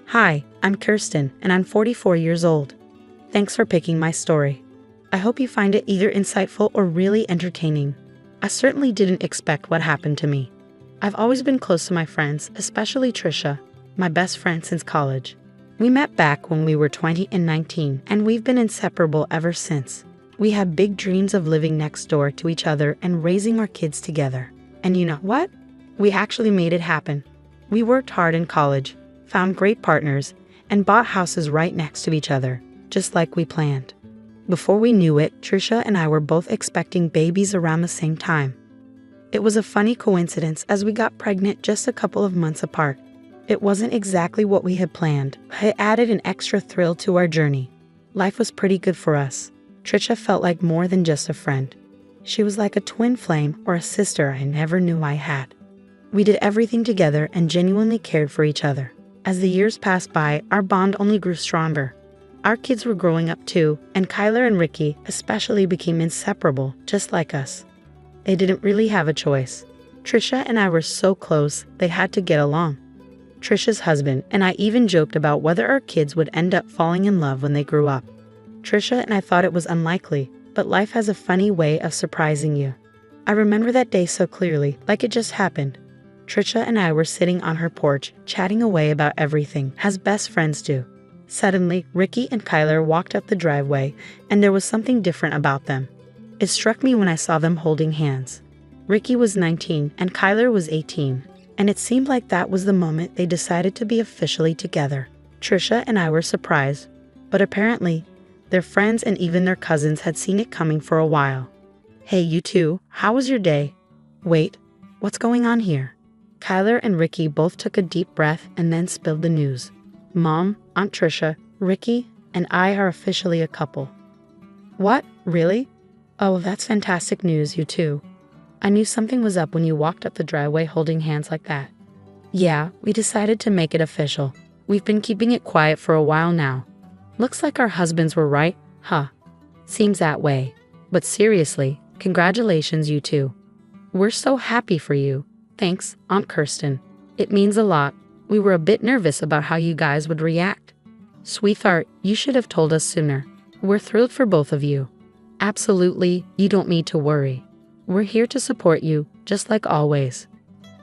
Hi, I'm Kirsten, and I'm 44 years old. Thanks for picking my story. I hope you find it either insightful or really entertaining. I certainly didn't expect what happened to me. I've always been close to my friends, especially Trisha, my best friend since college. We met back when we were 20 and 19, and we've been inseparable ever since. We had big dreams of living next door to each other and raising our kids together. And you know what? We actually made it happen. We worked hard in college, found great partners, and bought houses right next to each other, just like we planned. Before we knew it, Trisha and I were both expecting babies around the same time. It was a funny coincidence as we got pregnant just a couple of months apart. It wasn't exactly what we had planned, but it added an extra thrill to our journey. Life was pretty good for us. Trisha felt like more than just a friend. She was like a twin flame or a sister I never knew I had. We did everything together and genuinely cared for each other. As the years passed by, our bond only grew stronger. Our kids were growing up too, and Kyler and Ricky especially became inseparable, just like us. They didn't really have a choice. Trisha and I were so close, they had to get along. Trisha's husband and I even joked about whether our kids would end up falling in love when they grew up. Trisha and I thought it was unlikely, but life has a funny way of surprising you. I remember that day so clearly, like it just happened. Trisha and I were sitting on her porch, chatting away about everything, as best friends do. Suddenly, Ricky and Kyler walked up the driveway, and there was something different about them. It struck me when I saw them holding hands. Ricky was 19 and Kyler was 18, and it seemed like that was the moment they decided to be officially together. Trisha and I were surprised, but apparently, their friends and even their cousins had seen it coming for a while. "Hey, you two, how was your day?" "Wait, what's going on here?" Kyler and Ricky both took a deep breath and then spilled the news. "Mom, Aunt Trisha, Ricky, and I are officially a couple." "What? Really? Oh, that's fantastic news, you two. I knew something was up when you walked up the driveway holding hands like that." "Yeah, we decided to make it official. We've been keeping it quiet for a while now. Looks like our husbands were right, huh?" "Seems that way. But seriously, congratulations, you two. We're so happy for you. Thanks, Aunt Kirsten. It means a lot. We were a bit nervous about how you guys would react." "Sweetheart, you should have told us sooner. We're thrilled for both of you." "Absolutely, you don't need to worry. We're here to support you, just like always."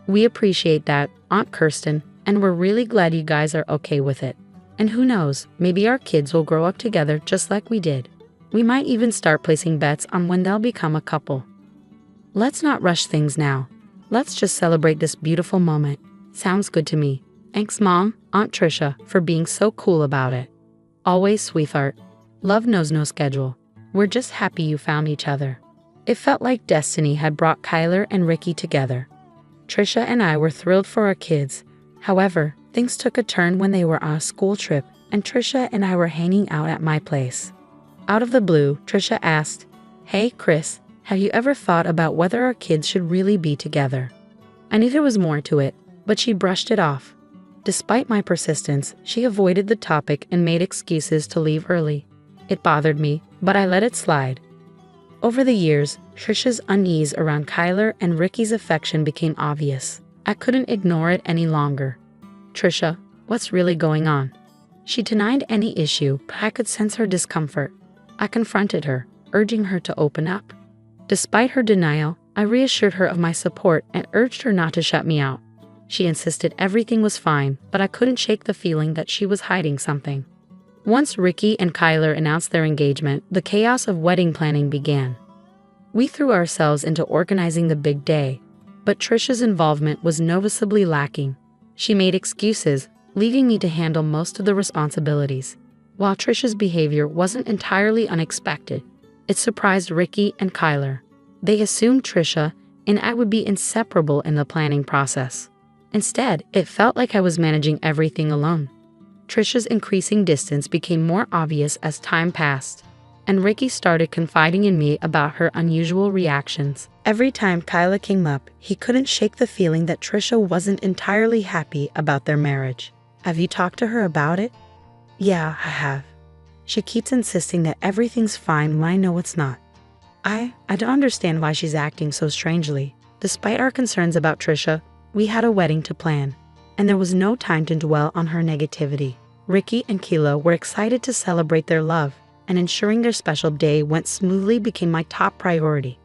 "We appreciate that, Aunt Kirsten, and we're really glad you guys are okay with it. And who knows, maybe our kids will grow up together just like we did. We might even start placing bets on when they'll become a couple." "Let's not rush things now. Let's just celebrate this beautiful moment." "Sounds good to me. Thanks, Mom, Aunt Trisha, for being so cool about it." "Always, sweetheart. Love knows no schedule. We're just happy you found each other." It felt like destiny had brought Kyler and Ricky together. Trisha and I were thrilled for our kids. However, things took a turn when they were on a school trip, and Trisha and I were hanging out at my place. Out of the blue, Trisha asked, "Hey, Chris, have you ever thought about whether our kids should really be together?" I knew there was more to it, but she brushed it off. Despite my persistence, she avoided the topic and made excuses to leave early. It bothered me, but I let it slide. Over the years, Trisha's unease around Kyler and Ricky's affection became obvious. I couldn't ignore it any longer. "Trisha, what's really going on?" She denied any issue, but I could sense her discomfort. I confronted her, urging her to open up. Despite her denial, I reassured her of my support and urged her not to shut me out. She insisted everything was fine, but I couldn't shake the feeling that she was hiding something. Once Ricky and Kyler announced their engagement, the chaos of wedding planning began. We threw ourselves into organizing the big day, but Trisha's involvement was noticeably lacking. She made excuses, leaving me to handle most of the responsibilities. While Trisha's behavior wasn't entirely unexpected, it surprised Ricky and Kyler. They assumed Trisha and I would be inseparable in the planning process. Instead, it felt like I was managing everything alone. Trisha's increasing distance became more obvious as time passed, and Ricky started confiding in me about her unusual reactions. Every time Kyla came up, he couldn't shake the feeling that Trisha wasn't entirely happy about their marriage. "Have you talked to her about it?" "Yeah, I have. She keeps insisting that everything's fine when I know it's not. I don't understand why she's acting so strangely. Despite our concerns about Trisha, we had a wedding to plan. and there was no time to dwell on her negativity. Ricky and Keila were excited to celebrate their love, and ensuring their special day went smoothly became my top priority.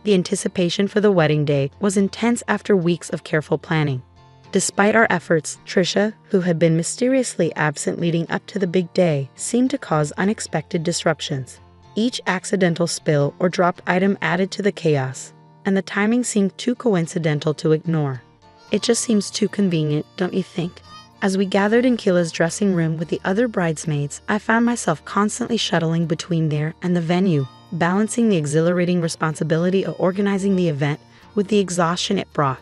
The anticipation for the wedding day was intense after weeks of careful planning. Despite our efforts, Trisha, who had been mysteriously absent leading up to the big day, seemed to cause unexpected disruptions. Each accidental spill or dropped item added to the chaos, and the timing seemed too coincidental to ignore. It just seems too convenient, don't you think? As we gathered in Keila's dressing room with the other bridesmaids, I found myself constantly shuttling between there and the venue, balancing the exhilarating responsibility of organizing the event with the exhaustion it brought.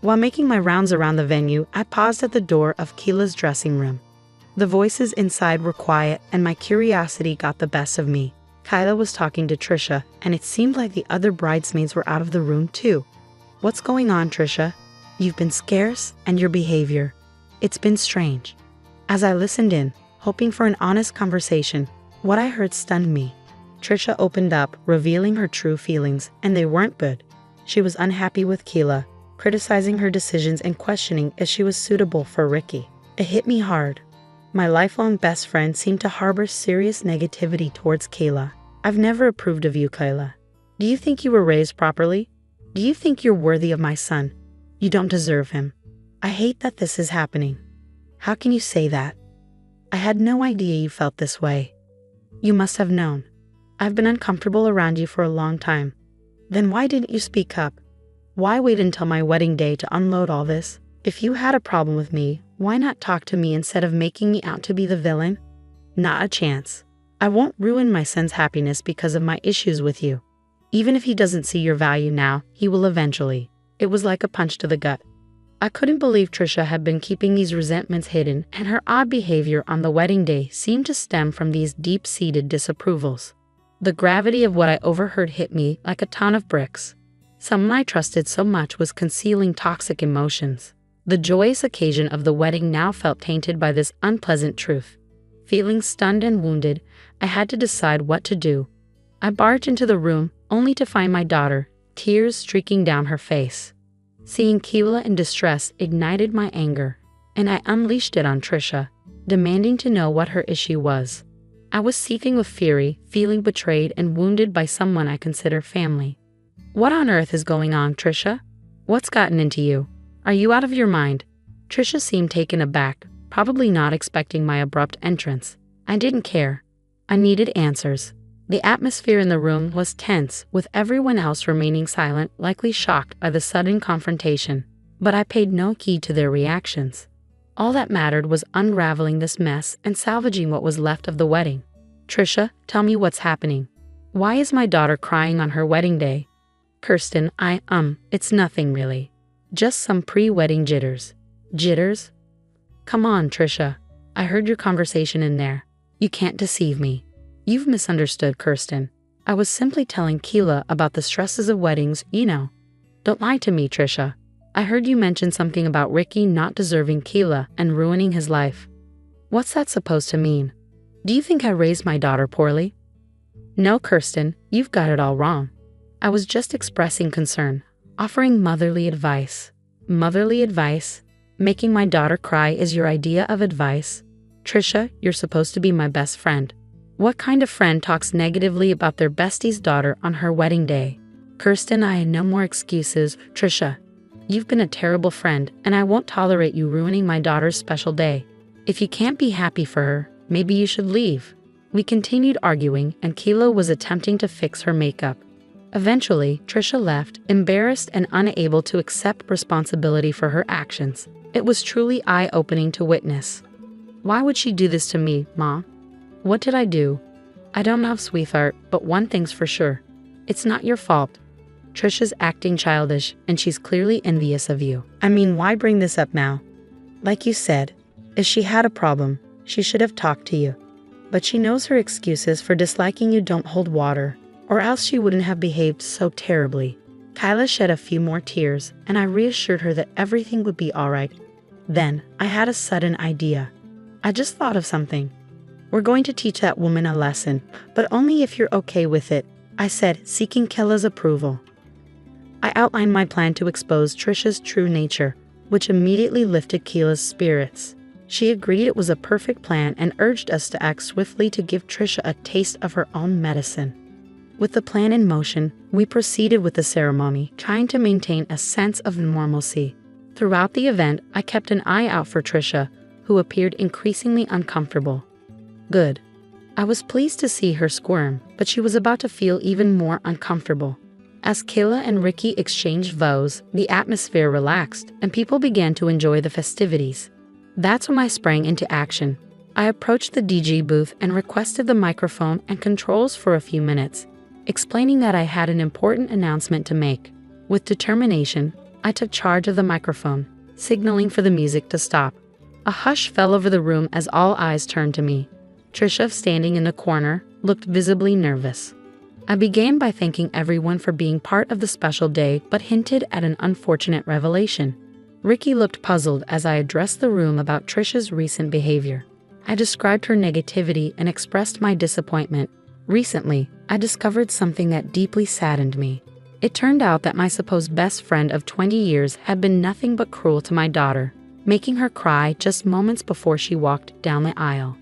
While making my rounds around the venue, I paused at the door of Keila's dressing room. The voices inside were quiet, and my curiosity got the best of me. Keila was talking to Trisha, and it seemed like the other bridesmaids were out of the room too. "What's going on, Trisha? You've been scarce, and your behavior. It's been strange." As I listened in, hoping for an honest conversation, what I heard stunned me. Trisha opened up, revealing her true feelings, and they weren't good. She was unhappy with Keila, criticizing her decisions and questioning if she was suitable for Ricky. It hit me hard. My lifelong best friend seemed to harbor serious negativity towards Keila. "I've never approved of you, Keila. Do you think you were raised properly? Do you think you're worthy of my son? You don't deserve him. I hate that this is happening. How can you say that? I had no idea you felt this way. You must have known. I've been uncomfortable around you for a long time. Then why didn't you speak up? Why wait until my wedding day to unload all this? If you had a problem with me, why not talk to me instead of making me out to be the villain? Not a chance. I won't ruin my son's happiness because of my issues with you. Even if he doesn't see your value now, he will eventually." It was like a punch to the gut. I couldn't believe Trisha had been keeping these resentments hidden, and her odd behavior on the wedding day seemed to stem from these deep-seated disapprovals. The gravity of what I overheard hit me like a ton of bricks. Someone I trusted so much was concealing toxic emotions. The joyous occasion of the wedding now felt tainted by this unpleasant truth. Feeling stunned and wounded, I had to decide what to do. I barged into the room, only to find my daughter, tears streaking down her face. Seeing Keila in distress ignited my anger, and I unleashed it on Trisha, demanding to know what her issue was. I was seething with fury, feeling betrayed and wounded by someone I consider family. "What on earth is going on, Trisha? What's gotten into you? Are you out of your mind?" Trisha seemed taken aback, probably not expecting my abrupt entrance. I didn't care. I needed answers. The atmosphere in the room was tense, with everyone else remaining silent, likely shocked by the sudden confrontation. But I paid no heed to their reactions. All that mattered was unraveling this mess and salvaging what was left of the wedding. "Trisha, tell me what's happening. Why is my daughter crying on her wedding day?" "Kirsten, it's nothing really. Just some pre-wedding jitters." "Jitters? Come on, Trisha. I heard your conversation in there. You can't deceive me." "You've misunderstood, Kirsten. I was simply telling Keila about the stresses of weddings, you know." "Don't lie to me, Trisha. I heard you mention something about Ricky not deserving Keila and ruining his life. What's that supposed to mean? Do you think I raised my daughter poorly?" "No, Kirsten, you've got it all wrong. I was just expressing concern, offering motherly advice." "Motherly advice? Making my daughter cry is your idea of advice? Trisha, you're supposed to be my best friend. What kind of friend talks negatively about their bestie's daughter on her wedding day?" "Kirsten, I had no more excuses, Trisha. You've been a terrible friend, and I won't tolerate you ruining my daughter's special day. If you can't be happy for her, maybe you should leave." We continued arguing, and Keila was attempting to fix her makeup. Eventually, Trisha left, embarrassed and unable to accept responsibility for her actions. It was truly eye-opening to witness. "Why would she do this to me, Ma? What did I do?" "I don't know, sweetheart, but one thing's for sure. It's not your fault. Trisha's acting childish, and she's clearly envious of you." "I mean, why bring this up now? Like you said, if she had a problem, she should have talked to you. But she knows her excuses for disliking you don't hold water, or else she wouldn't have behaved so terribly." Keila shed a few more tears, and I reassured her that everything would be all right. Then, I had a sudden idea. "I just thought of something. We're going to teach that woman a lesson, but only if you're okay with it," I said, seeking Keila's approval. I outlined my plan to expose Trisha's true nature, which immediately lifted Keela's spirits. She agreed it was a perfect plan and urged us to act swiftly to give Trisha a taste of her own medicine. With the plan in motion, we proceeded with the ceremony, trying to maintain a sense of normalcy. Throughout the event, I kept an eye out for Trisha, who appeared increasingly uncomfortable. Good. I was pleased to see her squirm, but she was about to feel even more uncomfortable. As Keela and Ricky exchanged vows, the atmosphere relaxed, and people began to enjoy the festivities. That's when I sprang into action. I approached the DJ booth and requested the microphone and controls for a few minutes, explaining that I had an important announcement to make. With determination, I took charge of the microphone, signaling for the music to stop. A hush fell over the room as all eyes turned to me. Trisha, standing in the corner, looked visibly nervous. I began by thanking everyone for being part of the special day, but hinted at an unfortunate revelation. Ricky looked puzzled as I addressed the room about Trisha's recent behavior. I described her negativity and expressed my disappointment. Recently, I discovered something that deeply saddened me. It turned out that my supposed best friend of 20 years had been nothing but cruel to my daughter, making her cry just moments before she walked down the aisle.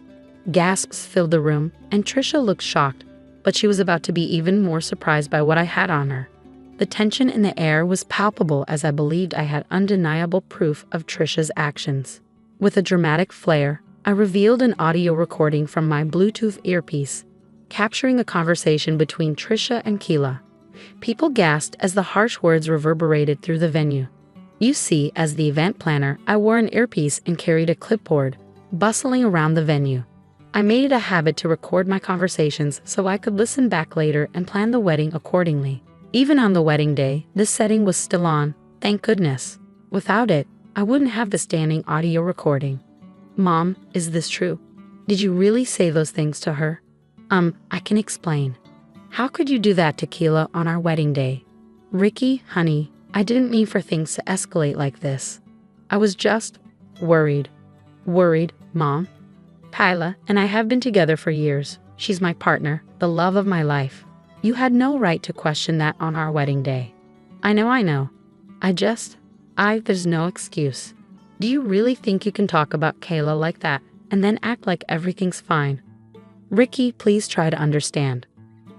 Gasps filled the room, and Trisha looked shocked, but she was about to be even more surprised by what I had on her. The tension in the air was palpable as I believed I had undeniable proof of Trisha's actions. With a dramatic flair, I revealed an audio recording from my Bluetooth earpiece, capturing a conversation between Trisha and Keela. People gasped as the harsh words reverberated through the venue. You see, as the event planner, I wore an earpiece and carried a clipboard, bustling around the venue. I made it a habit to record my conversations so I could listen back later and plan the wedding accordingly. Even on the wedding day, this setting was still on, thank goodness. Without it, I wouldn't have the standing audio recording. Mom, is this true? Did you really say those things to her? I can explain. How could you do that to Keela on our wedding day? Ricky, honey, I didn't mean for things to escalate like this. I was just worried. Worried, Mom? Kyla and I have been together for years. She's my partner, the love of my life. You had no right to question that on our wedding day. I know. There's no excuse. Do you really think you can talk about Kayla like that and then act like everything's fine? Ricky, please try to understand.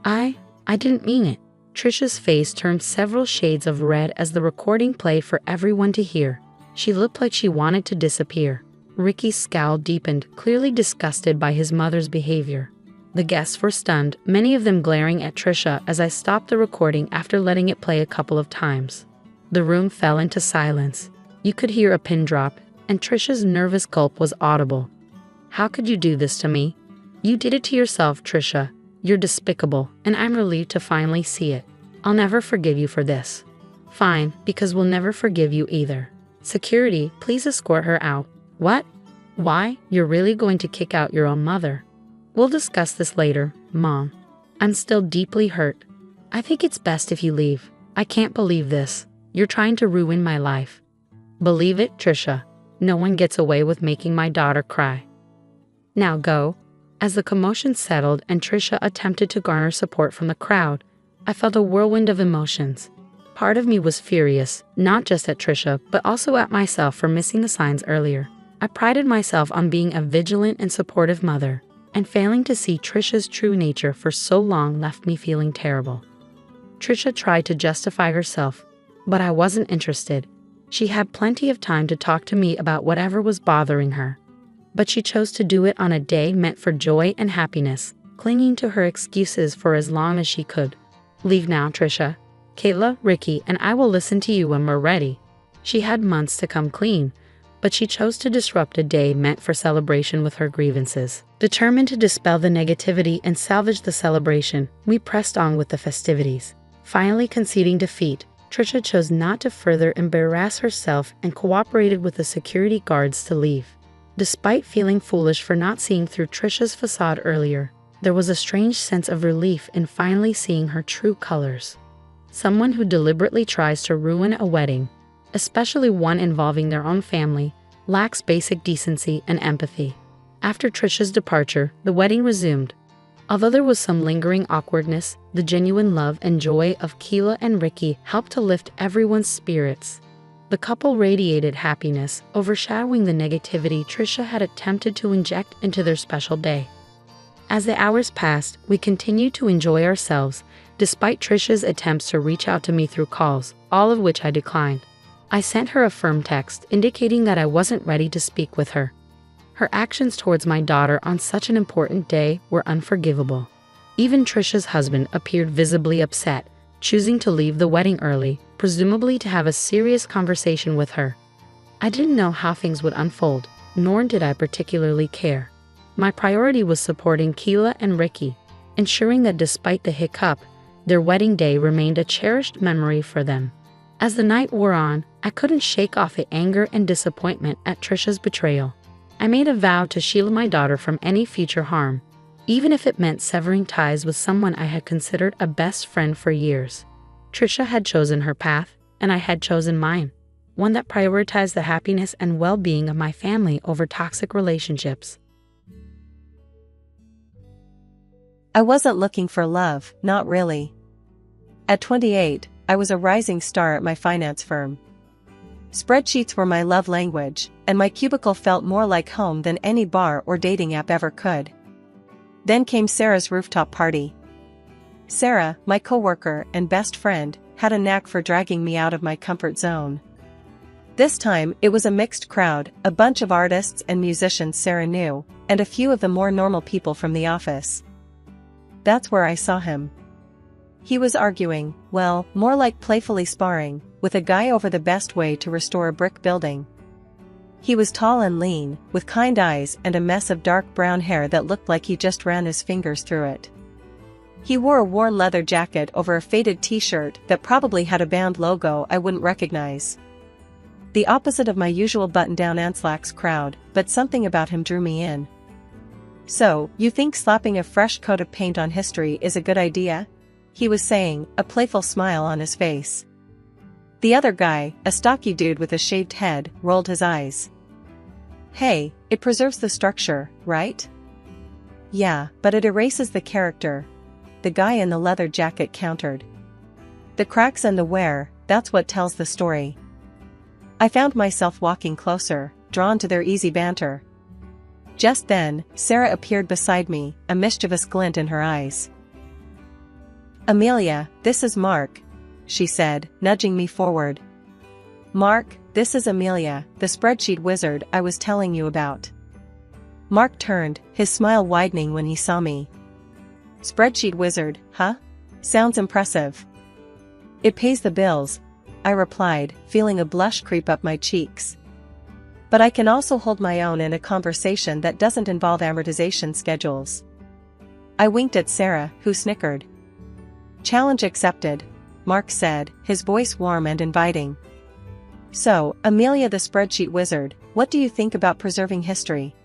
I didn't mean it. Trisha's face turned several shades of red as the recording played for everyone to hear. She looked like she wanted to disappear. Ricky's scowl deepened, clearly disgusted by his mother's behavior. The guests were stunned, many of them glaring at Trisha as I stopped the recording after letting it play a couple of times. The room fell into silence. You could hear a pin drop, and Trisha's nervous gulp was audible. How could you do this to me? You did it to yourself, Trisha. You're despicable, and I'm relieved to finally see it. I'll never forgive you for this. Fine, because we'll never forgive you either. Security, please escort her out. What? Why? You're really going to kick out your own mother? We'll discuss this later, Mom. I'm still deeply hurt. I think it's best if you leave. I can't believe this. You're trying to ruin my life. Believe it, Trisha. No one gets away with making my daughter cry. Now go. As the commotion settled and Trisha attempted to garner support from the crowd, I felt a whirlwind of emotions. Part of me was furious, not just at Trisha, but also at myself for missing the signs earlier. I prided myself on being a vigilant and supportive mother, and failing to see Trisha's true nature for so long left me feeling terrible. Trisha tried to justify herself, but I wasn't interested. She had plenty of time to talk to me about whatever was bothering her. But she chose to do it on a day meant for joy and happiness, clinging to her excuses for as long as she could. Leave now, Trisha. Kayla, Ricky, and I will listen to you when we're ready. She had months to come clean, but she chose to disrupt a day meant for celebration with her grievances. Determined to dispel the negativity and salvage the celebration, we pressed on with the festivities. Finally conceding defeat, Trisha chose not to further embarrass herself and cooperated with the security guards to leave. Despite feeling foolish for not seeing through Trisha's facade earlier, there was a strange sense of relief in finally seeing her true colors. Someone who deliberately tries to ruin a wedding, especially one involving their own family, lacks basic decency and empathy. After Trisha's departure, the wedding resumed. Although there was some lingering awkwardness, the genuine love and joy of Keela and Ricky helped to lift everyone's spirits. The couple radiated happiness, overshadowing the negativity Trisha had attempted to inject into their special day. As the hours passed, we continued to enjoy ourselves, despite Trisha's attempts to reach out to me through calls, all of which I declined. I sent her a firm text indicating that I wasn't ready to speak with her. Her actions towards my daughter on such an important day were unforgivable. Even Trisha's husband appeared visibly upset, choosing to leave the wedding early, presumably to have a serious conversation with her. I didn't know how things would unfold, nor did I particularly care. My priority was supporting Keela and Ricky, ensuring that despite the hiccup, their wedding day remained a cherished memory for them. As the night wore on, I couldn't shake off the anger and disappointment at Trisha's betrayal. I made a vow to shield my daughter from any future harm, even if it meant severing ties with someone I had considered a best friend for years. Trisha had chosen her path, and I had chosen mine, one that prioritized the happiness and well-being of my family over toxic relationships. I wasn't looking for love, not really. At 28, I was a rising star at my finance firm. Spreadsheets were my love language, and my cubicle felt more like home than any bar or dating app ever could. Then came Sarah's rooftop party. Sarah, my coworker and best friend, had a knack for dragging me out of my comfort zone. This time, it was a mixed crowd, a bunch of artists and musicians Sarah knew, and a few of the more normal people from the office. That's where I saw him. He was arguing, well, more like playfully sparring, with a guy over the best way to restore a brick building. He was tall and lean, with kind eyes and a mess of dark brown hair that looked like he just ran his fingers through it. He wore a worn leather jacket over a faded t-shirt that probably had a band logo I wouldn't recognize. The opposite of my usual button-down and slacks crowd, but something about him drew me in. So, you think slapping a fresh coat of paint on history is a good idea? He was saying, a playful smile on his face. The other guy, a stocky dude with a shaved head, rolled his eyes. Hey, it preserves the structure, right? Yeah, but it erases the character, the guy in the leather jacket countered. The cracks and the wear, that's what tells the story. I found myself walking closer, drawn to their easy banter. Just then, Sarah appeared beside me, a mischievous glint in her eyes. Amelia, this is Mark, she said, nudging me forward. Mark, this is Amelia, the spreadsheet wizard I was telling you about. Mark turned, his smile widening when he saw me. Spreadsheet wizard, huh? Sounds impressive. It pays the bills, I replied, feeling a blush creep up my cheeks. But I can also hold my own in a conversation that doesn't involve amortization schedules. I winked at Sarah, who snickered. Challenge accepted, Mark said, his voice warm and inviting. So, Amelia the spreadsheet wizard, what do you think about preserving history?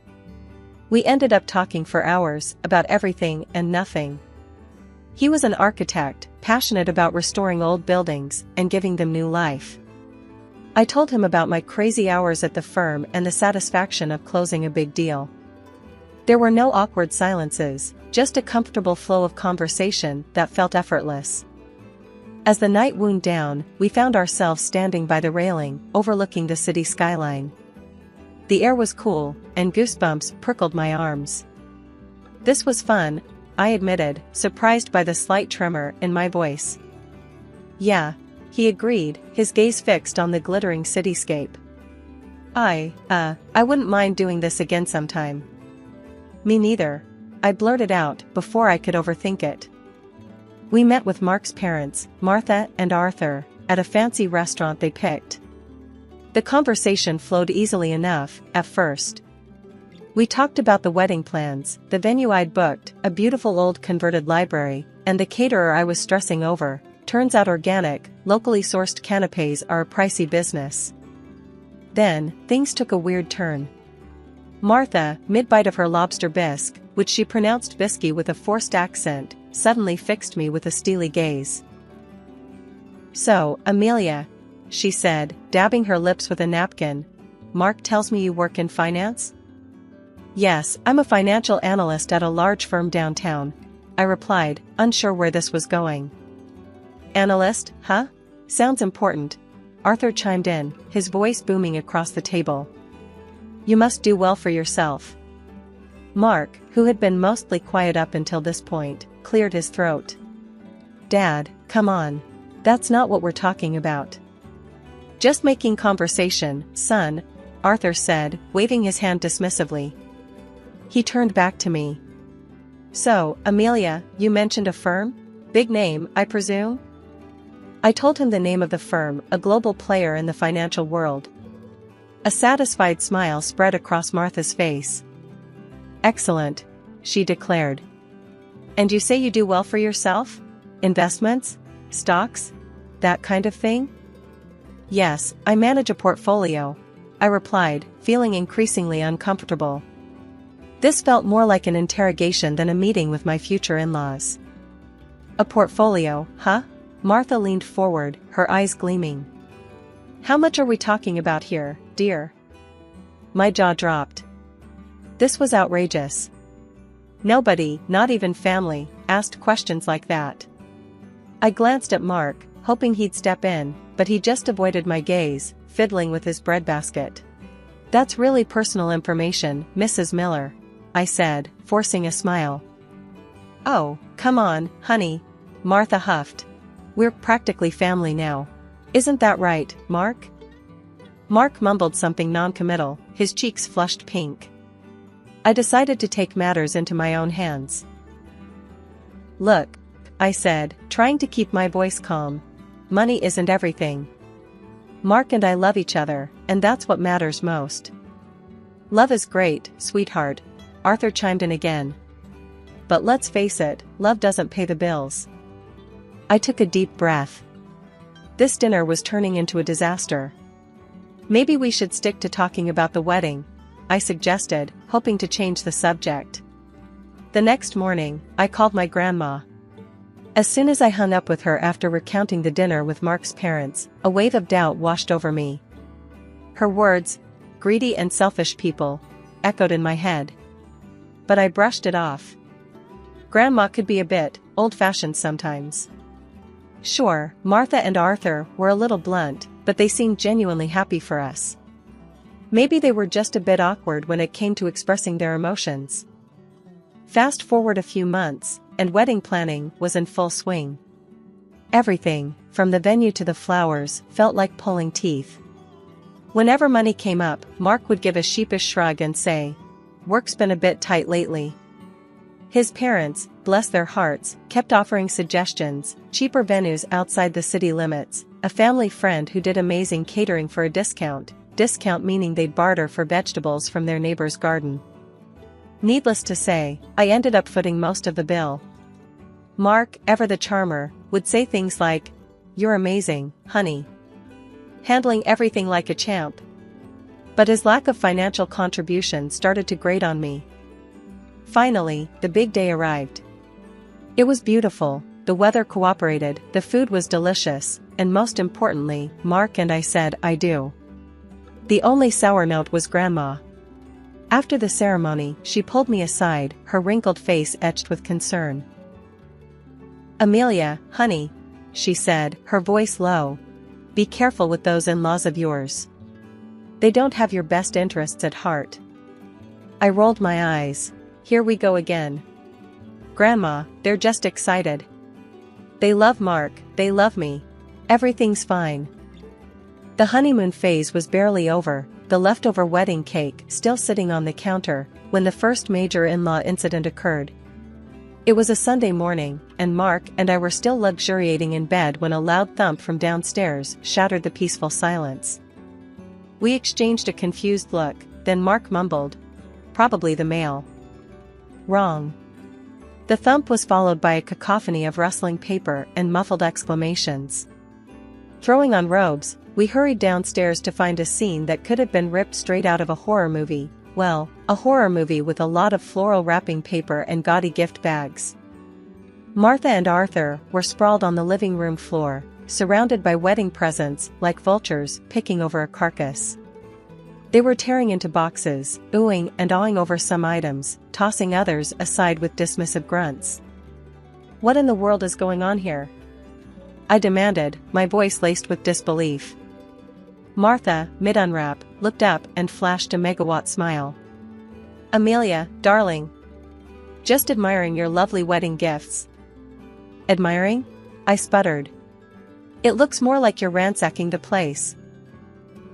We ended up talking for hours about everything and nothing. He was an architect, passionate about restoring old buildings and giving them new life. I told him about my crazy hours at the firm and the satisfaction of closing a big deal. There were no awkward silences, just a comfortable flow of conversation that felt effortless. As the night wound down, we found ourselves standing by the railing, overlooking the city skyline. The air was cool, and goosebumps prickled my arms. This was fun, I admitted, surprised by the slight tremor in my voice. Yeah, he agreed, his gaze fixed on the glittering cityscape. I wouldn't mind doing this again sometime. Me neither, I blurted out before I could overthink it. We met with Mark's parents, Martha and Arthur, at a fancy restaurant they picked. The conversation flowed easily enough, at first. We talked about the wedding plans, the venue I'd booked, a beautiful old converted library, and the caterer I was stressing over. Turns out organic, locally sourced canapés are a pricey business. Then, things took a weird turn. Martha, mid-bite of her lobster bisque, which she pronounced bisky with a forced accent, suddenly fixed me with a steely gaze. So, Amelia, she said, dabbing her lips with a napkin, Mark tells me you work in finance? Yes, I'm a financial analyst at a large firm downtown, I replied, unsure where this was going. Analyst, huh? Sounds important. Arthur chimed in, his voice booming across the table. You must do well for yourself. Mark, who had been mostly quiet up until this point, cleared his throat. Dad, come on. That's not what we're talking about. Just making conversation, son, Arthur said, waving his hand dismissively. He turned back to me. So, Amelia, you mentioned a firm? Big name, I presume? I told him the name of the firm, a global player in the financial world. A satisfied smile spread across Martha's face. Excellent, she declared. And you say you do well for yourself? Investments? Stocks? That kind of thing? Yes, I manage a portfolio, I replied, feeling increasingly uncomfortable. This felt more like an interrogation than a meeting with my future in-laws. A portfolio, huh? Martha leaned forward, her eyes gleaming. How much are we talking about here, dear? My jaw dropped. This was outrageous. Nobody, not even family, asked questions like that. I glanced at Mark, hoping he'd step in, but he just avoided my gaze, fiddling with his breadbasket. That's really personal information, Mrs. Miller, I said, forcing a smile. Oh, come on, honey, Martha huffed. We're practically family now. Isn't that right, Mark? Mark mumbled something non-committal, his cheeks flushed pink. I decided to take matters into my own hands. Look, I said, trying to keep my voice calm. Money isn't everything. Mark and I love each other, and that's what matters most. Love is great, sweetheart, Arthur chimed in again. But let's face it, love doesn't pay the bills. I took a deep breath. This dinner was turning into a disaster. Maybe we should stick to talking about the wedding, I suggested, hoping to change the subject. The next morning, I called my grandma. As soon as I hung up with her after recounting the dinner with Mark's parents, a wave of doubt washed over me. Her words, greedy and selfish people, echoed in my head. But I brushed it off. Grandma could be a bit old-fashioned sometimes. Sure, Martha and Arthur were a little blunt, but they seemed genuinely happy for us. Maybe they were just a bit awkward when it came to expressing their emotions. Fast forward a few months, and wedding planning was in full swing. Everything, from the venue to the flowers, felt like pulling teeth. Whenever money came up, Mark would give a sheepish shrug and say, "Work's been a bit tight lately." His parents, bless their hearts, kept offering suggestions, cheaper venues outside the city limits, a family friend who did amazing catering for a discount meaning they'd barter for vegetables from their neighbor's garden. Needless to say, I ended up footing most of the bill. Mark, ever the charmer, would say things like, "You're amazing, honey. Handling everything like a champ." But his lack of financial contribution started to grate on me. Finally, the big day arrived. It was beautiful, the weather cooperated, the food was delicious, and most importantly, Mark and I said "I do." The only sour note was Grandma. After the ceremony, she pulled me aside, her wrinkled face etched with concern. "Amelia, honey," she said, her voice low, "be careful with those in-laws of yours. They don't have your best interests at heart." I rolled my eyes. Here we go again. "Grandma, they're just excited. They love Mark, they love me. Everything's fine." The honeymoon phase was barely over, the leftover wedding cake still sitting on the counter, when the first major in-law incident occurred. It was a Sunday morning, and Mark and I were still luxuriating in bed when a loud thump from downstairs shattered the peaceful silence. We exchanged a confused look, then Mark mumbled, "Probably the mail." Wrong. The thump was followed by a cacophony of rustling paper and muffled exclamations. Throwing on robes, we hurried downstairs to find a scene that could have been ripped straight out of a horror movie. Well, a horror movie with a lot of floral wrapping paper and gaudy gift bags. Martha and Arthur were sprawled on the living room floor, surrounded by wedding presents like vultures picking over a carcass. They were tearing into boxes, oohing and awing over some items, tossing others aside with dismissive grunts. "What in the world is going on here?" I demanded, my voice laced with disbelief. Martha, mid-unwrap, looked up and flashed a megawatt smile. "Amelia, darling. Just admiring your lovely wedding gifts." "Admiring?" I sputtered. "It looks more like you're ransacking the place."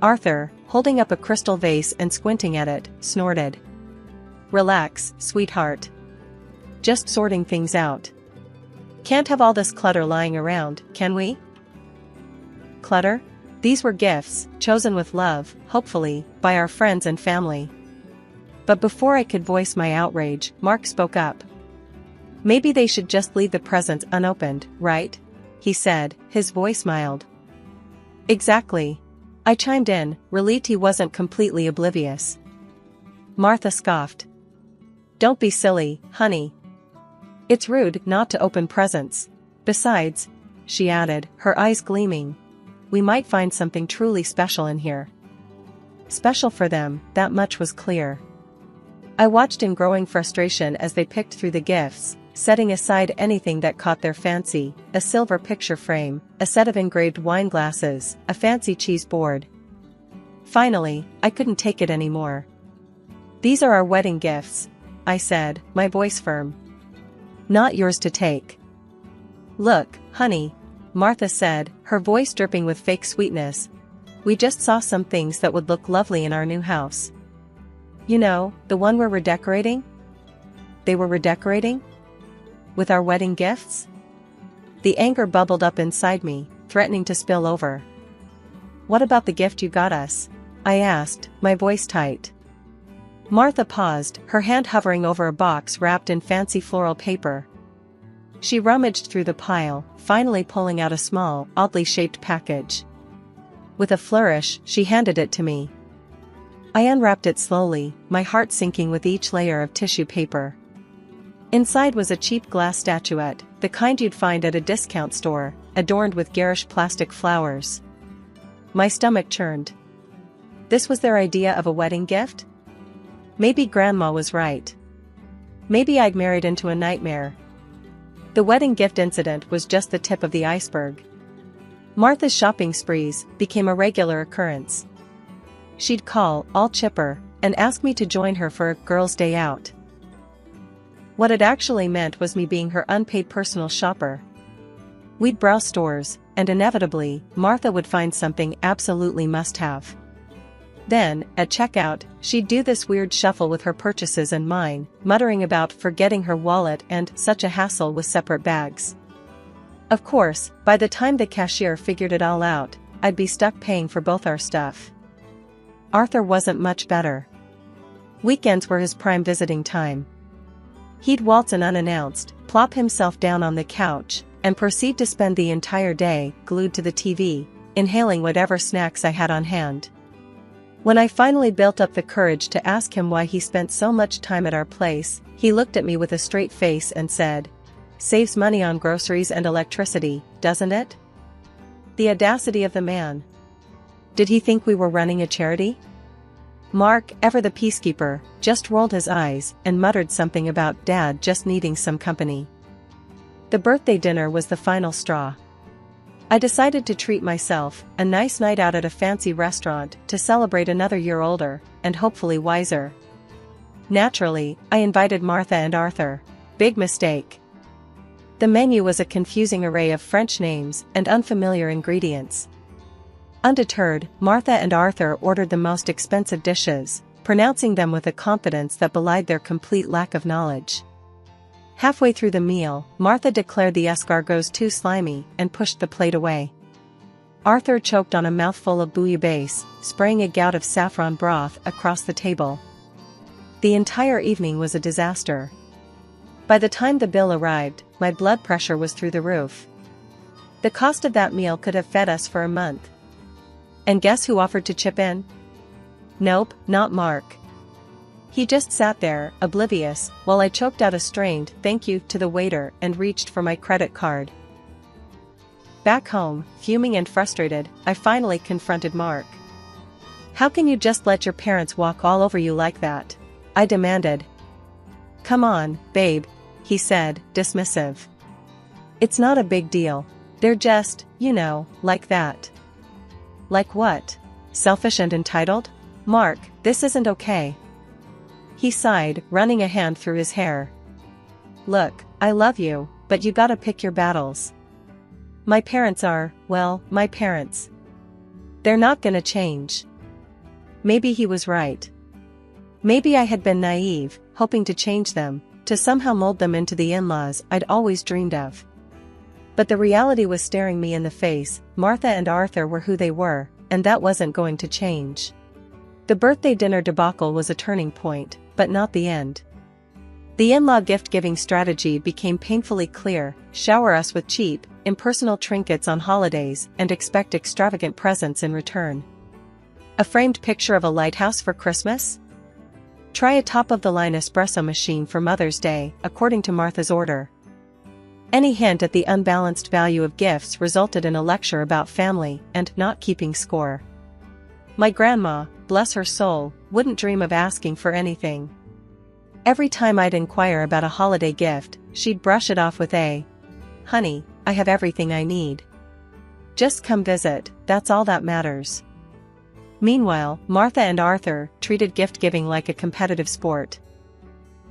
Arthur, holding up a crystal vase and squinting at it, snorted. "Relax, sweetheart. Just sorting things out. Can't have all this clutter lying around, can we?" Clutter? These were gifts, chosen with love, hopefully, by our friends and family. But before I could voice my outrage, Mark spoke up. "Maybe they should just leave the presents unopened, right?" he said, his voice mild. "Exactly," I chimed in, relieved he wasn't completely oblivious. Martha scoffed. "Don't be silly, honey. It's rude not to open presents. Besides," she added, her eyes gleaming, "we might find something truly special in here." Special for them, that much was clear. I watched in growing frustration as they picked through the gifts, setting aside anything that caught their fancy: a silver picture frame, a set of engraved wine glasses, a fancy cheese board. Finally, I couldn't take it anymore. "These are our wedding gifts," I said, my voice firm. "Not yours to take." "Look, honey," Martha said, her voice dripping with fake sweetness. "We just saw some things that would look lovely in our new house. You know, the one we're redecorating?" They were redecorating? With our wedding gifts? The anger bubbled up inside me, threatening to spill over. "What about the gift you got us?" I asked, my voice tight. Martha paused, her hand hovering over a box wrapped in fancy floral paper. She rummaged through the pile, finally pulling out a small, oddly shaped package. With a flourish, she handed it to me. I unwrapped it slowly, my heart sinking with each layer of tissue paper. Inside was a cheap glass statuette, the kind you'd find at a discount store, adorned with garish plastic flowers. My stomach churned. This was their idea of a wedding gift? Maybe Grandma was right. Maybe I'd married into a nightmare. The wedding gift incident was just the tip of the iceberg. Martha's shopping sprees became a regular occurrence. She'd call, all chipper, and ask me to join her for a girls' day out. What it actually meant was me being her unpaid personal shopper. We'd browse stores, and inevitably, Martha would find something absolutely must-have. Then, at checkout, she'd do this weird shuffle with her purchases and mine, muttering about forgetting her wallet and such a hassle with separate bags. Of course, by the time the cashier figured it all out, I'd be stuck paying for both our stuff. Arthur wasn't much better. Weekends were his prime visiting time. He'd waltz in unannounced, plop himself down on the couch, and proceed to spend the entire day glued to the TV, inhaling whatever snacks I had on hand. When I finally built up the courage to ask him why he spent so much time at our place, he looked at me with a straight face and said, "Saves money on groceries and electricity, doesn't it?" The audacity of the man. Did he think we were running a charity? Mark, ever the peacekeeper, just rolled his eyes and muttered something about Dad just needing some company. The birthday dinner was the final straw. I decided to treat myself, a nice night out at a fancy restaurant, to celebrate another year older, and hopefully wiser. Naturally, I invited Martha and Arthur. Big mistake. The menu was a confusing array of French names and unfamiliar ingredients. Undeterred, Martha and Arthur ordered the most expensive dishes, pronouncing them with a confidence that belied their complete lack of knowledge. Halfway through the meal, Martha declared the escargots too slimy and pushed the plate away. Arthur choked on a mouthful of bouillabaisse, spraying a gout of saffron broth across the table. The entire evening was a disaster. By the time the bill arrived, my blood pressure was through the roof. The cost of that meal could have fed us for a month. And guess who offered to chip in? Nope, not Mark. He just sat there, oblivious, while I choked out a strained thank you to the waiter and reached for my credit card. Back home, fuming and frustrated, I finally confronted Mark. "How can you just let your parents walk all over you like that?" I demanded. "Come on, babe," he said, dismissive. "It's not a big deal. They're just, like that." "Like what?" selfish and entitled? Mark, this isn't okay. He sighed, running a hand through his hair. Look, I love you, but you gotta pick your battles. My parents are, well, my parents. They're not gonna change. Maybe he was right. Maybe I had been naive, hoping to change them, to somehow mold them into the in-laws I'd always dreamed of. But the reality was staring me in the face. Martha and Arthur were who they were, and that wasn't going to change. The birthday dinner debacle was a turning point, but not the end. The in-law gift-giving strategy became painfully clear: shower us with cheap, impersonal trinkets on holidays and expect extravagant presents in return. A framed picture of a lighthouse for Christmas? Try a top-of-the-line espresso machine for Mother's Day, according to Martha's order. Any hint at the unbalanced value of gifts resulted in a lecture about family and not keeping score. My grandma, bless her soul, wouldn't dream of asking for anything. Every time I'd inquire about a holiday gift, she'd brush it off with "Honey, I have everything I need. Just come visit, that's all that matters." Meanwhile, Martha and Arthur treated gift-giving like a competitive sport.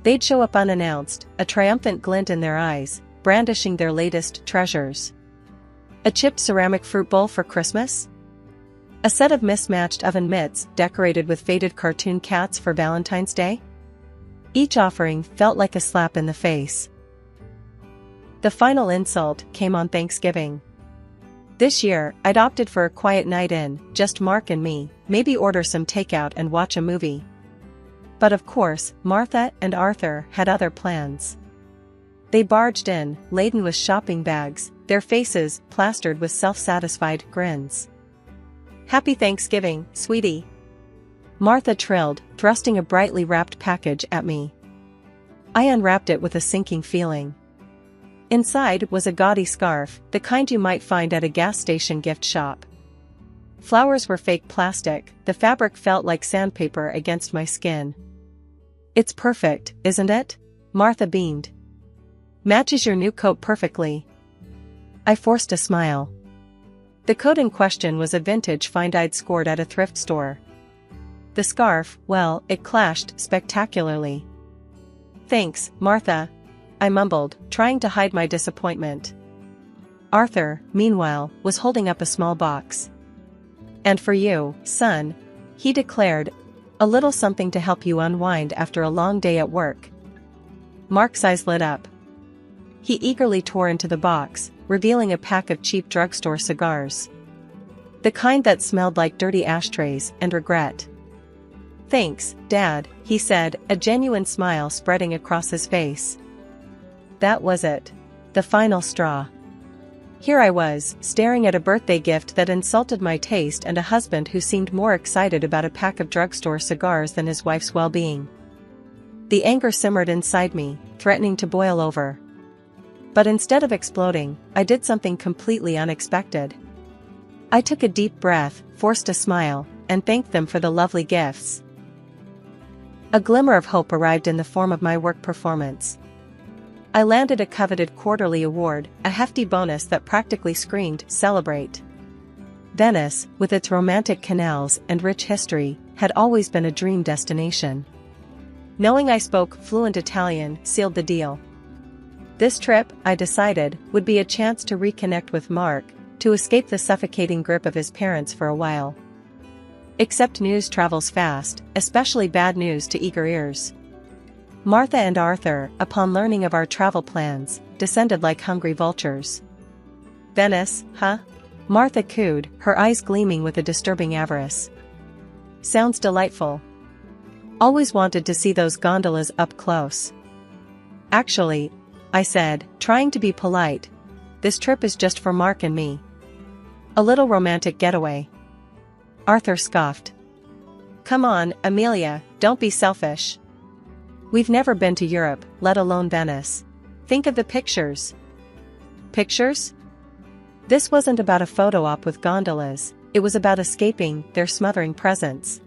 They'd show up unannounced, a triumphant glint in their eyes, brandishing their latest treasures. A chipped ceramic fruit bowl for Christmas? A set of mismatched oven mitts decorated with faded cartoon cats for Valentine's Day? Each offering felt like a slap in the face. The final insult came on Thanksgiving. This year, I'd opted for a quiet night in, just Mark and me, maybe order some takeout and watch a movie. But of course, Martha and Arthur had other plans. They barged in, laden with shopping bags, their faces plastered with self-satisfied grins. "Happy Thanksgiving, sweetie," Martha trilled, thrusting a brightly wrapped package at me. I unwrapped it with a sinking feeling. Inside was a gaudy scarf, the kind you might find at a gas station gift shop. Flowers were fake plastic, the fabric felt like sandpaper against my skin. "It's perfect, isn't it?" Martha beamed. "Matches your new coat perfectly." I forced a smile. The coat in question was a vintage find I'd scored at a thrift store. The scarf, well, it clashed spectacularly. "Thanks, Martha," I mumbled, trying to hide my disappointment. Arthur, meanwhile, was holding up a small box. "And for you, son," he declared, "a little something to help you unwind after a long day at work." Mark's eyes lit up. He eagerly tore into the box, revealing a pack of cheap drugstore cigars. The kind that smelled like dirty ashtrays and regret. "Thanks, Dad," he said, a genuine smile spreading across his face. That was it. The final straw. Here I was, staring at a birthday gift that insulted my taste and a husband who seemed more excited about a pack of drugstore cigars than his wife's well-being. The anger simmered inside me, threatening to boil over. But instead of exploding, I did something completely unexpected. I took a deep breath, forced a smile, and thanked them for the lovely gifts. A glimmer of hope arrived in the form of my work performance. I landed a coveted quarterly award, a hefty bonus that practically screamed, "Celebrate." Venice, with its romantic canals and rich history, had always been a dream destination. Knowing I spoke fluent Italian sealed the deal. This trip, I decided, would be a chance to reconnect with Mark, to escape the suffocating grip of his parents for a while. Except news travels fast, especially bad news to eager ears. Martha and Arthur, upon learning of our travel plans, descended like hungry vultures. "Venice, huh?" Martha cooed, her eyes gleaming with a disturbing avarice. "Sounds delightful. Always wanted to see those gondolas up close." "Actually," I said, trying to be polite, "this trip is just for Mark and me. A little romantic getaway." Arthur scoffed. "Come on, Amelia, don't be selfish. We've never been to Europe, let alone Venice. Think of the pictures." "Pictures?" This wasn't about a photo op with gondolas, it was about escaping their smothering presence.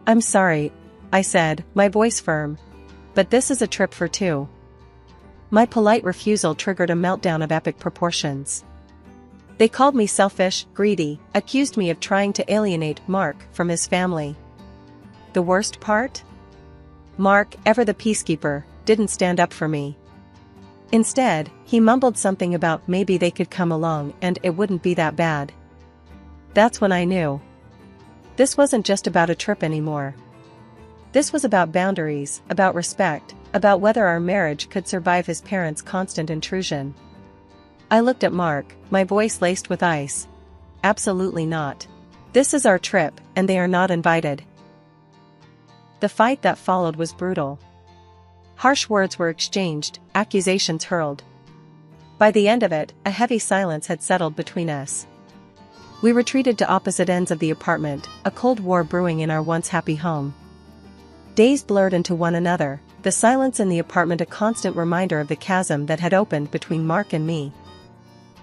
"I'm sorry," I said, my voice firm, "but this is a trip for two." My polite refusal triggered a meltdown of epic proportions. They called me selfish, greedy, accused me of trying to alienate Mark from his family. The worst part? Mark, ever the peacekeeper, didn't stand up for me. Instead, he mumbled something about maybe they could come along and it wouldn't be that bad. That's when I knew. This wasn't just about a trip anymore. This was about boundaries, about respect, about whether our marriage could survive his parents' constant intrusion. I looked at Mark, my voice laced with ice. Absolutely not. This is our trip, and they are not invited. The fight that followed was brutal. Harsh words were exchanged, accusations hurled. By the end of it, a heavy silence had settled between us. We retreated to opposite ends of the apartment, a cold war brewing in our once happy home. Days blurred into one another, the silence in the apartment a constant reminder of the chasm that had opened between Mark and me.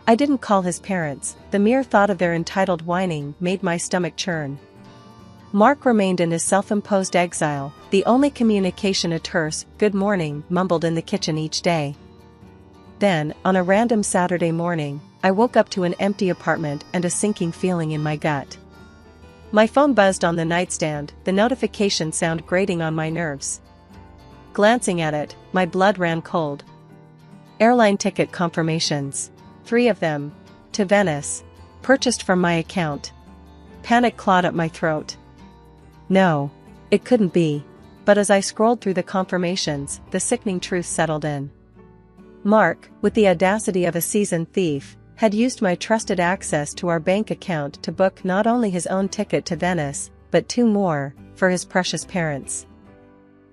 I didn't call his parents, the mere thought of their entitled whining made my stomach churn. Mark remained in his self-imposed exile, the only communication a terse, "good morning," mumbled in the kitchen each day. Then, on a random Saturday morning, I woke up to an empty apartment and a sinking feeling in my gut. My phone buzzed on the nightstand, the notification sound grating on my nerves. Glancing at it, my blood ran cold. Airline ticket confirmations. 3 of them. To Venice. Purchased from my account. Panic clawed at my throat. No. It couldn't be. But as I scrolled through the confirmations, the sickening truth settled in. Mark, with the audacity of a seasoned thief, had used my trusted access to our bank account to book not only his own ticket to Venice, but 2 more, for his precious parents.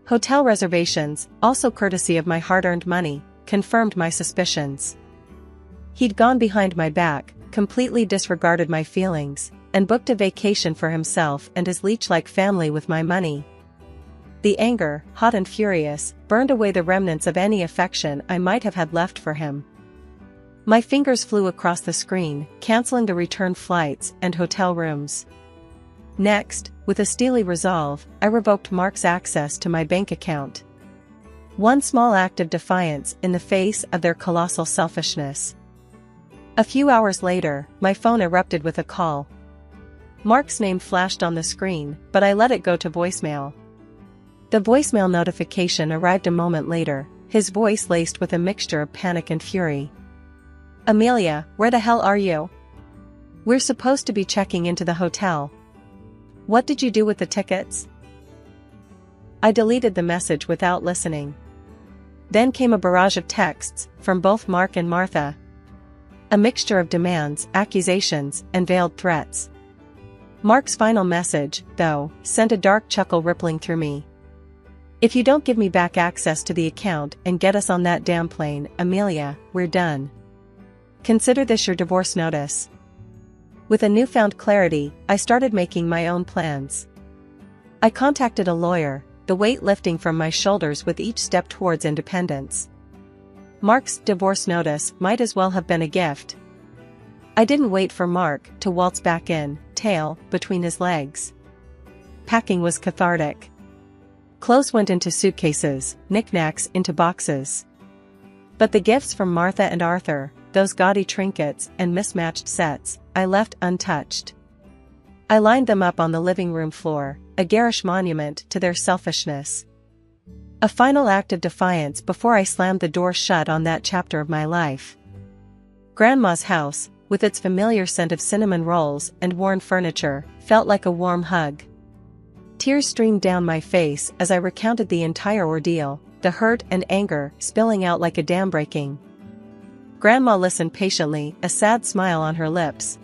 Hotel reservations, also courtesy of my hard-earned money, confirmed my suspicions. He'd gone behind my back, completely disregarded my feelings, and booked a vacation for himself and his leech-like family with my money. The anger, hot and furious, burned away the remnants of any affection I might have had left for him. My fingers flew across the screen, canceling the return flights and hotel rooms. Next, with a steely resolve, I revoked Mark's access to my bank account. One small act of defiance in the face of their colossal selfishness. A few hours later, my phone erupted with a call. Mark's name flashed on the screen, but I let it go to voicemail. The voicemail notification arrived a moment later, his voice laced with a mixture of panic and fury. "Amelia, where the hell are you? We're supposed to be checking into the hotel. What did you do with the tickets?" I deleted the message without listening. Then came a barrage of texts, from both Mark and Martha. A mixture of demands, accusations, and veiled threats. Mark's final message, though, sent a dark chuckle rippling through me. "If you don't give me back access to the account and get us on that damn plane, Amelia, we're done. Consider this your divorce notice." With a newfound clarity, I started making my own plans. I contacted a lawyer, the weight lifting from my shoulders with each step towards independence. Mark's divorce notice might as well have been a gift. I didn't wait for Mark to waltz back in, tail between his legs. Packing was cathartic. Clothes went into suitcases, knickknacks into boxes. But the gifts from Martha and Arthur, those gaudy trinkets and mismatched sets, I left untouched. I lined them up on the living room floor, a garish monument to their selfishness. A final act of defiance before I slammed the door shut on that chapter of my life. Grandma's house, with its familiar scent of cinnamon rolls and worn furniture, felt like a warm hug. Tears streamed down my face as I recounted the entire ordeal, the hurt and anger spilling out like a dam breaking. Grandma listened patiently, a sad smile on her lips.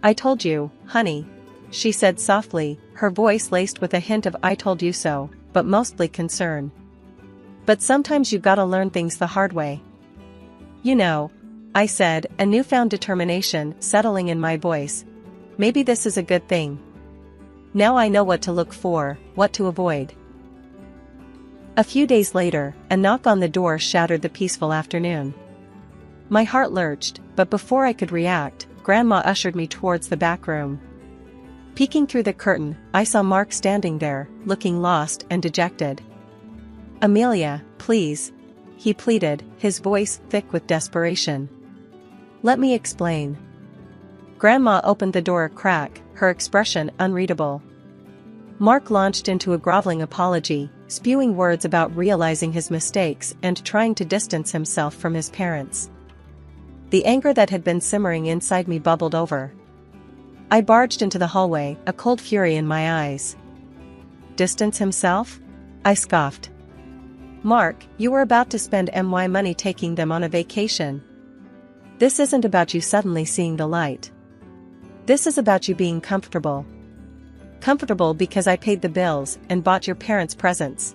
"I told you, honey," she said softly, her voice laced with a hint of "I told you so," but mostly concern. "But sometimes you gotta learn things the hard way." "You know," I said, a newfound determination settling in my voice. "Maybe this is a good thing. Now I know what to look for, what to avoid." A few days later, a knock on the door shattered the peaceful afternoon. My heart lurched, but before I could react, Grandma ushered me towards the back room. Peeking through the curtain, I saw Mark standing there, looking lost and dejected. "Amelia, please," he pleaded, his voice thick with desperation. "Let me explain. Grandma opened the door a crack, her expression unreadable. Mark launched into a groveling apology, spewing words about realizing his mistakes and trying to distance himself from his parents. The anger that had been simmering inside me bubbled over. I barged into the hallway, a cold fury in my eyes. Distance himself? I scoffed. Mark, you were about to spend my money taking them on a vacation. This isn't about you suddenly seeing the light. This is about you being comfortable. Comfortable because I paid the bills and bought your parents presents.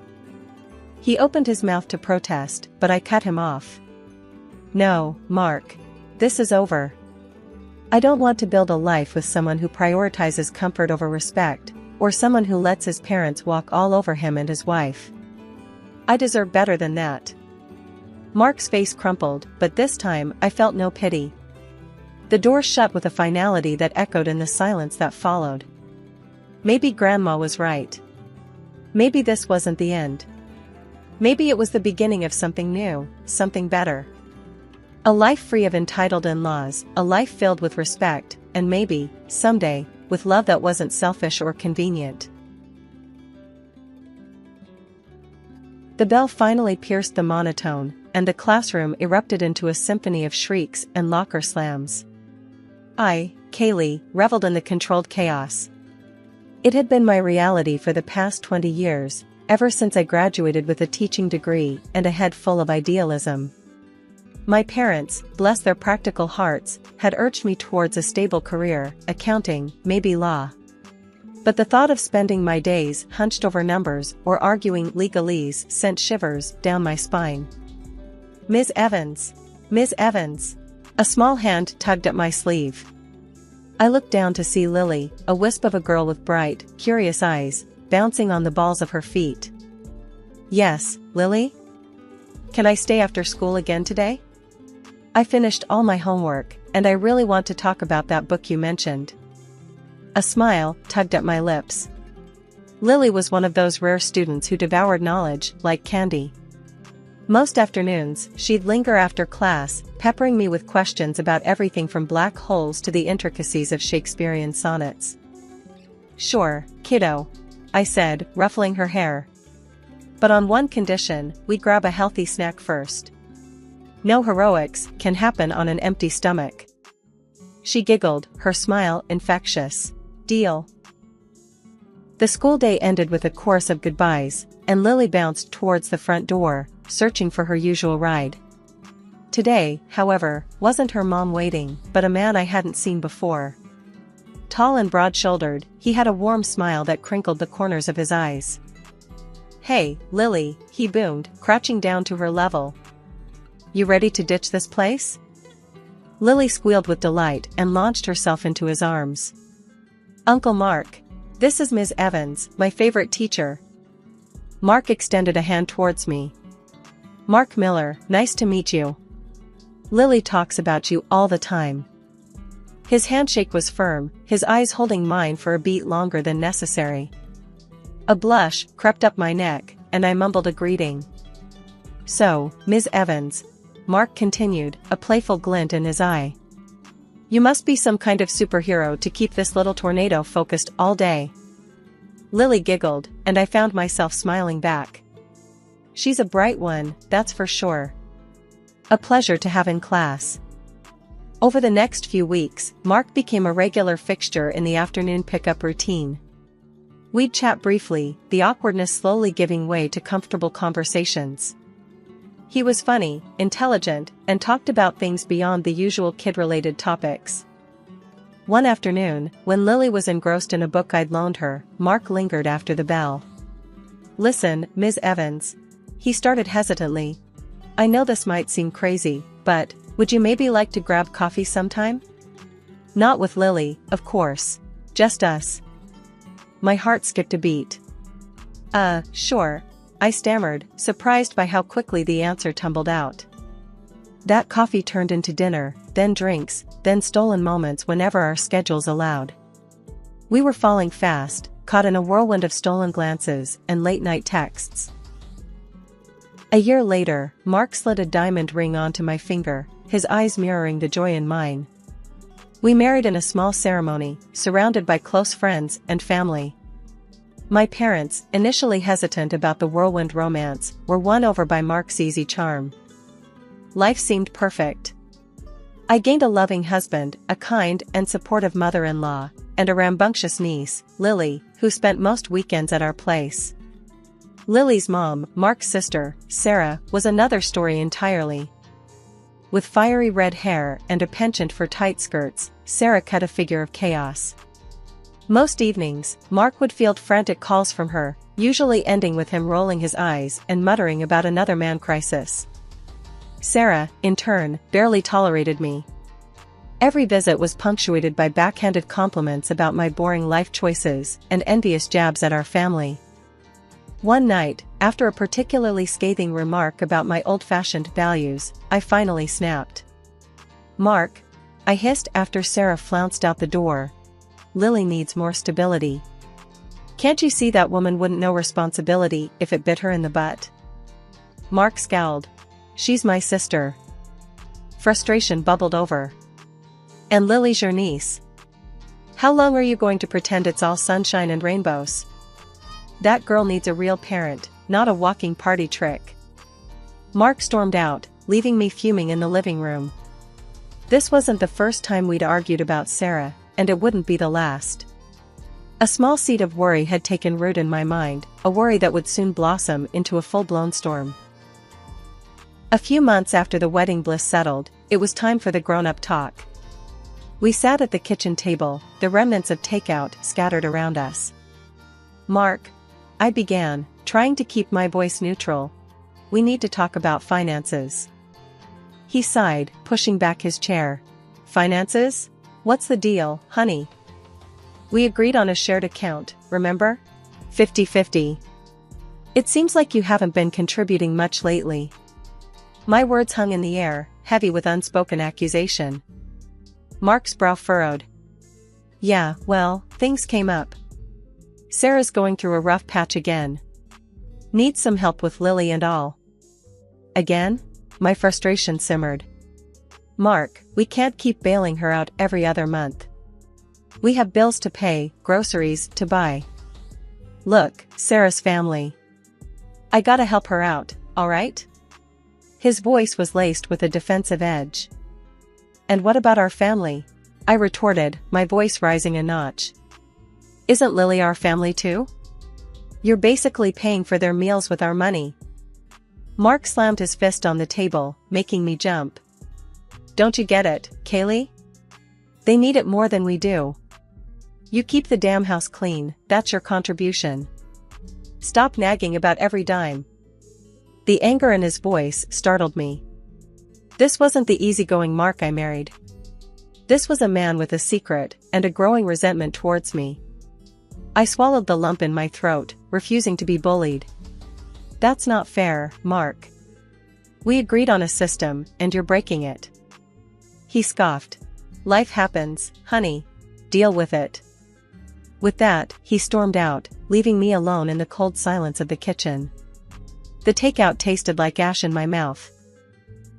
He opened his mouth to protest, but I cut him off. No, Mark. This is over. I don't want to build a life with someone who prioritizes comfort over respect, or someone who lets his parents walk all over him and his wife. I deserve better than that. Mark's face crumpled, but this time I felt no pity. The door shut with a finality that echoed in the silence that followed. Maybe Grandma was right. Maybe this wasn't the end. Maybe it was the beginning of something new, something better. A life free of entitled in-laws, a life filled with respect, and maybe, someday, with love that wasn't selfish or convenient. The bell finally pierced the monotone, and the classroom erupted into a symphony of shrieks and locker slams. I, Kaylee, reveled in the controlled chaos. It had been my reality for the past 20 years, ever since I graduated with a teaching degree and a head full of idealism. My parents, bless their practical hearts, had urged me towards a stable career, accounting, maybe law. But the thought of spending my days hunched over numbers or arguing legalese sent shivers down my spine. Ms. Evans! Ms. Evans! A small hand tugged at my sleeve. I looked down to see Lily, a wisp of a girl with bright, curious eyes, bouncing on the balls of her feet. Yes, Lily? Can I stay after school again today? I finished all my homework, and I really want to talk about that book you mentioned. A smile tugged at my lips. Lily was one of those rare students who devoured knowledge like candy. Most afternoons, she'd linger after class, peppering me with questions about everything from black holes to the intricacies of Shakespearean sonnets. Sure, kiddo, I said, ruffling her hair. But on one condition, we grab a healthy snack first. No heroics can happen on an empty stomach. She giggled, her smile infectious. Deal. The school day ended with a chorus of goodbyes, and Lily bounced towards the front door, searching for her usual ride. Today, however, wasn't her mom waiting, but a man I hadn't seen before. Tall and broad-shouldered, he had a warm smile that crinkled the corners of his eyes. Hey, Lily, he boomed, crouching down to her level. You ready to ditch this place? Lily squealed with delight and launched herself into his arms. Uncle Mark. This is Ms. Evans, my favorite teacher. Mark extended a hand towards me. Mark Miller, nice to meet you. Lily talks about you all the time. His handshake was firm, his eyes holding mine for a beat longer than necessary. A blush crept up my neck, and I mumbled a greeting. So, Ms. Evans, Mark continued, a playful glint in his eye. You must be some kind of superhero to keep this little tornado focused all day. Lily giggled, and I found myself smiling back. She's a bright one, that's for sure. A pleasure to have in class. Over the next few weeks, Mark became a regular fixture in the afternoon pickup routine. We'd chat briefly, the awkwardness slowly giving way to comfortable conversations. He was funny, intelligent, and talked about things beyond the usual kid-related topics. One afternoon, when Lily was engrossed in a book I'd loaned her, Mark lingered after the bell. Listen, Ms. Evans. He started hesitantly. I know this might seem crazy, but would you maybe like to grab coffee sometime? Not with Lily, of course. Just us. My heart skipped a beat. Sure. I stammered, surprised by how quickly the answer tumbled out. That coffee turned into dinner, then drinks, then stolen moments whenever our schedules allowed. We were falling fast, caught in a whirlwind of stolen glances and late-night texts. A year later, Mark slid a diamond ring onto my finger, his eyes mirroring the joy in mine. We married in a small ceremony, surrounded by close friends and family. My parents, initially hesitant about the whirlwind romance, were won over by Mark's easy charm. Life seemed perfect. I gained a loving husband, a kind and supportive mother-in-law, and a rambunctious niece, Lily, who spent most weekends at our place. Lily's mom, Mark's sister, Sarah, was another story entirely. With fiery red hair and a penchant for tight skirts, Sarah cut a figure of chaos. Most evenings, Mark would field frantic calls from her, usually ending with him rolling his eyes and muttering about another man crisis. Sarah, in turn, barely tolerated me. Every visit was punctuated by backhanded compliments about my boring life choices and envious jabs at our family. One night, after a particularly scathing remark about my old-fashioned values, I finally snapped. "Mark," I hissed after Sarah flounced out the door, "Lily needs more stability. Can't you see that woman wouldn't know responsibility if it bit her in the butt?" Mark scowled. "She's my sister." Frustration bubbled over. "And Lily's your niece. How long are you going to pretend it's all sunshine and rainbows? That girl needs a real parent, not a walking party trick." Mark stormed out, leaving me fuming in the living room. This wasn't the first time we'd argued about Sarah, and it wouldn't be the last. A small seed of worry had taken root in my mind, a worry that would soon blossom into a full-blown storm. A few months after the wedding bliss settled, it was time for the grown-up talk. We sat at the kitchen table, the remnants of takeout scattered around us. "Mark," I began, trying to keep my voice neutral, "we need to talk about finances." He sighed, pushing back his chair. "Finances? What's the deal, honey? We agreed on a shared account, remember? 50-50. It seems like you haven't been contributing much lately." My words hung in the air, heavy with unspoken accusation. Mark's brow furrowed. "Yeah, well, things came up. Sarah's going through a rough patch again. Needs some help with Lily and all." "Again?" My frustration simmered. "Mark, we can't keep bailing her out every other month. We have bills to pay, groceries to buy. Look, Sarah's family. I gotta help her out, alright?" His voice was laced with a defensive edge. "And what about our family?" I retorted, my voice rising a notch. "Isn't Lily our family too? You're basically paying for their meals with our money." Mark slammed his fist on the table, making me jump. "Don't you get it, Kaylee? They need it more than we do. You keep the damn house clean, that's your contribution. Stop nagging about every dime." The anger in his voice startled me. This wasn't the easygoing Mark I married. This was a man with a secret and a growing resentment towards me. I swallowed the lump in my throat, refusing to be bullied. "That's not fair, Mark. We agreed on a system, and you're breaking it." He scoffed. "Life happens, honey. Deal with it." With that, he stormed out, leaving me alone in the cold silence of the kitchen. The takeout tasted like ash in my mouth.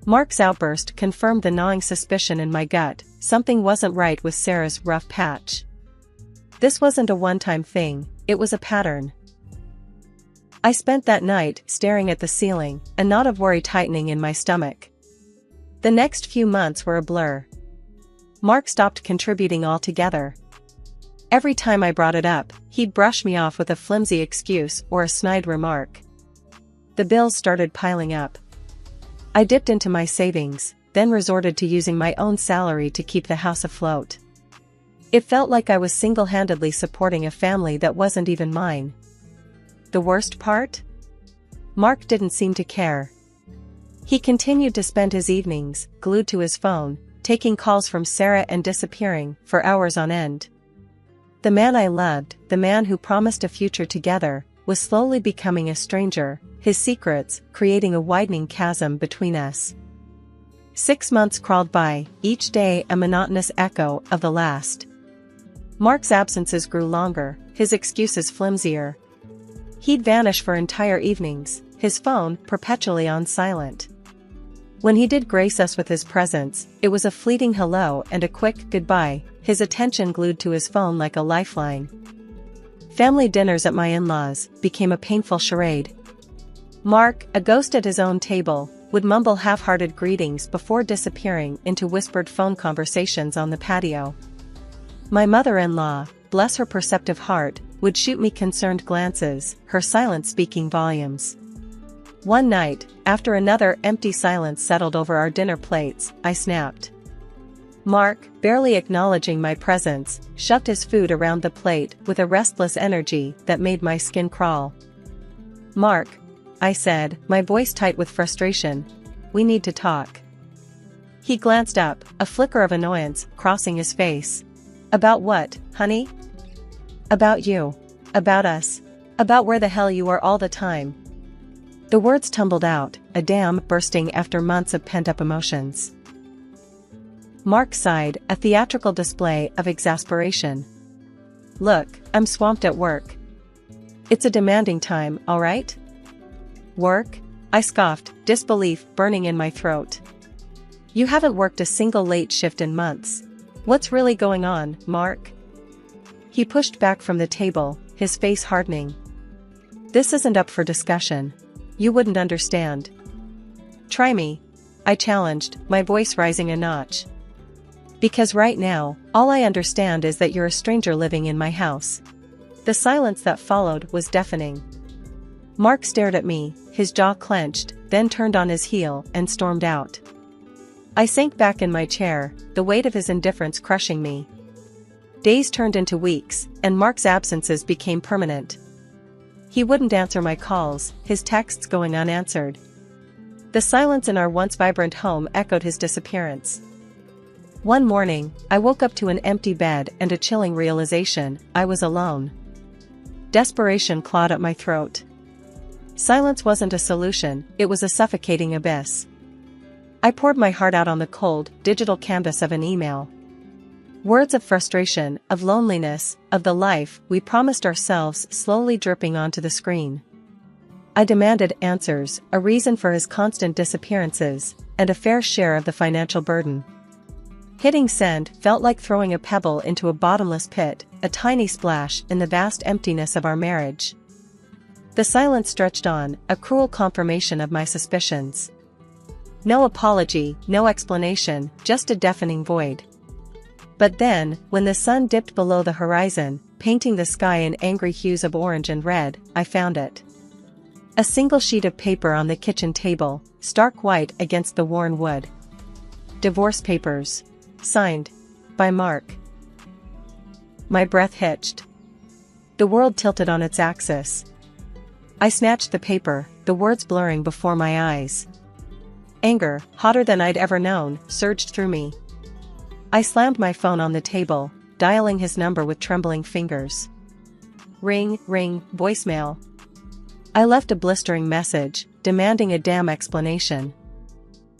Mark's outburst confirmed the gnawing suspicion in my gut, something wasn't right with Sarah's rough patch. This wasn't a one-time thing, it was a pattern. I spent that night staring at the ceiling, a knot of worry tightening in my stomach. The next few months were a blur. Mark stopped contributing altogether. Every time I brought it up, he'd brush me off with a flimsy excuse or a snide remark. The bills started piling up. I dipped into my savings, then resorted to using my own salary to keep the house afloat. It felt like I was single-handedly supporting a family that wasn't even mine. The worst part? Mark didn't seem to care. He continued to spend his evenings, glued to his phone, taking calls from Sarah and disappearing for hours on end. The man I loved, the man who promised a future together, was slowly becoming a stranger, his secrets creating a widening chasm between us. 6 months crawled by, each day a monotonous echo of the last. Mark's absences grew longer, his excuses flimsier. He'd vanish for entire evenings, his phone perpetually on silent. When he did grace us with his presence, it was a fleeting hello and a quick goodbye, his attention glued to his phone like a lifeline. Family dinners at my in-laws became a painful charade. Mark, a ghost at his own table, would mumble half-hearted greetings before disappearing into whispered phone conversations on the patio. My mother-in-law, bless her perceptive heart, would shoot me concerned glances, her silence speaking volumes. One night, after another empty silence settled over our dinner plates, I snapped. Mark, barely acknowledging my presence, shoved his food around the plate with a restless energy that made my skin crawl. Mark, I said, my voice tight with frustration, we need to talk. He glanced up, a flicker of annoyance crossing his face. About what, honey? About you. About us. About where the hell you are all the time. The words tumbled out, a dam bursting after months of pent-up emotions. Mark sighed, a theatrical display of exasperation. Look, I'm swamped at work. It's a demanding time, all right? Work? I scoffed, disbelief burning in my throat. You haven't worked a single late shift in months. What's really going on, Mark? He pushed back from the table, his face hardening. This isn't up for discussion. You wouldn't understand. Try me, I challenged, my voice rising a notch. Because right now, all I understand is that you're a stranger living in my house. The silence that followed was deafening. Mark stared at me, his jaw clenched, then turned on his heel and stormed out. I sank back in my chair, the weight of his indifference crushing me. Days turned into weeks, and Mark's absences became permanent. He wouldn't answer my calls, his texts going unanswered. The silence in our once vibrant home echoed his disappearance. One morning, I woke up to an empty bed and a chilling realization, I was alone. Desperation clawed at my throat. Silence wasn't a solution, it was a suffocating abyss. I poured my heart out on the cold, digital canvas of an email. Words of frustration, of loneliness, of the life we promised ourselves slowly dripping onto the screen. I demanded answers, a reason for his constant disappearances, and a fair share of the financial burden. Hitting send felt like throwing a pebble into a bottomless pit, a tiny splash in the vast emptiness of our marriage. The silence stretched on, a cruel confirmation of my suspicions. No apology, no explanation, just a deafening void. But then, when the sun dipped below the horizon, painting the sky in angry hues of orange and red, I found it. A single sheet of paper on the kitchen table, stark white against the worn wood. Divorce papers. Signed. By Mark. My breath hitched. The world tilted on its axis. I snatched the paper, the words blurring before my eyes. Anger, hotter than I'd ever known, surged through me. I slammed my phone on the table, dialing his number with trembling fingers. Ring, ring, voicemail. I left a blistering message, demanding a damn explanation.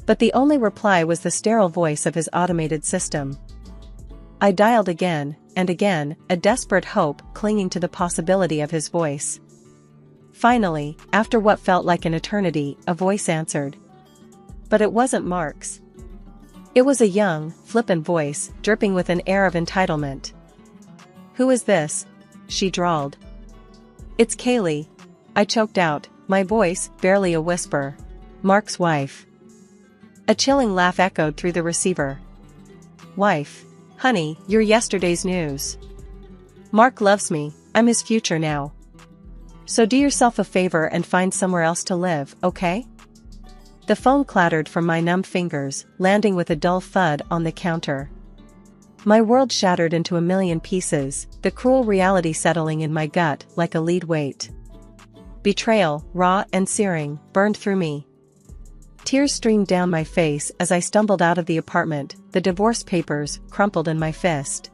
But the only reply was the sterile voice of his automated system. I dialed again, and again, a desperate hope clinging to the possibility of his voice. Finally, after what felt like an eternity, a voice answered. But it wasn't Mark's. It was a young, flippant voice, dripping with an air of entitlement. Who is this? She drawled. It's Kaylee. I choked out, my voice barely a whisper. Mark's wife. A chilling laugh echoed through the receiver. Wife. Honey, you're yesterday's news. Mark loves me, I'm his future now. So do yourself a favor and find somewhere else to live, okay? The phone clattered from my numb fingers, landing with a dull thud on the counter. My world shattered into a million pieces, the cruel reality settling in my gut like a lead weight. Betrayal, raw and searing, burned through me. Tears streamed down my face as I stumbled out of the apartment, the divorce papers crumpled in my fist.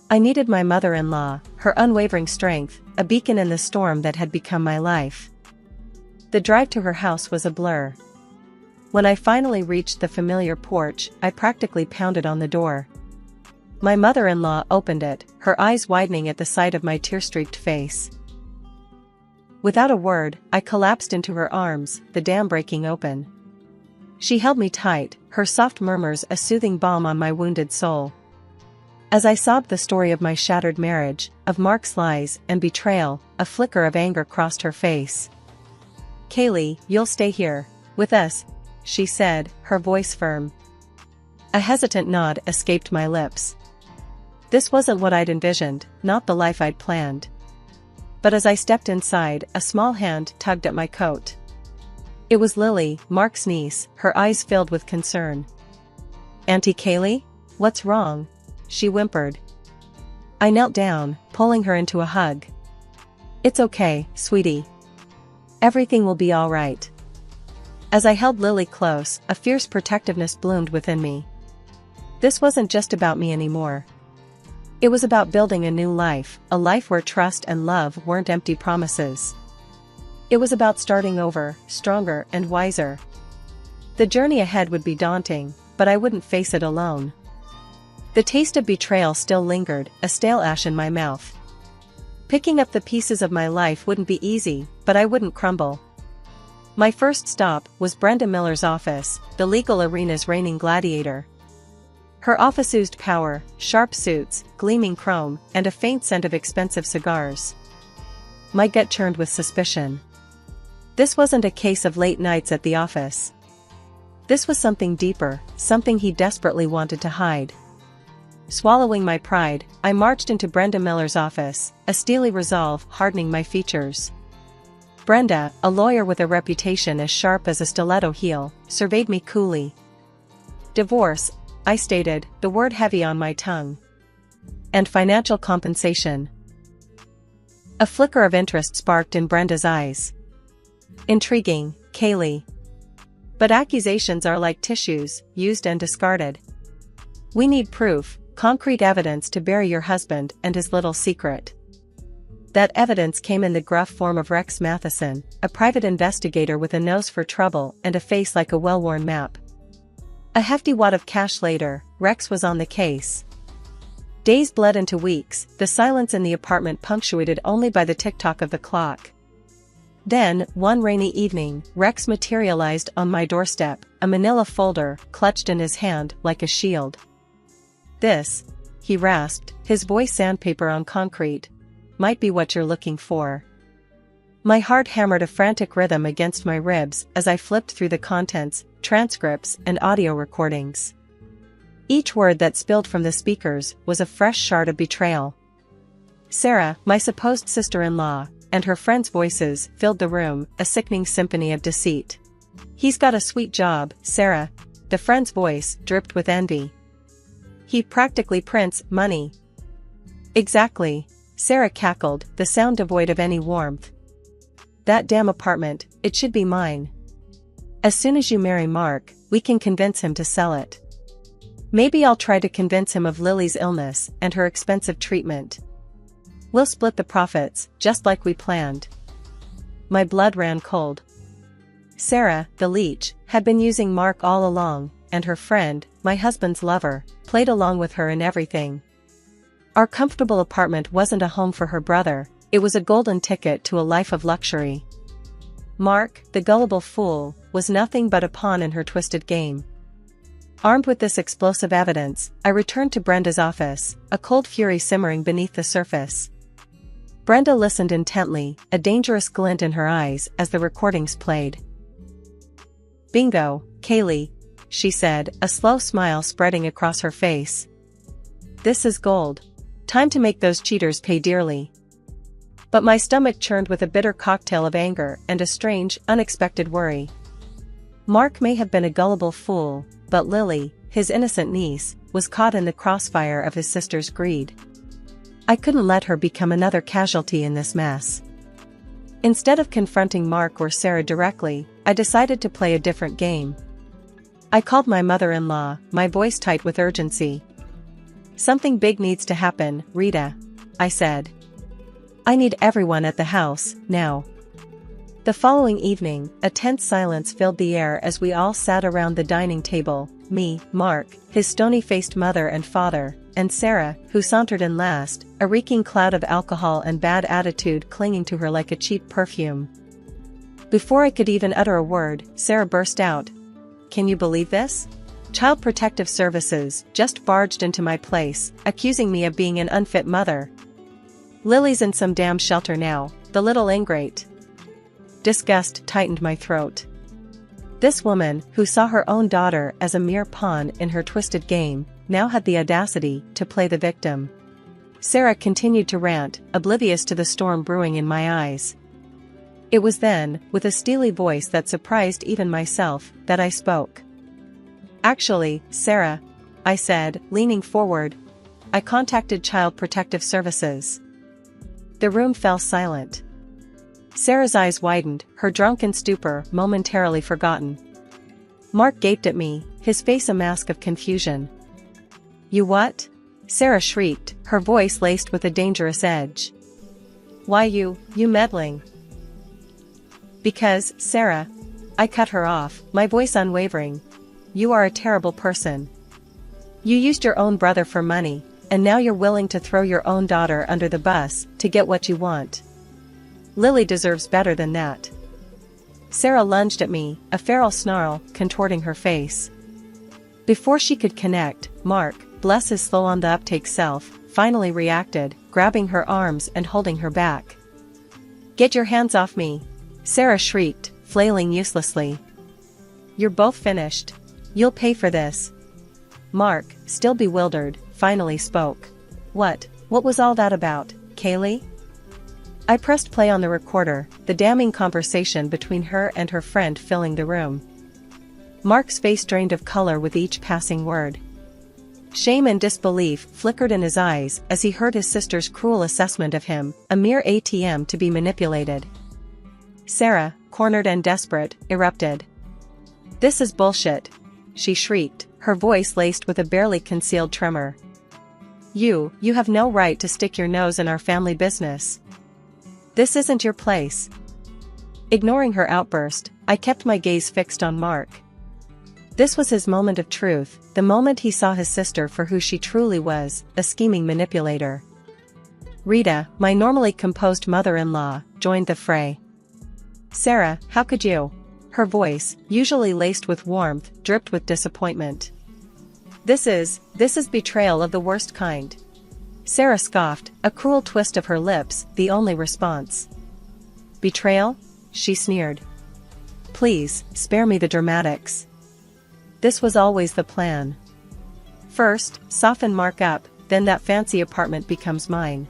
I needed my mother-in-law, her unwavering strength, a beacon in the storm that had become my life. The drive to her house was a blur. When I finally reached the familiar porch, I practically pounded on the door. My mother-in-law opened it, her eyes widening at the sight of my tear-streaked face. Without a word, I collapsed into her arms, the dam breaking open. She held me tight, her soft murmurs a soothing balm on my wounded soul. As I sobbed the story of my shattered marriage, of Mark's lies and betrayal, a flicker of anger crossed her face. "Kaylee, you'll stay here, with us," she said, her voice firm. A hesitant nod escaped my lips. This wasn't what I'd envisioned, not the life I'd planned. But as I stepped inside, a small hand tugged at my coat. It was Lily, Mark's niece, her eyes filled with concern. "Auntie Kaylee? What's wrong?" she whimpered. I knelt down, pulling her into a hug. "It's okay, sweetie. Everything will be all right." As I held Lily close, a fierce protectiveness bloomed within me. This wasn't just about me anymore. It was about building a new life, a life where trust and love weren't empty promises. It was about starting over, stronger and wiser. The journey ahead would be daunting, but I wouldn't face it alone. The taste of betrayal still lingered, a stale ash in my mouth. Picking up the pieces of my life wouldn't be easy, but I wouldn't crumble. My first stop was Brenda Miller's office, the legal arena's reigning gladiator. Her office oozed power, sharp suits, gleaming chrome, and a faint scent of expensive cigars. My gut churned with suspicion. This wasn't a case of late nights at the office. This was something deeper, something he desperately wanted to hide. Swallowing my pride, I marched into Brenda Miller's office, a steely resolve hardening my features. Brenda, a lawyer with a reputation as sharp as a stiletto heel, surveyed me coolly. "Divorce," I stated, the word heavy on my tongue. "And financial compensation." A flicker of interest sparked in Brenda's eyes. "Intriguing, Kaylee. But accusations are like tissues, used and discarded. We need proof, concrete evidence to bury your husband and his little secret." That evidence came in the gruff form of Rex Matheson, a private investigator with a nose for trouble and a face like a well-worn map. A hefty wad of cash later, Rex was on the case. Days bled into weeks, the silence in the apartment punctuated only by the tick-tock of the clock. Then, one rainy evening, Rex materialized on my doorstep, a manila folder clutched in his hand like a shield. "This," he rasped, his voice sandpaper on concrete, "might be what you're looking for." My heart hammered a frantic rhythm against my ribs as I flipped through the contents, transcripts, and audio recordings. Each word that spilled from the speakers was a fresh shard of betrayal. Sarah, my supposed sister-in-law, and her friends' voices filled the room, a sickening symphony of deceit. "He's got a sweet job, Sarah," the friend's voice dripped with envy. "He practically prints money." "Exactly," Sarah cackled, the sound devoid of any warmth. "That damn apartment, it should be mine. As soon as you marry Mark, we can convince him to sell it. Maybe I'll try to convince him of Lily's illness and her expensive treatment. We'll split the profits, just like we planned." My blood ran cold. Sarah, the leech, had been using Mark all along, and her friend, my husband's lover, played along with her in everything. Our comfortable apartment wasn't a home for her brother, it was a golden ticket to a life of luxury. Mark, the gullible fool, was nothing but a pawn in her twisted game. Armed with this explosive evidence, I returned to Brenda's office, a cold fury simmering beneath the surface. Brenda listened intently, a dangerous glint in her eyes as the recordings played. "Bingo, Kaylee," she said, a slow smile spreading across her face. "This is gold. Time to make those cheaters pay dearly." But my stomach churned with a bitter cocktail of anger and a strange, unexpected worry. Mark may have been a gullible fool, but Lily, his innocent niece, was caught in the crossfire of his sister's greed. I couldn't let her become another casualty in this mess. Instead of confronting Mark or Sarah directly, I decided to play a different game. I called my mother-in-law, my voice tight with urgency. "Something big needs to happen, Rita," I said. "I need everyone at the house, now." The following evening, a tense silence filled the air as we all sat around the dining table, me, Mark, his stony-faced mother and father, and Sarah, who sauntered in last, a reeking cloud of alcohol and bad attitude clinging to her like a cheap perfume. Before I could even utter a word, Sarah burst out. can you believe this? Child Protective Services just barged into my place, accusing me of being an unfit mother. Lily's in some damn shelter now, the little ingrate. Disgust tightened my throat. This woman, who saw her own daughter as a mere pawn in her twisted game, now had the audacity to play the victim. Sarah continued to rant, oblivious to the storm brewing in my eyes. It was then, with a steely voice that surprised even myself, that I spoke. Actually, Sarah, I said, leaning forward, I contacted Child Protective Services. The room fell silent. Sarah's eyes widened, her drunken stupor momentarily forgotten. Mark gaped at me, his face a mask of confusion. You what? Sarah shrieked, her voice laced with a dangerous edge. Why you meddling? Because, Sarah, I cut her off, my voice unwavering. You are a terrible person. You used your own brother for money, and now you're willing to throw your own daughter under the bus to get what you want. Lily deserves better than that. Sarah lunged at me, a feral snarl contorting her face. Before she could connect, Mark, bless his slow on the uptake self, finally reacted, grabbing her arms and holding her back. Get your hands off me! Sarah shrieked, flailing uselessly. You're both finished. You'll pay for this. Mark, still bewildered, finally spoke. What was all that about, Kaylee? I pressed play on the recorder, the damning conversation between her and her friend filling the room. Mark's face drained of color with each passing word. Shame and disbelief flickered in his eyes as he heard his sister's cruel assessment of him, a mere ATM to be manipulated. Sarah, cornered and desperate, erupted. This is bullshit, she shrieked, her voice laced with a barely concealed tremor. You have no right to stick your nose in our family business. This isn't your place. Ignoring her outburst, I kept my gaze fixed on Mark. This was his moment of truth, the moment he saw his sister for who she truly was, a scheming manipulator. Rita, my normally composed mother-in-law, joined the fray. Sarah, how could you? Her voice, usually laced with warmth, dripped with disappointment. This is betrayal of the worst kind. Sarah scoffed, a cruel twist of her lips, the only response. Betrayal? She sneered. Please, spare me the dramatics. This was always the plan. First, soften Mark up, then that fancy apartment becomes mine.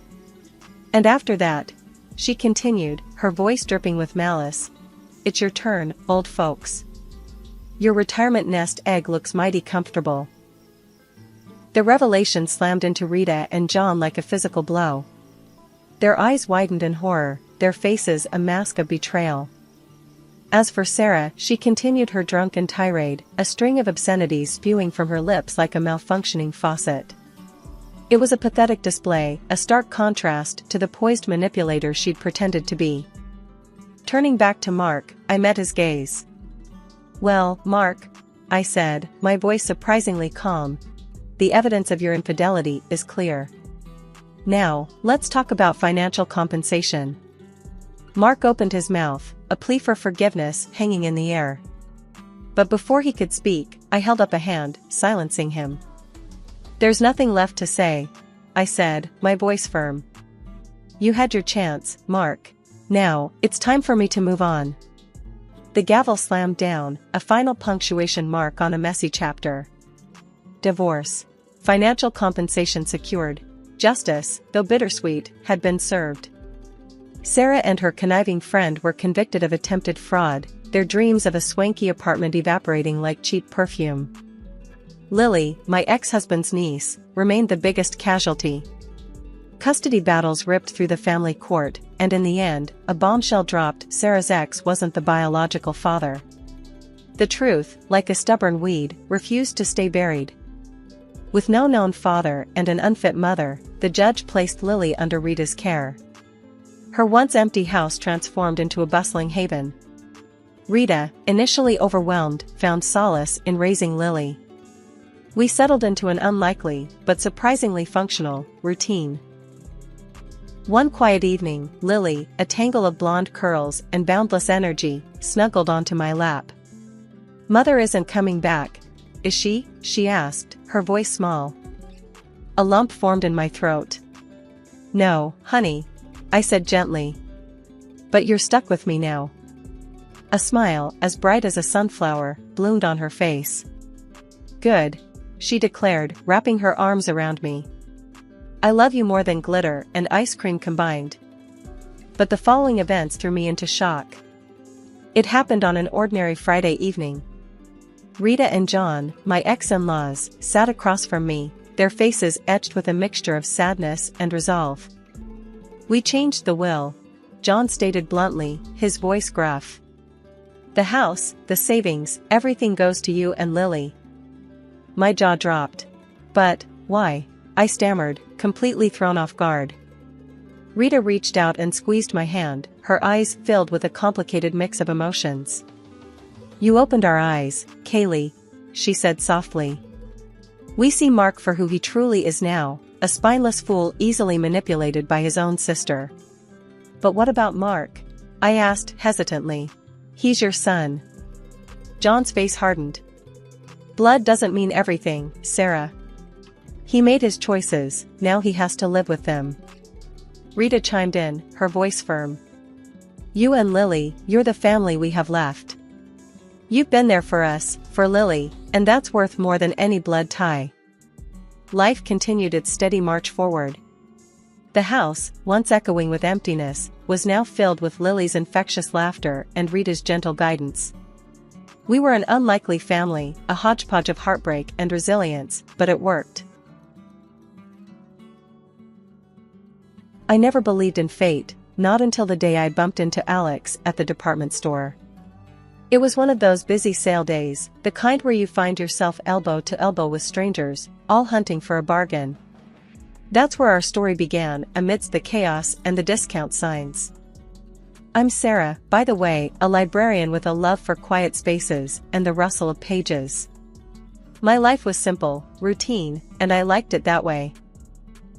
And after that, she continued, her voice dripping with malice, it's your turn, old folks. Your retirement nest egg looks mighty comfortable. The revelation slammed into Rita and John like a physical blow. Their eyes widened in horror, their faces a mask of betrayal. As for Sarah, she continued her drunken tirade, a string of obscenities spewing from her lips like a malfunctioning faucet. It was a pathetic display, a stark contrast to the poised manipulator she'd pretended to be. Turning back to Mark, I met his gaze. Well, Mark, I said, my voice surprisingly calm, the evidence of your infidelity is clear. Now, let's talk about financial compensation. Mark opened his mouth, a plea for forgiveness hanging in the air. But before he could speak, I held up a hand, silencing him. There's nothing left to say, I said, my voice firm. You had your chance, Mark. Now, it's time for me to move on. The gavel slammed down, a final punctuation mark on a messy chapter. Divorce. Financial compensation secured. Justice, though bittersweet, had been served. Sarah and her conniving friend were convicted of attempted fraud, their dreams of a swanky apartment evaporating like cheap perfume. Lily, my ex-husband's niece, remained the biggest casualty. Custody battles ripped through the family court, and in the end, a bombshell dropped: Sarah's ex wasn't the biological father. The truth, like a stubborn weed, refused to stay buried. With no known father and an unfit mother, the judge placed Lily under Rita's care. Her once empty house transformed into a bustling haven. Rita, initially overwhelmed, found solace in raising Lily. We settled into an unlikely, but surprisingly functional, routine. One quiet evening, Lily, a tangle of blonde curls and boundless energy, snuggled onto my lap. Mother isn't coming back, is she? She asked, her voice small. A lump formed in my throat. No, honey, I said gently. But you're stuck with me now. A smile, as bright as a sunflower, bloomed on her face. Good, she declared, wrapping her arms around me. I love you more than glitter and ice cream combined. But the following events threw me into shock. It happened on an ordinary Friday evening. Rita and John, my ex-in-laws, sat across from me, their faces etched with a mixture of sadness and resolve. We changed the will, John stated bluntly, his voice gruff. The house, the savings, everything goes to you and Lily. My jaw dropped. But, why? I stammered, completely thrown off guard. Rita reached out and squeezed my hand, her eyes filled with a complicated mix of emotions. You opened our eyes, Kaylee, she said softly. We see Mark for who he truly is now, a spineless fool easily manipulated by his own sister. But what about Mark? I asked hesitantly. He's your son. John's face hardened. Blood doesn't mean everything, Sarah. He made his choices, now he has to live with them. Rita chimed in, her voice firm. You and Lily, you're the family we have left. You've been there for us, for Lily, and that's worth more than any blood tie. Life continued its steady march forward. The house, once echoing with emptiness, was now filled with Lily's infectious laughter and Rita's gentle guidance. We were an unlikely family, a hodgepodge of heartbreak and resilience, but it worked. I never believed in fate, not until the day I bumped into Alex at the department store. It was one of those busy sale days, the kind where you find yourself elbow to elbow with strangers, all hunting for a bargain. That's where our story began, amidst the chaos and the discount signs. I'm Sarah, by the way, a librarian with a love for quiet spaces and the rustle of pages. My life was simple, routine, and I liked it that way.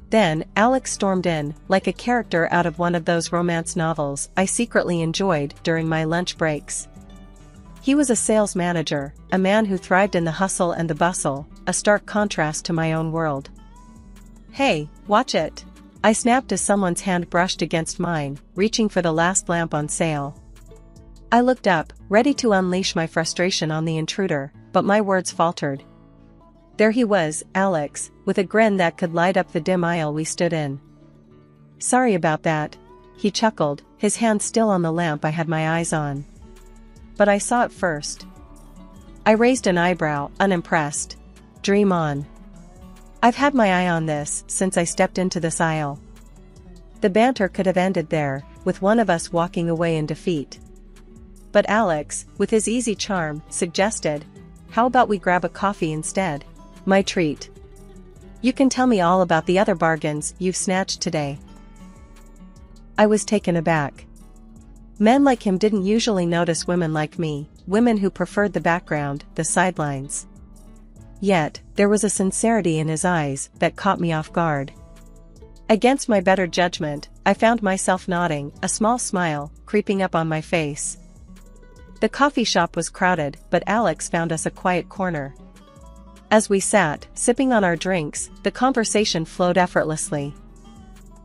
Then, Alex stormed in, like a character out of one of those romance novels I secretly enjoyed during my lunch breaks. He was a sales manager, a man who thrived in the hustle and the bustle, a stark contrast to my own world. Hey, watch it! I snapped as someone's hand brushed against mine, reaching for the last lamp on sale. I looked up, ready to unleash my frustration on the intruder, but my words faltered. There he was, Alex, with a grin that could light up the dim aisle we stood in. Sorry about that, he chuckled, his hand still on the lamp I had my eyes on. But I saw it first. I raised an eyebrow, unimpressed. Dream on. I've had my eye on this since I stepped into this aisle. The banter could have ended there, with one of us walking away in defeat. But Alex, with his easy charm, suggested, how about we grab a coffee instead? My treat. You can tell me all about the other bargains you've snatched today. I was taken aback. Men like him didn't usually notice women like me, women who preferred the background, the sidelines. Yet, there was a sincerity in his eyes that caught me off guard. Against my better judgment, I found myself nodding, a small smile creeping up on my face. The coffee shop was crowded, but Alex found us a quiet corner. As we sat, sipping on our drinks, the conversation flowed effortlessly.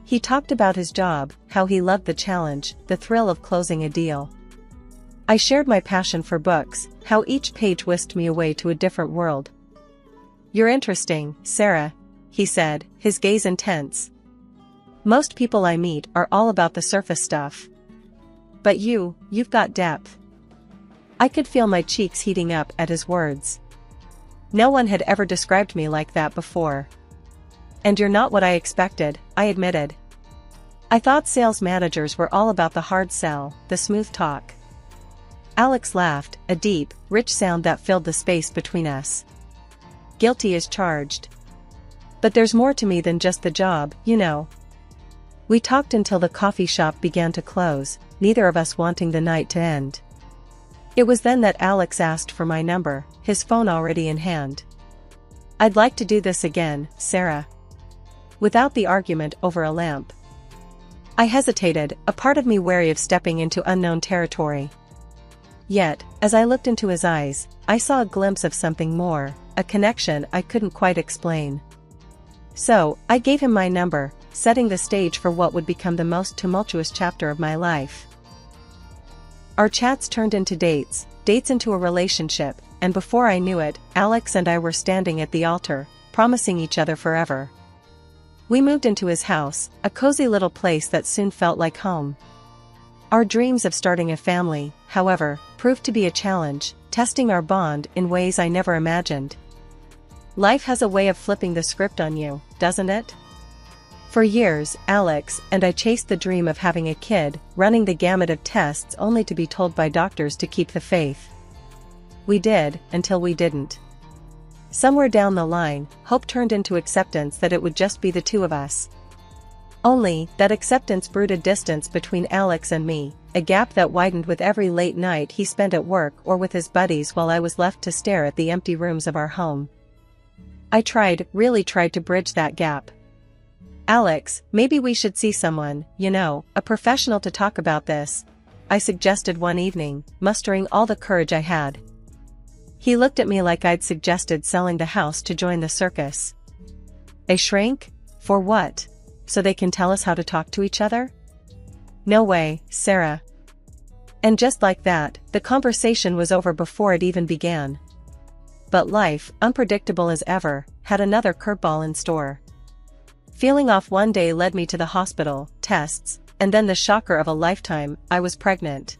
He talked about his job, how he loved the challenge, the thrill of closing a deal. I shared my passion for books, how each page whisked me away to a different world. You're interesting, Sarah, he said, his gaze intense. Most people I meet are all about the surface stuff. But you've got depth. I could feel my cheeks heating up at his words. No one had ever described me like that before. And you're not what I expected, I admitted. I thought sales managers were all about the hard sell, the smooth talk. Alex laughed, a deep, rich sound that filled the space between us. Guilty as charged. But there's more to me than just the job, you know. We talked until the coffee shop began to close, neither of us wanting the night to end. It was then that Alex asked for my number, his phone already in hand. I'd like to do this again, Sarah. Without the argument over a lamp. I hesitated, a part of me wary of stepping into unknown territory. Yet, as I looked into his eyes, I saw a glimpse of something more, a connection I couldn't quite explain. So, I gave him my number, setting the stage for what would become the most tumultuous chapter of my life. Our chats turned into dates into a relationship, and before I knew it, Alex and I were standing at the altar, promising each other forever. We moved into his house, a cozy little place that soon felt like home. Our dreams of starting a family, however, proved to be a challenge, testing our bond in ways I never imagined. Life has a way of flipping the script on you, doesn't it? For years, Alex and I chased the dream of having a kid, running the gamut of tests only to be told by doctors to keep the faith. We did, until we didn't. Somewhere down the line, hope turned into acceptance that it would just be the two of us. Only, that acceptance brewed a distance between Alex and me, a gap that widened with every late night he spent at work or with his buddies while I was left to stare at the empty rooms of our home. I really tried to bridge that gap. "Alex, maybe we should see someone, a professional to talk about this," I suggested one evening, mustering all the courage I had. He looked at me like I'd suggested selling the house to join the circus. "A shrink? For what? So they can tell us how to talk to each other?" "No way, Sarah." And just like that, the conversation was over before it even began. But life, unpredictable as ever, had another curveball in store. Feeling off one day led me to the hospital, tests, and then the shocker of a lifetime, I was pregnant.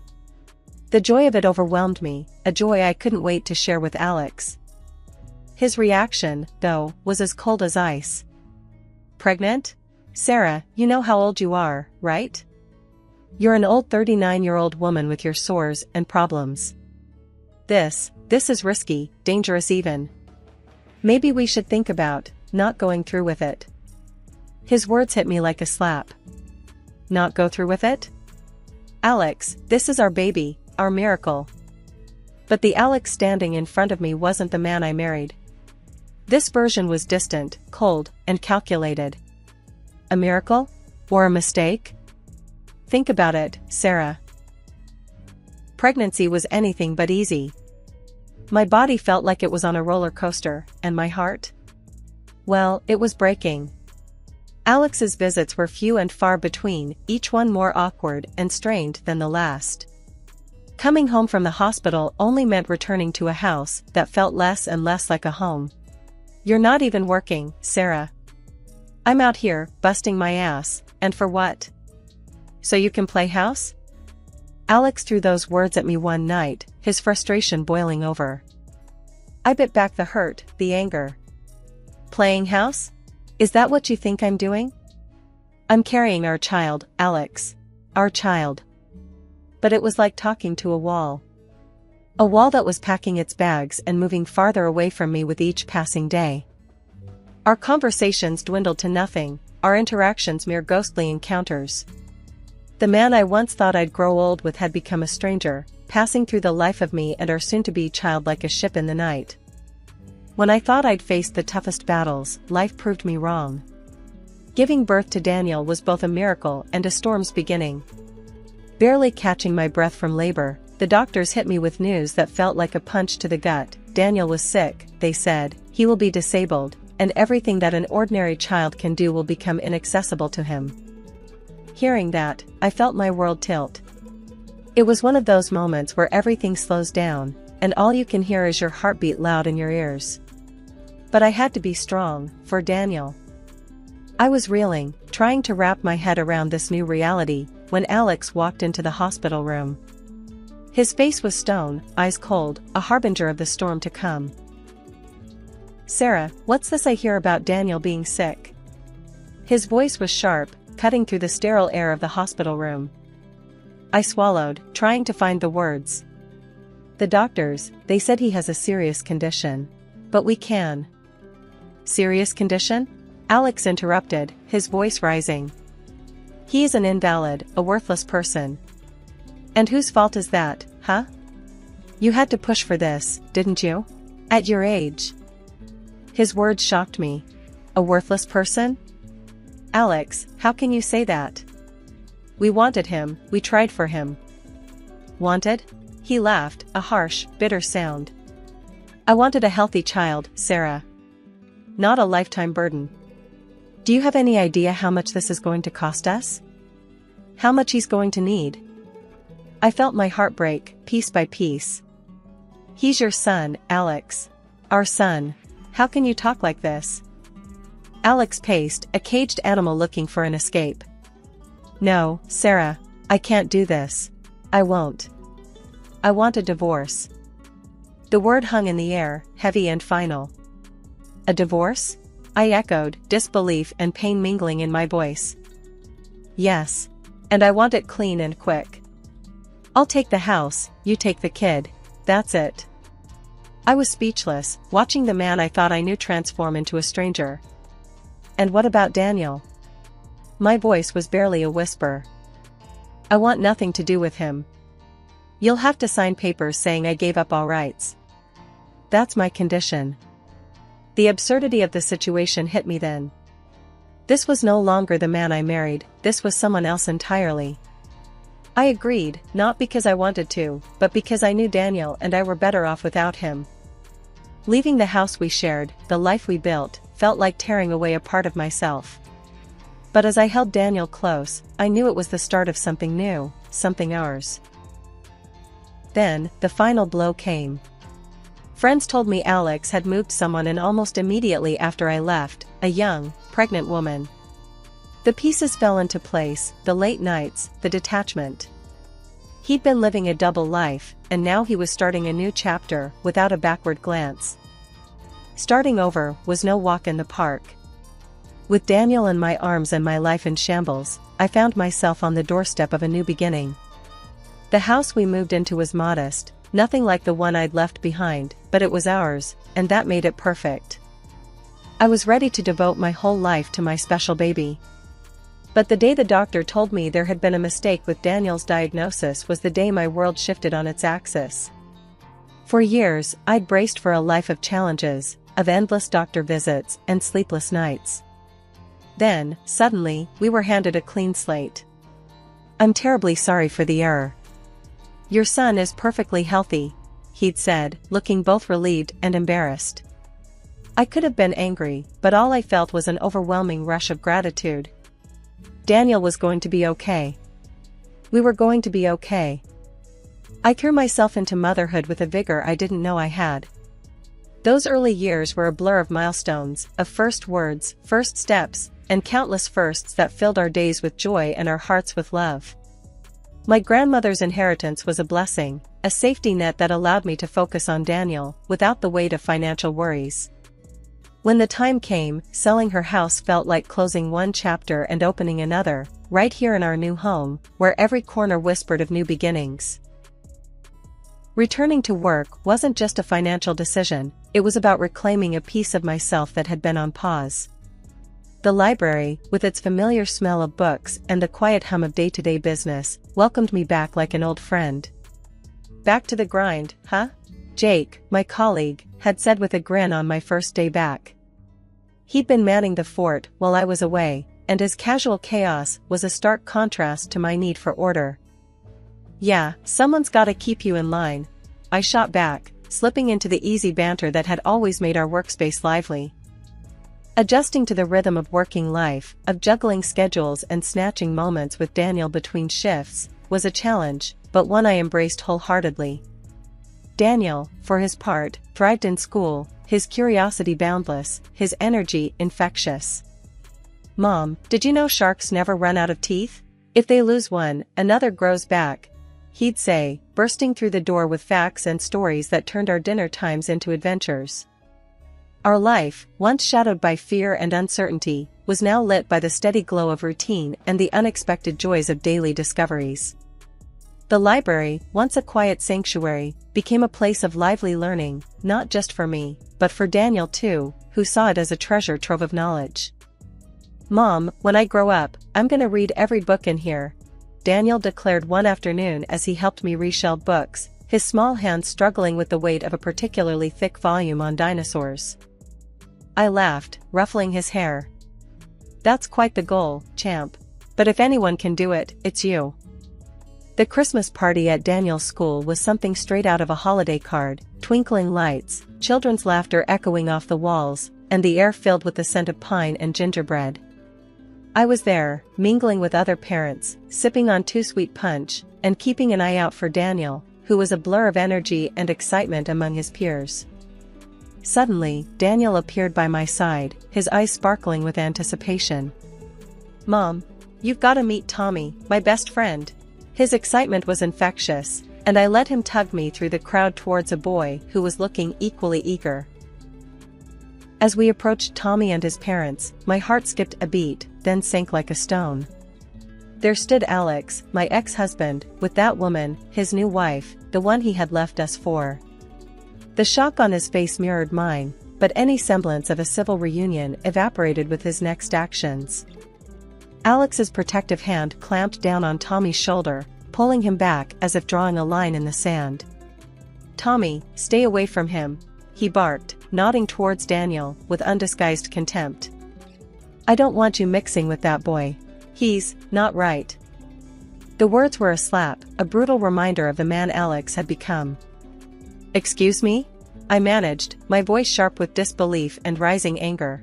The joy of it overwhelmed me, a joy I couldn't wait to share with Alex. His reaction, though, was as cold as ice. "Pregnant? Sarah, you know how old you are, right? You're an old 39-year-old woman with your sores and problems. This is risky, dangerous even. Maybe we should think about not going through with it." His words hit me like a slap. Not go through with it? "Alex, this is our baby, our miracle." But the Alex standing in front of me wasn't the man I married. This version was distant, cold, and calculated. A miracle? Or a mistake? Think about it, Sarah. Pregnancy was anything but easy. My body felt like it was on a roller coaster, and my heart? Well, it was breaking. Alex's visits were few and far between, each one more awkward and strained than the last. Coming home from the hospital only meant returning to a house that felt less and less like a home. "You're not even working, Sarah." "I'm out here, busting my ass, and for what? So you can play house?" Alex threw those words at me one night, his frustration boiling over. I bit back the hurt, the anger. "Playing house? Is that what you think I'm doing?" "I'm carrying our child, Alex. Our child." But it was like talking to a wall. A wall that was packing its bags and moving farther away from me with each passing day. Our conversations dwindled to nothing, our interactions mere ghostly encounters. The man I once thought I'd grow old with had become a stranger, passing through the life of me and our soon-to-be child like a ship in the night. When I thought I'd faced the toughest battles, life proved me wrong. Giving birth to Daniel was both a miracle and a storm's beginning. Barely catching my breath from labor, the doctors hit me with news that felt like a punch to the gut. Daniel was sick, they said, he will be disabled, and everything that an ordinary child can do will become inaccessible to him. Hearing that, I felt my world tilt. It was one of those moments where everything slows down, and all you can hear is your heartbeat loud in your ears. But I had to be strong, for Daniel. I was reeling, trying to wrap my head around this new reality, when Alex walked into the hospital room. His face was stone, eyes cold, a harbinger of the storm to come. "Sarah, what's this I hear about Daniel being sick?" His voice was sharp, cutting through the sterile air of the hospital room. I swallowed, trying to find the words. "The doctors, they said he has a serious condition. But we can." "Serious condition?" Alex interrupted, his voice rising. "He is an invalid, a worthless person." "And whose fault is that, huh? You had to push for this, didn't you? At your age?" His words shocked me. "A worthless person?" "Alex, how can you say that? We wanted him, we tried for him." "Wanted? He laughed, a harsh, bitter sound. I wanted a healthy child, Sarah. Not a lifetime burden. Do you have any idea how much this is going to cost us? How much he's going to need? I felt my heart break, piece by piece. He's your son, Alex. Our son. How can you talk like this? Alex paced, a caged animal looking for an escape. No, Sarah. I can't do this. I won't. I want a divorce. The word hung in the air, heavy and final. A divorce? I echoed, disbelief and pain mingling in my voice. Yes. And I want it clean and quick. I'll take the house, you take the kid. That's it. I was speechless, watching the man I thought I knew transform into a stranger. And what about Daniel? My voice was barely a whisper. I want nothing to do with him. You'll have to sign papers saying I gave up all rights. That's my condition. The absurdity of the situation hit me then. This was no longer the man I married, this was someone else entirely. I agreed, not because I wanted to, but because I knew Daniel and I were better off without him. Leaving the house we shared, the life we built, felt like tearing away a part of myself. But as I held Daniel close, I knew it was the start of something new, something ours. Then, the final blow came. Friends told me Alex had moved someone and almost immediately after I left, a young, pregnant woman. The pieces fell into place, the late nights, the detachment. He'd been living a double life, and now he was starting a new chapter, without a backward glance. Starting over was no walk in the park. With Daniel in my arms and my life in shambles, I found myself on the doorstep of a new beginning. The house we moved into was modest, nothing like the one I'd left behind, but it was ours, and that made it perfect. I was ready to devote my whole life to my special baby. But the day the doctor told me there had been a mistake with Daniel's diagnosis was the day my world shifted on its axis. For years, I'd braced for a life of challenges, of endless doctor visits and sleepless nights. Then, suddenly, we were handed a clean slate. I'm terribly sorry for the error. Your son is perfectly healthy, he'd said, looking both relieved and embarrassed. I could have been angry, but all I felt was an overwhelming rush of gratitude. Daniel was going to be okay. We were going to be okay. I threw myself into motherhood with a vigor I didn't know I had. Those early years were a blur of milestones, of first words, first steps, and countless firsts that filled our days with joy and our hearts with love. My grandmother's inheritance was a blessing, a safety net that allowed me to focus on Daniel, without the weight of financial worries. When the time came, selling her house felt like closing one chapter and opening another, right here in our new home, where every corner whispered of new beginnings. Returning to work wasn't just a financial decision, it was about reclaiming a piece of myself that had been on pause. The library, with its familiar smell of books and the quiet hum of day-to-day business, welcomed me back like an old friend. Back to the grind, huh? Jake, my colleague, had said with a grin on my first day back. He'd been manning the fort while I was away, and his casual chaos was a stark contrast to my need for order. Yeah, someone's gotta keep you in line, I shot back, slipping into the easy banter that had always made our workspace lively. Adjusting to the rhythm of working life, of juggling schedules and snatching moments with Daniel between shifts, was a challenge, but one I embraced wholeheartedly. Daniel, for his part, thrived in school, his curiosity boundless, his energy infectious. Mom, did you know sharks never run out of teeth? If they lose one, another grows back, he'd say, bursting through the door with facts and stories that turned our dinner times into adventures. Our life, once shadowed by fear and uncertainty, was now lit by the steady glow of routine and the unexpected joys of daily discoveries. The library, once a quiet sanctuary, became a place of lively learning, not just for me, but for Daniel too, who saw it as a treasure trove of knowledge. Mom, when I grow up, I'm gonna read every book in here, Daniel declared one afternoon as he helped me reshelve books, his small hands struggling with the weight of a particularly thick volume on dinosaurs. I laughed, ruffling his hair. That's quite the goal, champ. But if anyone can do it, it's you. The Christmas party at Daniel's school was something straight out of a holiday card, twinkling lights, children's laughter echoing off the walls, and the air filled with the scent of pine and gingerbread. I was there, mingling with other parents, sipping on too sweet punch, and keeping an eye out for Daniel, who was a blur of energy and excitement among his peers. Suddenly, Daniel appeared by my side, his eyes sparkling with anticipation. "Mom, you've got to meet Tommy, my best friend." His excitement was infectious, and I let him tug me through the crowd towards a boy who was looking equally eager. As we approached Tommy and his parents, my heart skipped a beat, then sank like a stone. There stood Alex, my ex-husband, with that woman, his new wife, the one he had left us for. The shock on his face mirrored mine, but any semblance of a civil reunion evaporated with his next actions. Alex's protective hand clamped down on Tommy's shoulder, pulling him back as if drawing a line in the sand. "Tommy, stay away from him," he barked, nodding towards Daniel with undisguised contempt. "I don't want you mixing with that boy. He's not right." The words were a slap, a brutal reminder of the man Alex had become. "Excuse me?" I managed, my voice sharp with disbelief and rising anger.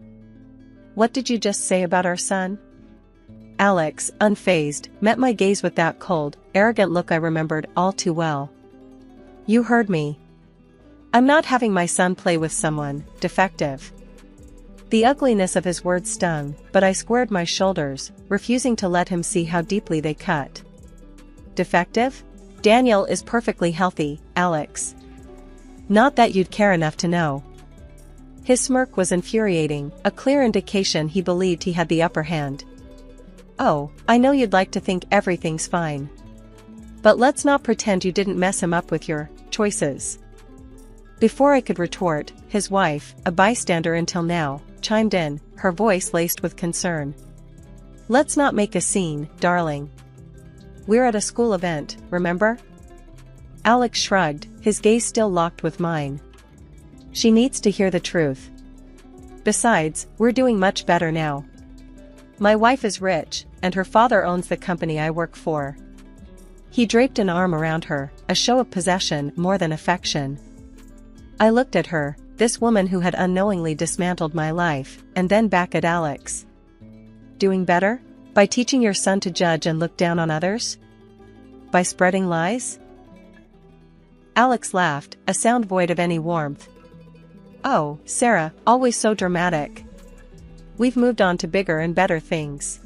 "What did you just say about our son?" Alex, unfazed, met my gaze with that cold, arrogant look I remembered all too well. "You heard me. I'm not having my son play with someone defective." The ugliness of his words stung, but I squared my shoulders, refusing to let him see how deeply they cut. "Defective? Daniel is perfectly healthy, Alex. Not that you'd care enough to know." His smirk was infuriating, a clear indication he believed he had the upper hand. "Oh, I know you'd like to think everything's fine. But let's not pretend you didn't mess him up with your choices." Before I could retort, his wife, a bystander until now, chimed in, her voice laced with concern. "Let's not make a scene, darling. We're at a school event, remember?" Alex shrugged, his gaze still locked with mine. "She needs to hear the truth. Besides, we're doing much better now. My wife is rich, and her father owns the company I work for." He draped an arm around her, a show of possession more than affection. I looked at her, this woman who had unknowingly dismantled my life, and then back at Alex. "Doing better? By teaching your son to judge and look down on others? By spreading lies?" Alex laughed, a sound void of any warmth. "Oh, Sarah, always so dramatic. We've moved on to bigger and better things.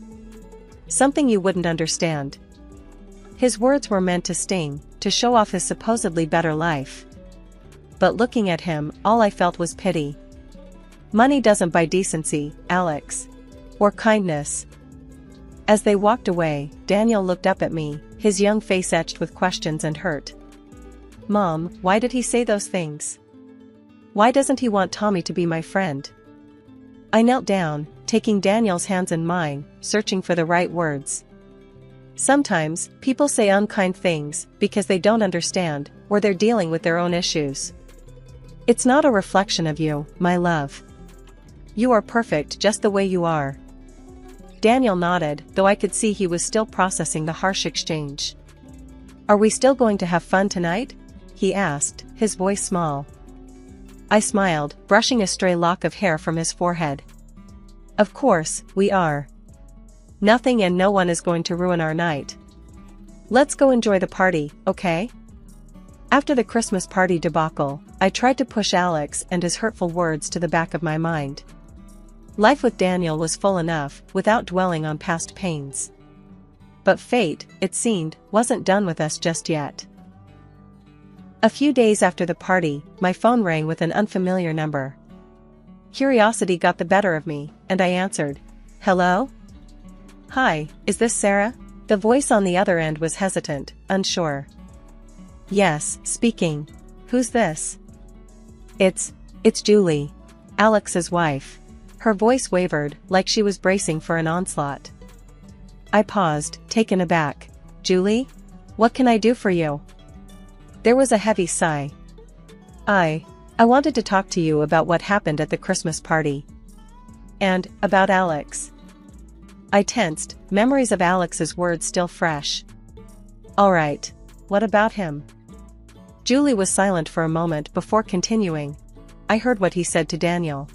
Something you wouldn't understand." His words were meant to sting, to show off his supposedly better life. But looking at him, all I felt was pity. Money doesn't buy decency, Alex. Or kindness. As they walked away, Daniel looked up at me, his young face etched with questions and hurt. "Mom, why did he say those things? Why doesn't he want Tommy to be my friend?" I knelt down, taking Daniel's hands in mine, searching for the right words. "Sometimes, people say unkind things because they don't understand, or they're dealing with their own issues. It's not a reflection of you, my love. You are perfect just the way you are." Daniel nodded, though I could see he was still processing the harsh exchange. "Are we still going to have fun tonight?" he asked, his voice small. I smiled, brushing a stray lock of hair from his forehead. "Of course, we are. Nothing and no one is going to ruin our night. Let's go enjoy the party, okay?" After the Christmas party debacle, I tried to push Alex and his hurtful words to the back of my mind. Life with Daniel was full enough, without dwelling on past pains. But fate, it seemed, wasn't done with us just yet. A few days after the party, my phone rang with an unfamiliar number. Curiosity got the better of me, and I answered. "Hello? Hi, is this Sarah?" The voice on the other end was hesitant, unsure. "Yes, speaking. Who's this?" It's Julie. Alex's wife." Her voice wavered, like she was bracing for an onslaught. I paused, taken aback. "Julie? What can I do for you?" There was a heavy sigh. I wanted to talk to you about what happened at the Christmas party. And, about Alex." I tensed, memories of Alex's words still fresh. Alright. What about him? Julie was silent for a moment before continuing. I heard what he said to Daniel.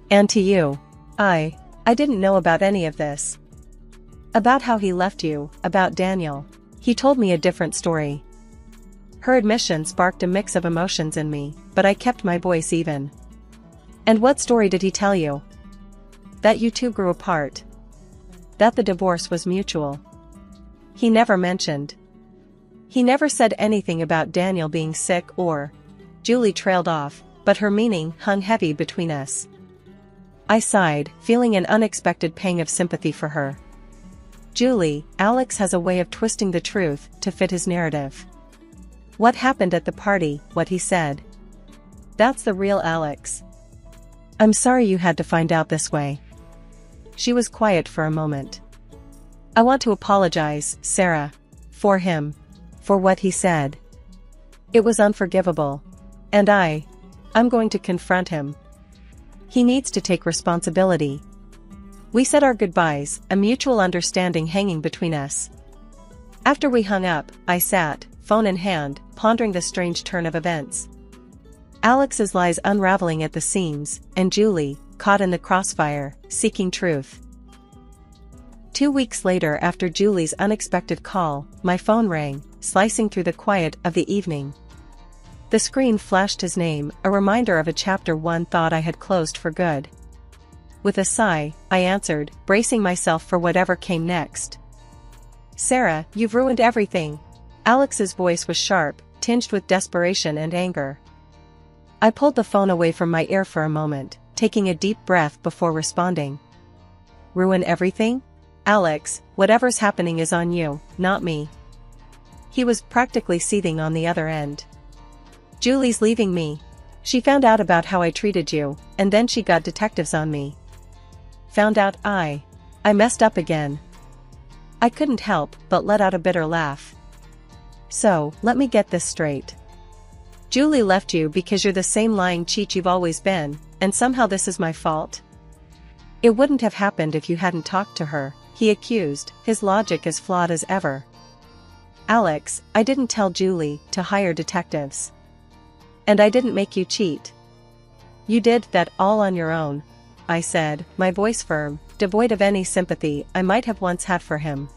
And to you. I didn't know about any of this. About how he left you, about Daniel. He told me a different story. Her admission sparked a mix of emotions in me, but I kept my voice even. And what story did he tell you? That you two grew apart. That the divorce was mutual. He never mentioned. He never said anything about Daniel being sick or. Julie trailed off, but her meaning hung heavy between us. I sighed, feeling an unexpected pang of sympathy for her. Julie, Alex has a way of twisting the truth to fit his narrative. What happened at the party, what he said. That's the real Alex. I'm sorry you had to find out this way. She was quiet for a moment. I want to apologize, Sarah. For him. For what he said. It was unforgivable. And I'm going to confront him. He needs to take responsibility. We said our goodbyes, a mutual understanding hanging between us. After we hung up, I sat, phone in hand, pondering the strange turn of events. Alex's lies unraveling at the seams, and Julie, caught in the crossfire, seeking truth. 2 weeks later, after Julie's unexpected call, my phone rang, slicing through the quiet of the evening. The screen flashed his name, a reminder of a chapter one thought I had closed for good. With a sigh, I answered, bracing myself for whatever came next. Sarah, you've ruined everything. Alex's voice was sharp, tinged with desperation and anger. I pulled the phone away from my ear for a moment, taking a deep breath before responding. Ruin everything? Alex, whatever's happening is on you, not me. He was practically seething on the other end. Julie's leaving me. She found out about how I treated you, and then she got detectives on me. Found out I messed up again. I couldn't help but let out a bitter laugh. So, let me get this straight. Julie left you because you're the same lying cheat you've always been, and somehow this is my fault? It wouldn't have happened if you hadn't talked to her, he accused, his logic as flawed as ever. Alex, I didn't tell Julie to hire detectives. And I didn't make you cheat. You did that all on your own, I said, my voice firm, devoid of any sympathy I might have once had for him.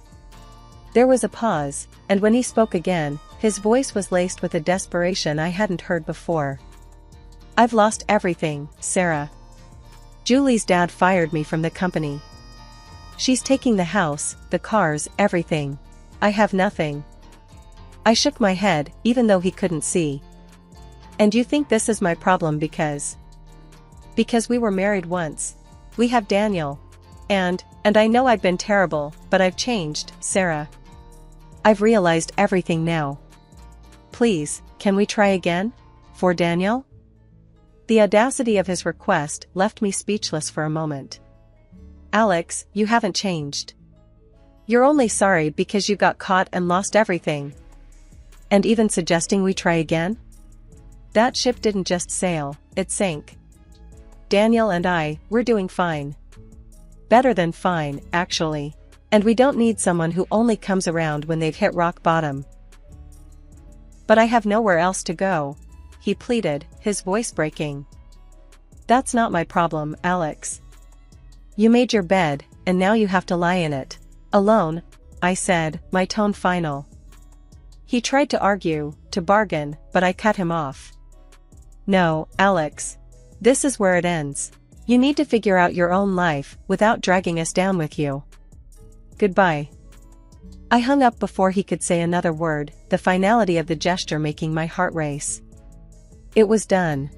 There was a pause, and when he spoke again, his voice was laced with a desperation I hadn't heard before. I've lost everything, Sarah. Julie's dad fired me from the company. She's taking the house, the cars, everything. I have nothing. I shook my head, even though he couldn't see. And you think this is my problem because we were married once. We have Daniel. And I know I've been terrible, but I've changed, Sarah. I've realized everything now. Please, can we try again? For Daniel? The audacity of his request left me speechless for a moment. Alex, you haven't changed. You're only sorry because you got caught and lost everything. And even suggesting we try again? That ship didn't just sail, it sank. Daniel and we're doing fine. Better than fine, actually. And we don't need someone who only comes around when they've hit rock bottom. But I have nowhere else to go, he pleaded, his voice breaking. That's not my problem, Alex. You made your bed, and now you have to lie in it. Alone, I said, my tone final. He tried to argue, to bargain, but I cut him off. No, Alex. This is where it ends. You need to figure out your own life, without dragging us down with you. Goodbye. I hung up before he could say another word, the finality of the gesture making my heart race. It was done.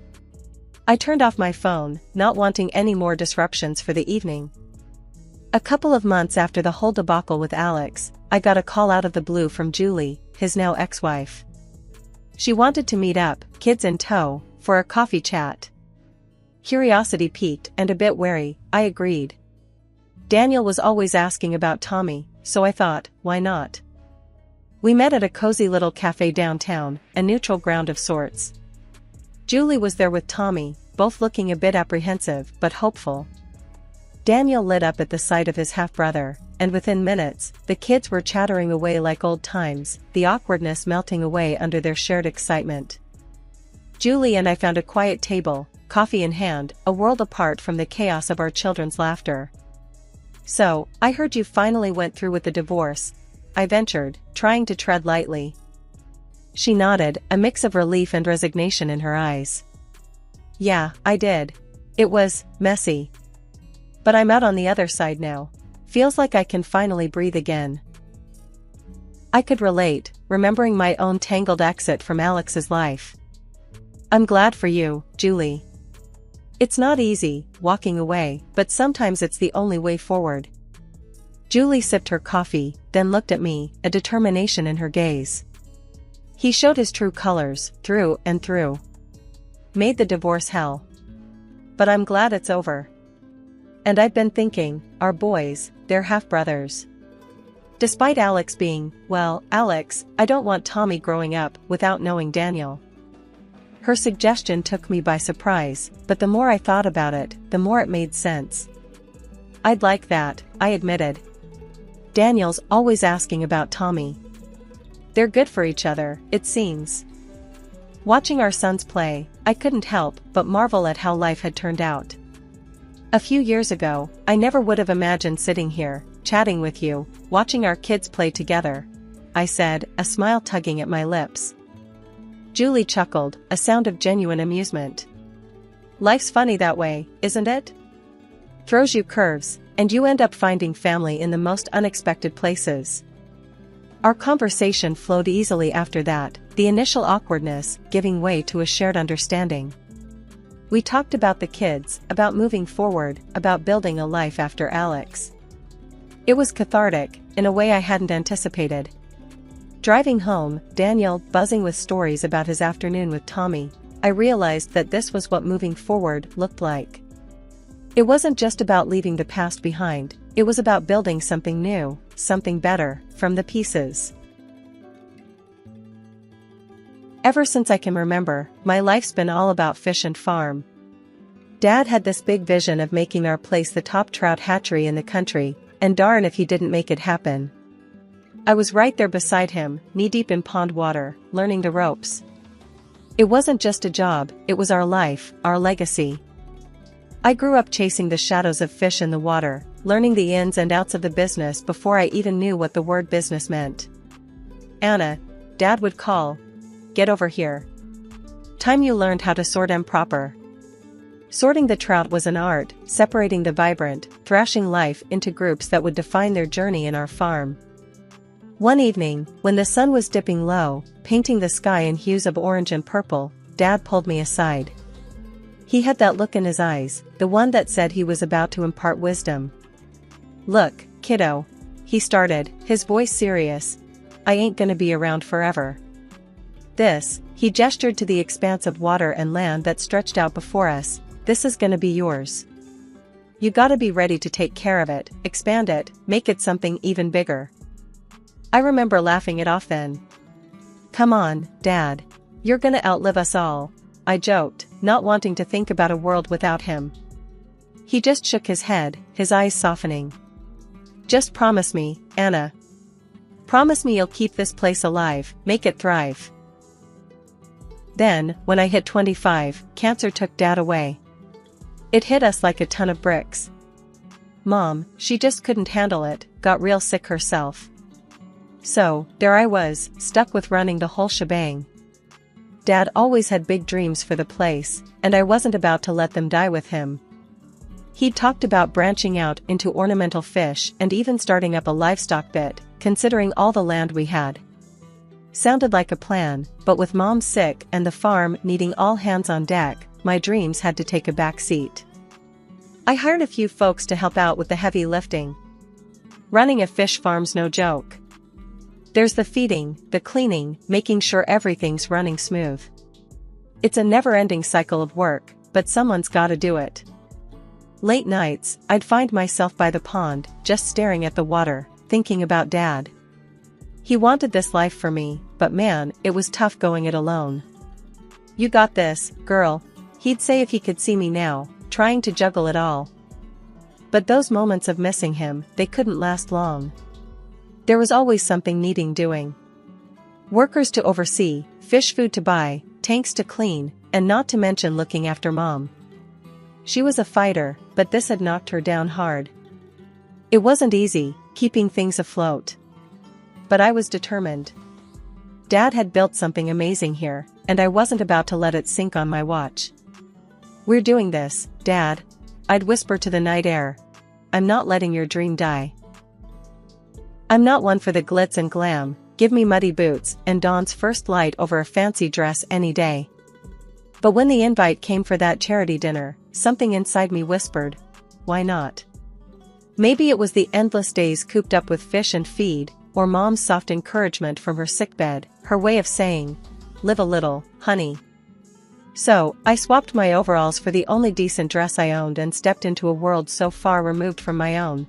I turned off my phone, not wanting any more disruptions for the evening. A couple of months after the whole debacle with Alex, I got a call out of the blue from Julie, his now ex-wife. She wanted to meet up, kids in tow, for a coffee chat. Curiosity piqued and a bit wary, I agreed. Daniel was always asking about Tommy, so I thought, why not? We met at a cozy little cafe downtown, a neutral ground of sorts. Julie was there with Tommy, both looking a bit apprehensive but hopeful. Daniel lit up at the sight of his half-brother, and within minutes, the kids were chattering away like old times, the awkwardness melting away under their shared excitement. Julie and I found a quiet table, coffee in hand, a world apart from the chaos of our children's laughter. "So, I heard you finally went through with the divorce," I ventured, trying to tread lightly. She nodded, a mix of relief and resignation in her eyes. "Yeah, I did. It was messy. But I'm out on the other side now. Feels like I can finally breathe again." I could relate, remembering my own tangled exit from Alex's life. "I'm glad for you, Julie. It's not easy, walking away, but sometimes it's the only way forward." Julie sipped her coffee, then looked at me, a determination in her gaze. "He showed his true colors, through and through. Made the divorce hell. But I'm glad it's over. And I've been thinking, our boys, they're half-brothers. Despite Alex being, well, Alex, I don't want Tommy growing up without knowing Daniel." Her suggestion took me by surprise, but the more I thought about it, the more it made sense. "I'd like that," I admitted. "Daniel's always asking about Tommy. They're good for each other, it seems." Watching our sons play, I couldn't help but marvel at how life had turned out. A few years ago, I never would have imagined sitting here, chatting with you, watching our kids play together, I said, a smile tugging at my lips. Julie chuckled, a sound of genuine amusement. "Life's funny that way, isn't it? Throws you curves, and you end up finding family in the most unexpected places." Our conversation flowed easily after that, the initial awkwardness giving way to a shared understanding. We talked about the kids, about moving forward, about building a life after Alex. It was cathartic, in a way I hadn't anticipated. Driving home, Daniel buzzing with stories about his afternoon with Tommy, I realized that this was what moving forward looked like. It wasn't just about leaving the past behind, it was about building something new, something better, from the pieces. Ever since I can remember, my life's been all about fish and farm. Dad had this big vision of making our place the top trout hatchery in the country, and darn if he didn't make it happen. I was right there beside him, knee-deep in pond water, learning the ropes. It wasn't just a job, it was our life, our legacy. I grew up chasing the shadows of fish in the water, learning the ins and outs of the business before I even knew what the word business meant. "Anna," Dad would call. "Get over here. Time you learned how to sort 'em proper." Sorting the trout was an art, separating the vibrant, thrashing life into groups that would define their journey in our farm. One evening, when the sun was dipping low, painting the sky in hues of orange and purple, Dad pulled me aside. He had that look in his eyes, the one that said he was about to impart wisdom. "Look, kiddo," he started, his voice serious, "I ain't gonna be around forever. He gestured to the expanse of water and land that stretched out before us, "this is gonna be yours. You gotta be ready to take care of it, expand it, make it something even bigger." I remember laughing it off then. "Come on, Dad. You're gonna outlive us all," I joked, not wanting to think about a world without him. He just shook his head, his eyes softening. "Just promise me, Anna. Promise me you'll keep this place alive, make it thrive." Then, when I hit 25, cancer took Dad away. It hit us like a ton of bricks. Mom, she just couldn't handle it, got real sick herself. So, there I was, stuck with running the whole shebang. Dad always had big dreams for the place, and I wasn't about to let them die with him. He'd talked about branching out into ornamental fish and even starting up a livestock bit, considering all the land we had. Sounded like a plan, but with Mom sick and the farm needing all hands on deck, my dreams had to take a back seat. I hired a few folks to help out with the heavy lifting. Running a fish farm's no joke. There's the feeding, the cleaning, making sure everything's running smooth. It's a never-ending cycle of work, but someone's gotta do it. Late nights, I'd find myself by the pond, just staring at the water, thinking about Dad. He wanted this life for me, but man, it was tough going it alone. "You got this, girl," he'd say if he could see me now, trying to juggle it all. But those moments of missing him, they couldn't last long. There was always something needing doing. Workers to oversee, fish food to buy, tanks to clean, and not to mention looking after Mom. She was a fighter, but this had knocked her down hard. It wasn't easy, keeping things afloat. But I was determined. Dad had built something amazing here, and I wasn't about to let it sink on my watch. "We're doing this, Dad," I'd whisper to the night air. "I'm not letting your dream die. I'm not one for the glitz and glam, give me muddy boots and Dawn's first light over a fancy dress any day." But when the invite came for that charity dinner, something inside me whispered, why not? Maybe it was the endless days cooped up with fish and feed, or Mom's soft encouragement from her sickbed, her way of saying, "Live a little, honey." So, I swapped my overalls for the only decent dress I owned and stepped into a world so far removed from my own.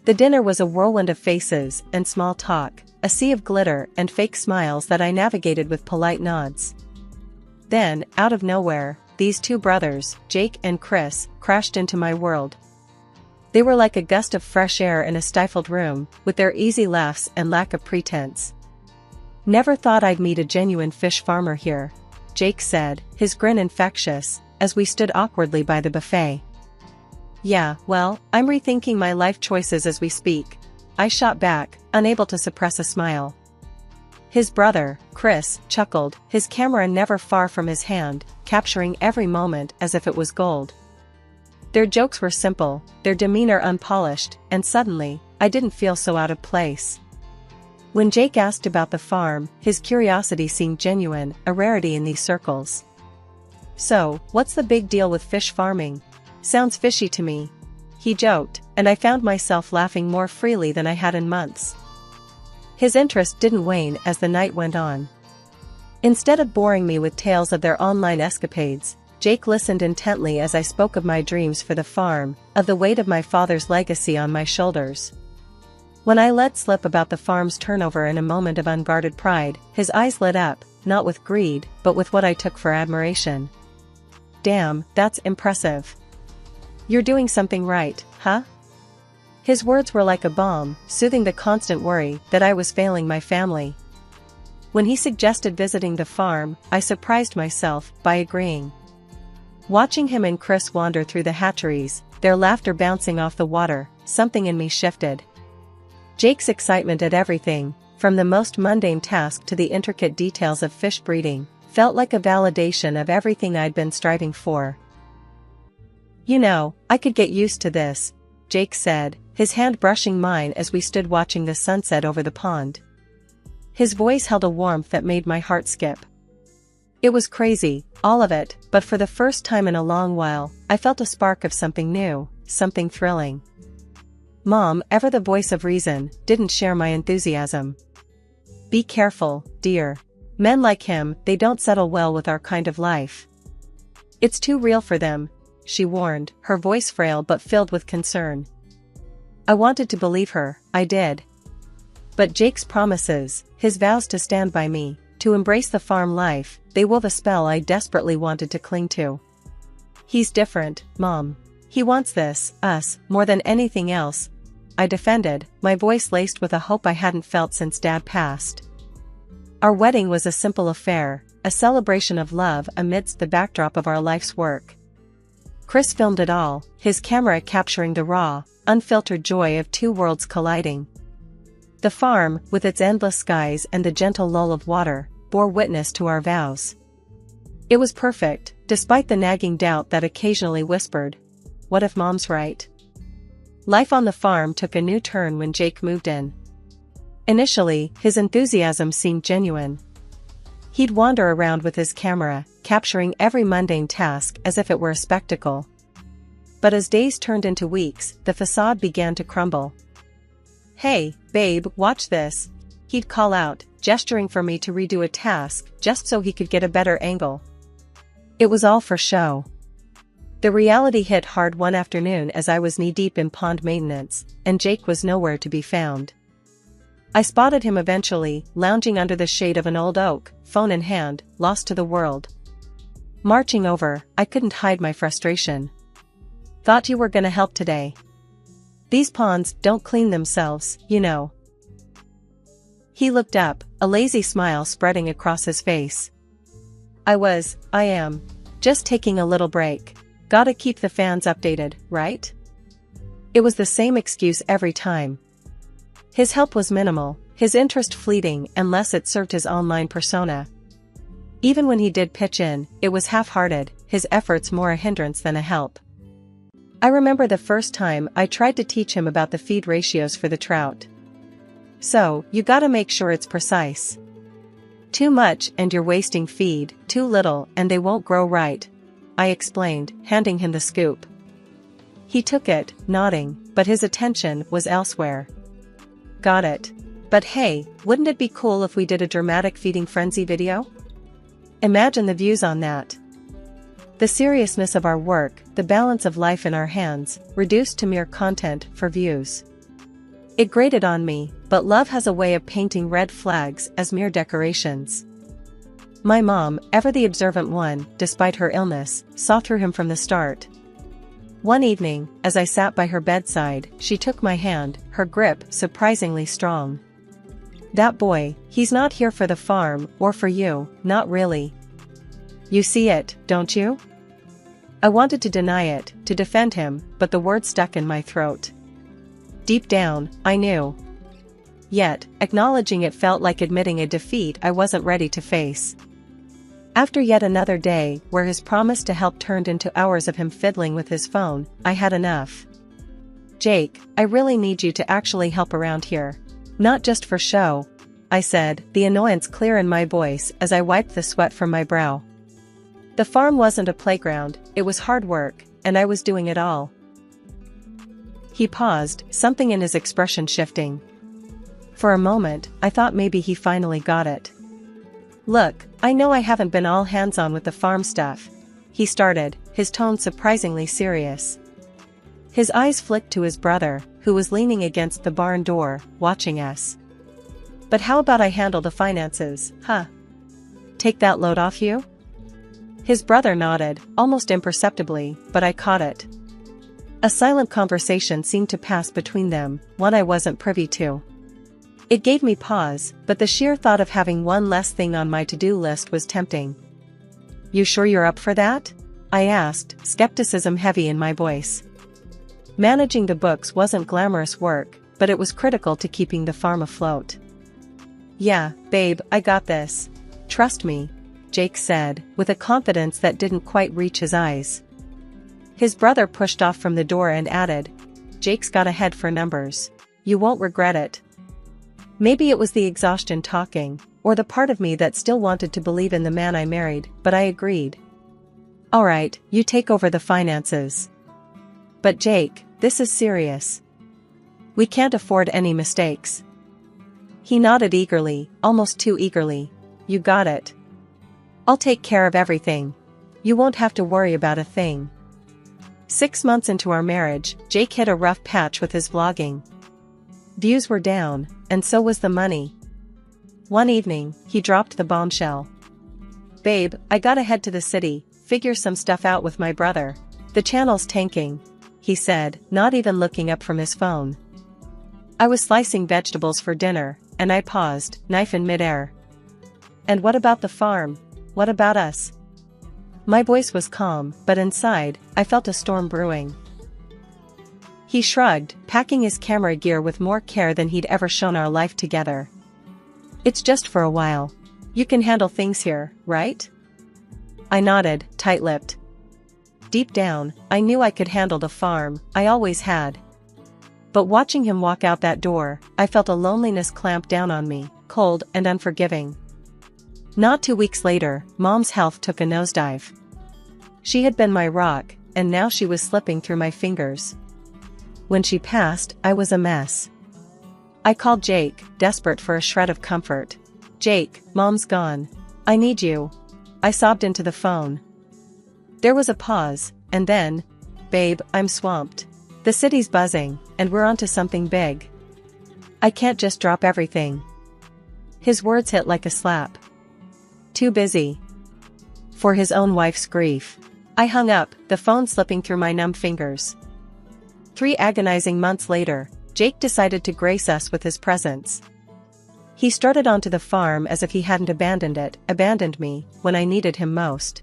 The dinner was a whirlwind of faces and small talk, a sea of glitter and fake smiles that I navigated with polite nods. Then, out of nowhere, these two brothers, Jake and Chris, crashed into my world. They were like a gust of fresh air in a stifled room, with their easy laughs and lack of pretense. "Never thought I'd meet a genuine fish farmer here," Jake said, his grin infectious, as we stood awkwardly by the buffet. "Yeah, well, I'm rethinking my life choices as we speak," I shot back, unable to suppress a smile. His brother, Chris, chuckled, his camera never far from his hand, capturing every moment as if it was gold. Their jokes were simple, their demeanor unpolished, and suddenly, I didn't feel so out of place. When Jake asked about the farm, his curiosity seemed genuine, a rarity in these circles. "So, what's the big deal with fish farming? Sounds fishy to me," he joked, and I found myself laughing more freely than I had in months. His interest didn't wane as the night went on. Instead of boring me with tales of their online escapades, Jake listened intently as I spoke of my dreams for the farm, of the weight of my father's legacy on my shoulders. When I let slip about the farm's turnover in a moment of unguarded pride, his eyes lit up, not with greed, but with what I took for admiration. "Damn, that's impressive. You're doing something right, huh?" His words were like a balm, soothing the constant worry that I was failing my family. When he suggested visiting the farm, I surprised myself by agreeing. Watching him and Chris wander through the hatcheries, their laughter bouncing off the water, something in me shifted. Jake's excitement at everything, from the most mundane task to the intricate details of fish breeding, felt like a validation of everything I'd been striving for. "You know, I could get used to this," Jake said, his hand brushing mine as we stood watching the sunset over the pond. His voice held a warmth that made my heart skip. It was crazy, all of it, but for the first time in a long while, I felt a spark of something new, something thrilling. Mom, ever the voice of reason, didn't share my enthusiasm. "Be careful, dear. Men like him, they don't settle well with our kind of life. It's too real for them," she warned, her voice frail but filled with concern. I wanted to believe her, I did. But Jake's promises, his vows to stand by me, to embrace the farm life, they wove a spell I desperately wanted to cling to. "He's different, Mom. He wants this, us, more than anything else," I defended, my voice laced with a hope I hadn't felt since Dad passed. Our wedding was a simple affair, a celebration of love amidst the backdrop of our life's work. Chris filmed it all, his camera capturing the raw, unfiltered joy of two worlds colliding. The farm, with its endless skies and the gentle lull of water, bore witness to our vows. It was perfect, despite the nagging doubt that occasionally whispered, "What if Mom's right?" Life on the farm took a new turn when Jake moved in. Initially, his enthusiasm seemed genuine. He'd wander around with his camera, capturing every mundane task as if it were a spectacle. But as days turned into weeks, the facade began to crumble. "Hey, babe, watch this," he'd call out, gesturing for me to redo a task, just so he could get a better angle. It was all for show. The reality hit hard one afternoon as I was knee-deep in pond maintenance, and Jake was nowhere to be found. I spotted him eventually, lounging under the shade of an old oak, phone in hand, lost to the world. Marching over, I couldn't hide my frustration. Thought you were gonna help today. These ponds don't clean themselves, you know. He looked up, a lazy smile spreading across his face. I am. Just taking a little break. Gotta keep the fans updated, right? It was the same excuse every time. His help was minimal, his interest fleeting unless it served his online persona. Even when he did pitch in, it was half-hearted, his efforts more a hindrance than a help. I remember the first time I tried to teach him about the feed ratios for the trout. So, you gotta make sure it's precise. Too much and you're wasting feed, too little and they won't grow right, I explained, handing him the scoop. He took it, nodding, but his attention was elsewhere. Got it. But hey, wouldn't it be cool if we did a dramatic feeding frenzy video? Imagine the views on that. The seriousness of our work, the balance of life in our hands, reduced to mere content for views. It grated on me, but love has a way of painting red flags as mere decorations. My mom, ever the observant one, despite her illness, saw through him from the start. One evening, as I sat by her bedside, she took my hand, her grip surprisingly strong. That boy, he's not here for the farm, or for you, not really. You see it, don't you? I wanted to deny it, to defend him, but the word stuck in my throat. Deep down, I knew. Yet, acknowledging it felt like admitting a defeat I wasn't ready to face. After yet another day, where his promise to help turned into hours of him fiddling with his phone, I had enough. Jake, I really need you to actually help around here. Not just for show, I said, the annoyance clear in my voice as I wiped the sweat from my brow. The farm wasn't a playground, it was hard work, and I was doing it all. He paused, something in his expression shifting. For a moment, I thought maybe he finally got it. Look, I know I haven't been all hands-on with the farm stuff, he started, his tone surprisingly serious. His eyes flicked to his brother, who was leaning against the barn door, watching us. But how about I handle the finances, huh? Take that load off you? His brother nodded, almost imperceptibly, but I caught it. A silent conversation seemed to pass between them, one I wasn't privy to. It gave me pause, but the sheer thought of having one less thing on my to-do list was tempting. You sure you're up for that? I asked, skepticism heavy in my voice. Managing the books wasn't glamorous work, but it was critical to keeping the farm afloat. Yeah, babe, I got this. Trust me, Jake said, with a confidence that didn't quite reach his eyes. His brother pushed off from the door and added, Jake's got a head for numbers. You won't regret it. Maybe it was the exhaustion talking, or the part of me that still wanted to believe in the man I married, but I agreed. Alright, you take over the finances. But Jake, this is serious. We can't afford any mistakes. He nodded eagerly, almost too eagerly. You got it. I'll take care of everything. You won't have to worry about a thing. 6 months into our marriage, Jake hit a rough patch with his vlogging. Views were down, and so was the money. One evening, he dropped the bombshell. Babe, I gotta head to the city, figure some stuff out with my brother. The channel's tanking, he said, not even looking up from his phone. I was slicing vegetables for dinner, and I paused, knife in midair. And what about the farm? What about us? My voice was calm, but inside, I felt a storm brewing. He shrugged, packing his camera gear with more care than he'd ever shown our life together. It's just for a while. You can handle things here, right? I nodded, tight-lipped. Deep down, I knew I could handle the farm, I always had. But watching him walk out that door, I felt a loneliness clamp down on me, cold and unforgiving. Not 2 weeks later, Mom's health took a nosedive. She had been my rock, and now she was slipping through my fingers. When she passed, I was a mess. I called Jake, desperate for a shred of comfort. Jake, Mom's gone. I need you. I sobbed into the phone. There was a pause, and then, babe, I'm swamped. The city's buzzing, and we're onto something big. I can't just drop everything. His words hit like a slap. Too busy. For his own wife's grief. I hung up, the phone slipping through my numb fingers. 3 agonizing months later, Jake decided to grace us with his presence. He strutted onto the farm as if he hadn't abandoned me, when I needed him most.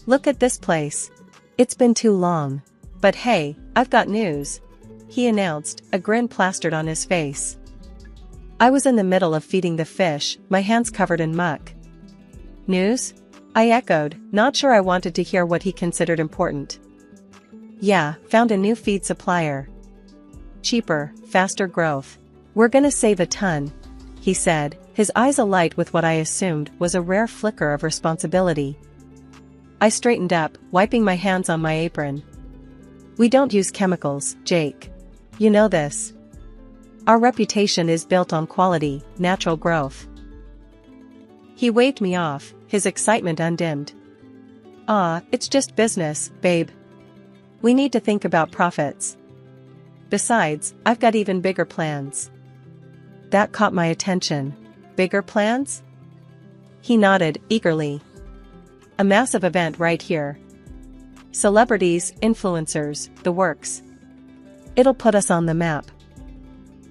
"Look at this place. It's been too long. But hey, I've got news," he announced, a grin plastered on his face. I was in the middle of feeding the fish, my hands covered in muck. "News?" I echoed, not sure I wanted to hear what he considered important. "Yeah, found a new feed supplier. Cheaper, faster growth. We're gonna save a ton," he said, his eyes alight with what I assumed was a rare flicker of responsibility. I straightened up, wiping my hands on my apron. "We don't use chemicals, Jake. You know this. Our reputation is built on quality, natural growth." He waved me off, his excitement undimmed. It's just business, babe. We need to think about profits. Besides, I've got even bigger plans." That caught my attention. "Bigger plans?" He nodded, eagerly. "A massive event right here. Celebrities, influencers, the works. It'll put us on the map."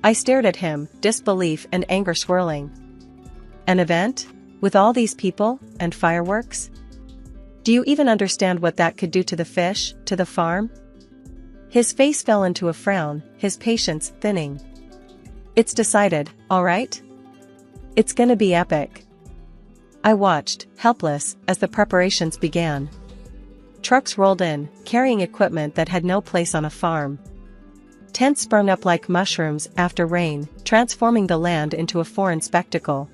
I stared at him, disbelief and anger swirling. "An event? With all these people, and fireworks? Do you even understand what that could do to the fish, to the farm?" His face fell into a frown, his patience thinning. "It's decided, all right? It's gonna be epic." I watched, helpless, as the preparations began. Trucks rolled in, carrying equipment that had no place on a farm. Tents sprung up like mushrooms after rain, transforming the land into a foreign spectacle.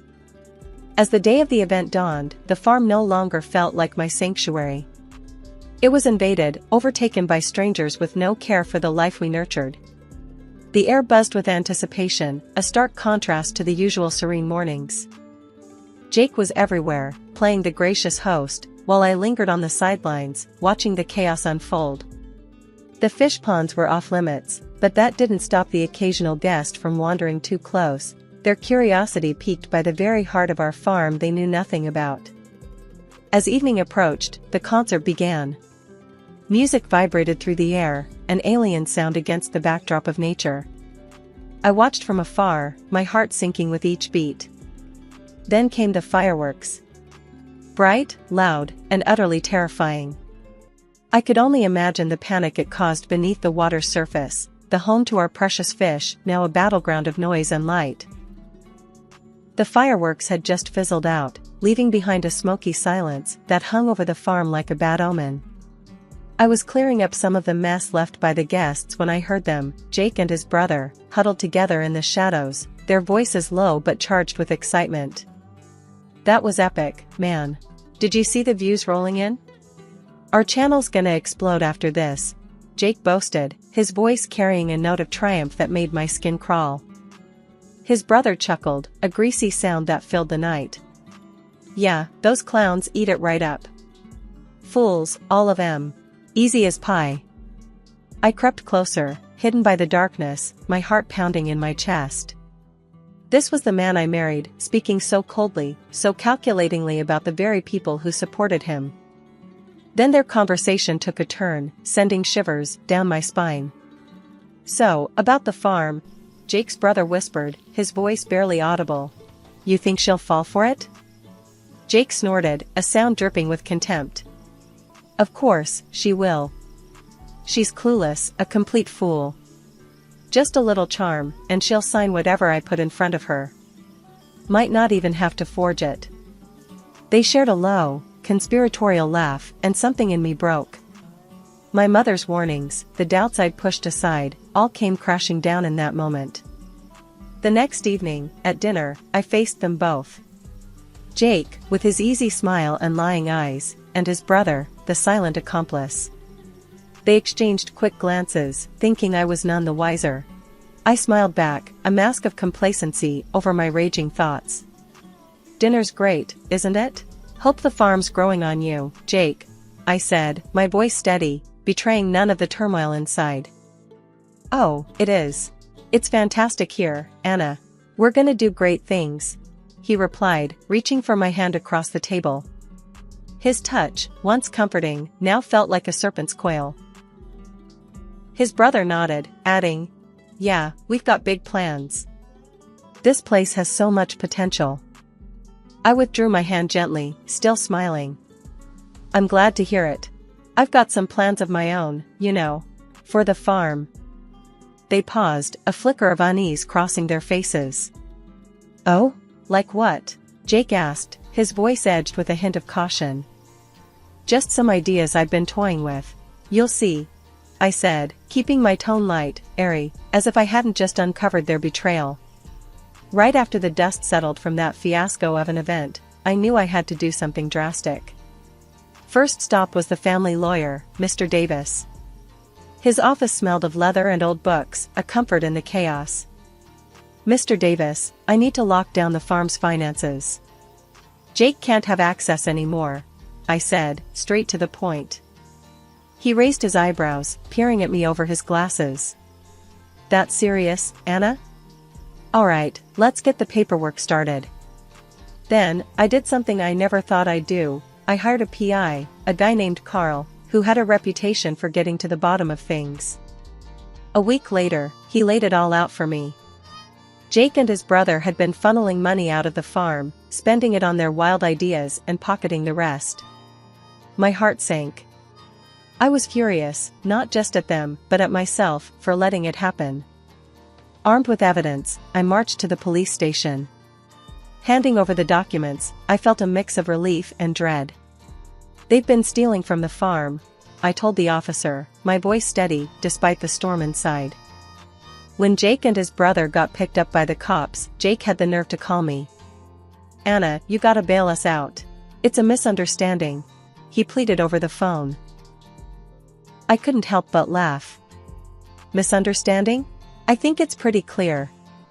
As the day of the event dawned, the farm no longer felt like my sanctuary. It was invaded, overtaken by strangers with no care for the life we nurtured. The air buzzed with anticipation, a stark contrast to the usual serene mornings. Jake was everywhere, playing the gracious host, while I lingered on the sidelines, watching the chaos unfold. The fish ponds were off limits, but that didn't stop the occasional guest from wandering too close, their curiosity piqued by the very heart of our farm they knew nothing about. As evening approached, the concert began. Music vibrated through the air, an alien sound against the backdrop of nature. I watched from afar, my heart sinking with each beat. Then came the fireworks. Bright, loud, and utterly terrifying. I could only imagine the panic it caused beneath the water's surface, the home to our precious fish, now a battleground of noise and light. The fireworks had just fizzled out, leaving behind a smoky silence that hung over the farm like a bad omen. I was clearing up some of the mess left by the guests when I heard them, Jake and his brother, huddled together in the shadows, their voices low but charged with excitement. "That was epic, man. Did you see the views rolling in? Our channel's gonna explode after this," Jake boasted, his voice carrying a note of triumph that made my skin crawl. His brother chuckled, a greasy sound that filled the night. "Yeah, those clowns eat it right up. Fools, all of 'em. Easy as pie." I crept closer, hidden by the darkness, my heart pounding in my chest. This was the man I married, speaking so coldly, so calculatingly about the very people who supported him. Then their conversation took a turn, sending shivers down my spine. "So, about the farm," Jake's brother whispered, his voice barely audible. "You think she'll fall for it?" Jake snorted, a sound dripping with contempt. "Of course, she will. She's clueless, a complete fool. Just a little charm, and she'll sign whatever I put in front of her. Might not even have to forge it." They shared a low, conspiratorial laugh, and something in me broke. My mother's warnings, the doubts I'd pushed aside, all came crashing down in that moment. The next evening, at dinner, I faced them both. Jake, with his easy smile and lying eyes, and his brother, the silent accomplice. They exchanged quick glances, thinking I was none the wiser. I smiled back, a mask of complacency over my raging thoughts. "Dinner's great, isn't it? Hope the farm's growing on you, Jake," I said, my voice steady, betraying none of the turmoil inside. "Oh, it is. It's fantastic here, Anna. We're gonna do great things," he replied, reaching for my hand across the table. His touch, once comforting, now felt like a serpent's coil. His brother nodded, adding, "Yeah, we've got big plans. This place has so much potential." I withdrew my hand gently, still smiling. "I'm glad to hear it. I've got some plans of my own, you know. For the farm." They paused, a flicker of unease crossing their faces. "Oh? Like what?" Jake asked, his voice edged with a hint of caution. "Just some ideas I've been toying with. You'll see," I said, keeping my tone light, airy, as if I hadn't just uncovered their betrayal. Right after the dust settled from that fiasco of an event, I knew I had to do something drastic. First stop was the family lawyer, Mr. Davis. His office smelled of leather and old books, a comfort in the chaos. "Mr. Davis, I need to lock down the farm's finances. Jake can't have access anymore," I said, straight to the point. He raised his eyebrows, peering at me over his glasses. "That serious, Anna? All right, let's get the paperwork started." Then, I did something I never thought I'd do. I hired a PI, a guy named Carl, who had a reputation for getting to the bottom of things. A week later, he laid it all out for me. Jake and his brother had been funneling money out of the farm, spending it on their wild ideas and pocketing the rest. My heart sank. I was furious, not just at them, but at myself, for letting it happen. Armed with evidence, I marched to the police station. Handing over the documents, I felt a mix of relief and dread. "They've been stealing from the farm," I told the officer, my voice steady, despite the storm inside. When Jake and his brother got picked up by the cops, Jake had the nerve to call me. "Anna, you gotta bail us out. It's a misunderstanding," he pleaded over the phone. I couldn't help but laugh. "Misunderstanding? I think it's pretty clear.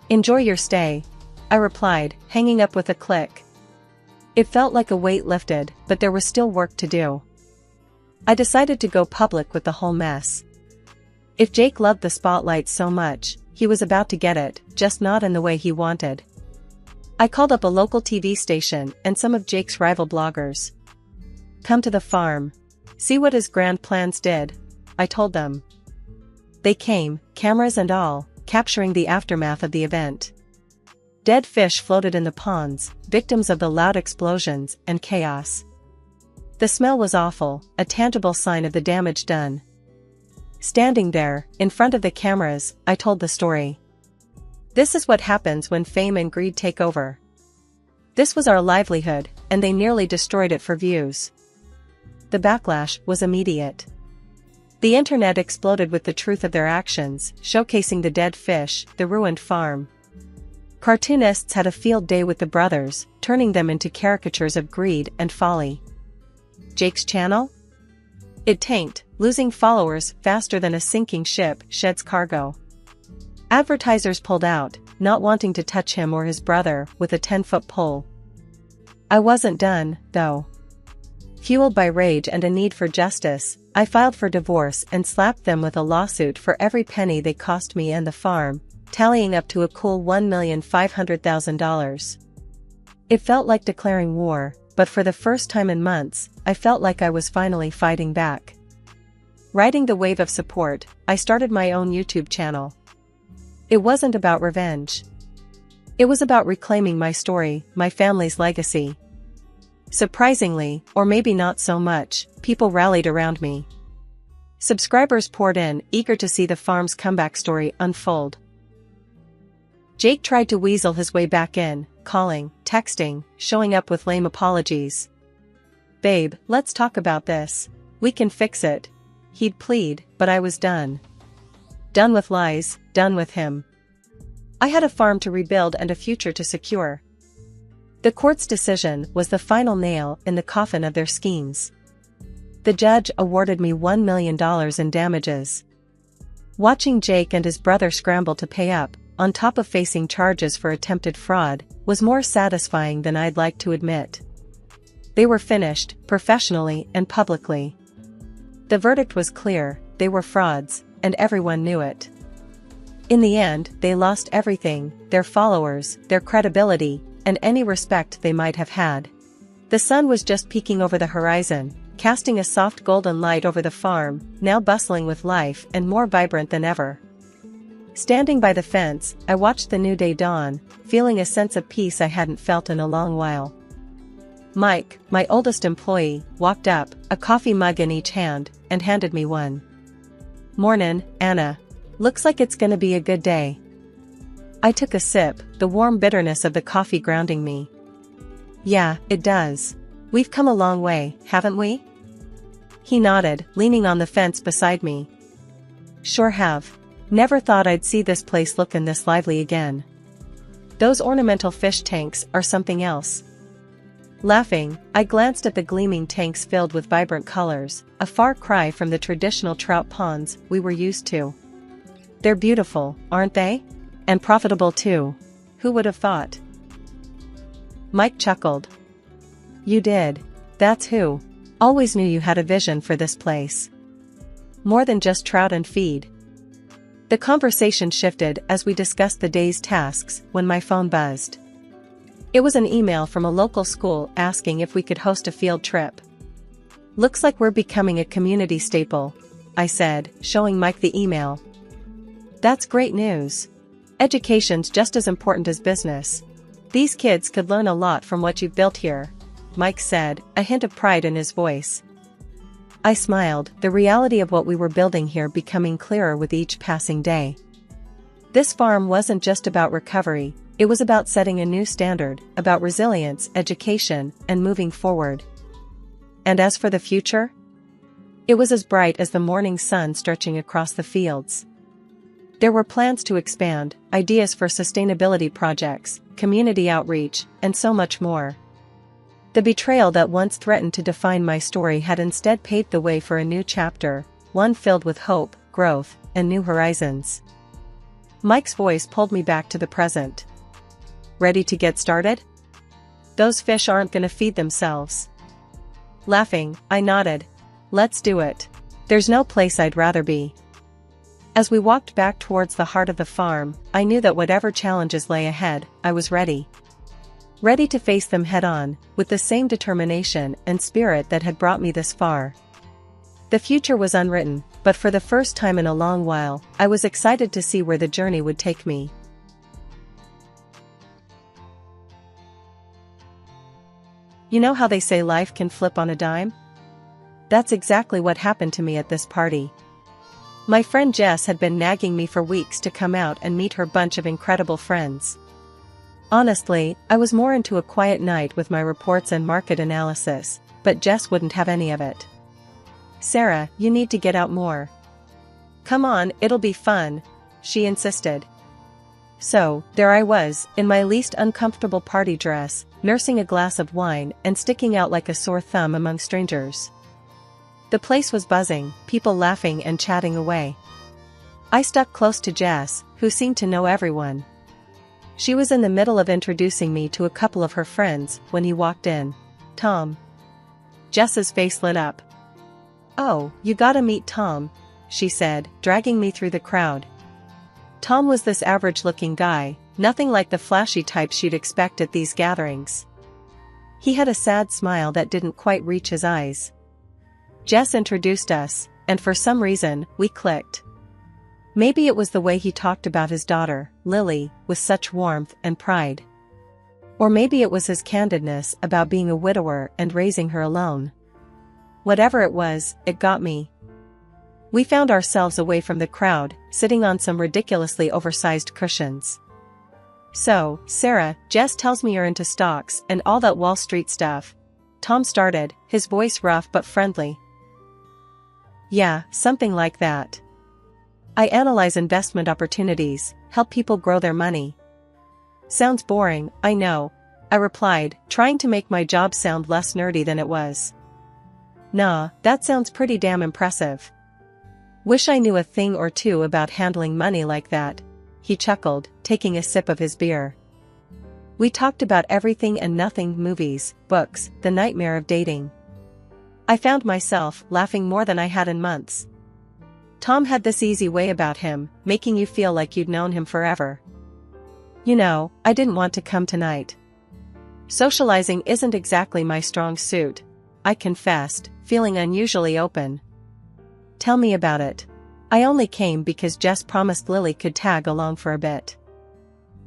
Enjoy your stay," I replied, hanging up with a click. It felt like a weight lifted, but there was still work to do. I decided to go public with the whole mess. If Jake loved the spotlight so much, he was about to get it, just not in the way he wanted. I called up a local TV station and some of Jake's rival bloggers. "Come to the farm. See what his grand plans did," I told them. They came, cameras and all, capturing the aftermath of the event. Dead fish floated in the ponds, victims of the loud explosions and chaos. The smell was awful, a tangible sign of the damage done. Standing there, in front of the cameras, I told the story. This is what happens when fame and greed take over. This was our livelihood, and they nearly destroyed it for views. The backlash was immediate. The internet exploded with the truth of their actions, showcasing the dead fish, the ruined farm. Cartoonists had a field day with the brothers, turning them into caricatures of greed and folly. Jake's channel? It tanked, losing followers faster than a sinking ship sheds cargo. Advertisers pulled out, not wanting to touch him or his brother with a 10-foot pole. I wasn't done, though. Fueled by rage and a need for justice, I filed for divorce and slapped them with a lawsuit for every penny they cost me and the farm, tallying up to a cool $1,500,000. It felt like declaring war, but for the first time in months, I felt like I was finally fighting back. Riding the wave of support, I started my own YouTube channel. It wasn't about revenge. It was about reclaiming my story, my family's legacy. Surprisingly, or maybe not so much, people rallied around me. Subscribers poured in, eager to see the farm's comeback story unfold. Jake tried to weasel his way back in, calling, texting, showing up with lame apologies. "Babe, let's talk about this. We can fix it," he'd plead, but I was done. Done with lies, done with him. I had a farm to rebuild and a future to secure. The court's decision was the final nail in the coffin of their schemes. The judge awarded me $1 million in damages. Watching Jake and his brother scramble to pay up, on top of facing charges for attempted fraud, was more satisfying than I'd like to admit. They were finished, professionally and publicly. The verdict was clear: they were frauds, and everyone knew it. In the end, they lost everything: their followers, their credibility, and any respect they might have had. The sun was just peeking over the horizon, casting a soft golden light over the farm, now bustling with life and more vibrant than ever. Standing by the fence, I watched the new day dawn, feeling a sense of peace I hadn't felt in a long while. Mike, my oldest employee, walked up, a coffee mug in each hand, and handed me one. "Mornin', Anna. Looks like it's gonna be a good day." I took a sip, the warm bitterness of the coffee grounding me. "Yeah, it does. We've come a long way, haven't we?" He nodded, leaning on the fence beside me. "Sure have. Never thought I'd see this place lookin' this lively again. Those ornamental fish tanks are something else." Laughing, I glanced at the gleaming tanks filled with vibrant colors, a far cry from the traditional trout ponds we were used to. "They're beautiful, aren't they? And profitable too. Who would have thought?" Mike chuckled. "You did. That's who. Always knew you had a vision for this place. More than just trout and feed." The conversation shifted as we discussed the day's tasks when my phone buzzed. It was an email from a local school asking if we could host a field trip. "Looks like we're becoming a community staple," I said, showing Mike the email. "That's great news. Education's just as important as business. These kids could learn a lot from what you've built here," Mike said, a hint of pride in his voice. I smiled, the reality of what we were building here becoming clearer with each passing day. This farm wasn't just about recovery, it was about setting a new standard, about resilience, education, and moving forward. And as for the future? It was as bright as the morning sun stretching across the fields. There were plans to expand, ideas for sustainability projects, community outreach, and so much more. The betrayal that once threatened to define my story had instead paved the way for a new chapter, one filled with hope, growth, and new horizons. Mike's voice pulled me back to the present. "Ready to get started? Those fish aren't gonna feed themselves." Laughing, I nodded. "Let's do it. There's no place I'd rather be." As we walked back towards the heart of the farm, I knew that whatever challenges lay ahead, I was ready. Ready to face them head-on, with the same determination and spirit that had brought me this far. The future was unwritten, but for the first time in a long while, I was excited to see where the journey would take me. You know how they say life can flip on a dime? That's exactly what happened to me at this party. My friend Jess had been nagging me for weeks to come out and meet her bunch of incredible friends. Honestly, I was more into a quiet night with my reports and market analysis, but Jess wouldn't have any of it. "Sarah, you need to get out more. Come on, it'll be fun," she insisted. So, there I was, in my least uncomfortable party dress, nursing a glass of wine and sticking out like a sore thumb among strangers. The place was buzzing, people laughing and chatting away. I stuck close to Jess, who seemed to know everyone. She was in the middle of introducing me to a couple of her friends when he walked in. "Tom." Jess's face lit up. "Oh, you gotta meet Tom," she said, dragging me through the crowd. Tom was this average-looking guy, nothing like the flashy type you'd expect at these gatherings. He had a sad smile that didn't quite reach his eyes. Jess introduced us, and for some reason, we clicked. Maybe it was the way he talked about his daughter, Lily, with such warmth and pride. Or maybe it was his candidness about being a widower and raising her alone. Whatever it was, it got me. We found ourselves away from the crowd, sitting on some ridiculously oversized cushions. "So, Sarah, Jess tells me you're into stocks and all that Wall Street stuff," Tom started, his voice rough but friendly. "Yeah, something like that. I analyze investment opportunities, help people grow their money." "Sounds boring, I know," I replied, trying to make my job sound less nerdy than it was. "Nah, that sounds pretty damn impressive. Wish I knew a thing or two about handling money like that," he chuckled, taking a sip of his beer. We talked about everything and nothing: movies, books, the nightmare of dating. I found myself laughing more than I had in months. Tom had this easy way about him, making you feel like you'd known him forever. "You know, I didn't want to come tonight." Socializing isn't exactly my strong suit, I confessed, feeling unusually open. Tell me about it. I only came because Jess promised Lily could tag along for a bit.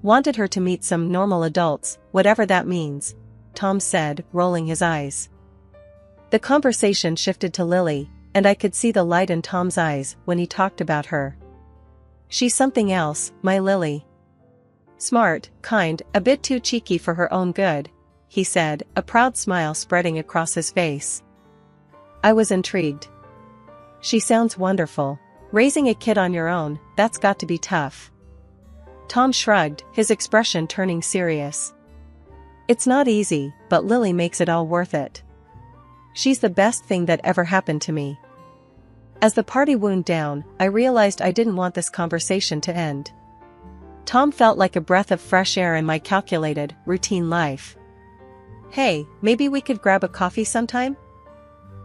Wanted her to meet some normal adults, whatever that means, Tom said, rolling his eyes. The conversation shifted to Lily, and I could see the light in Tom's eyes when he talked about her. She's something else, my Lily. Smart, kind, a bit too cheeky for her own good, he said, a proud smile spreading across his face. I was intrigued. She sounds wonderful. Raising a kid on your own, that's got to be tough. Tom shrugged, his expression turning serious. It's not easy, but Lily makes it all worth it. She's the best thing that ever happened to me. As the party wound down, I realized I didn't want this conversation to end. Tom felt like a breath of fresh air in my calculated, routine life. Hey, maybe we could grab a coffee sometime?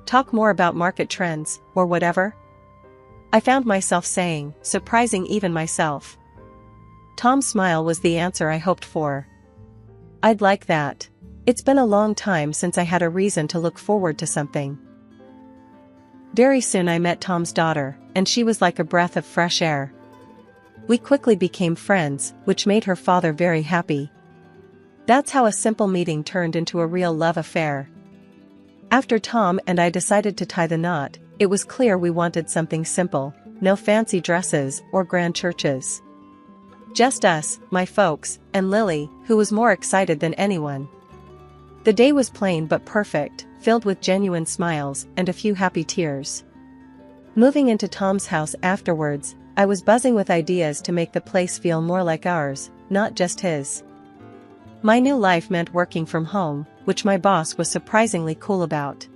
Talk more about market trends, or whatever? I found myself saying, surprising even myself. Tom's smile was the answer I hoped for. I'd like that. It's been a long time since I had a reason to look forward to something. Very soon I met Tom's daughter, and she was like a breath of fresh air. We quickly became friends, which made her father very happy. That's how a simple meeting turned into a real love affair. After Tom and I decided to tie the knot, it was clear we wanted something simple, no fancy dresses or grand churches. Just us, my folks, and Lily, who was more excited than anyone. The day was plain but perfect, filled with genuine smiles and a few happy tears. Moving into Tom's house afterwards, I was buzzing with ideas to make the place feel more like ours, not just his. My new life meant working from home, which my boss was surprisingly cool about.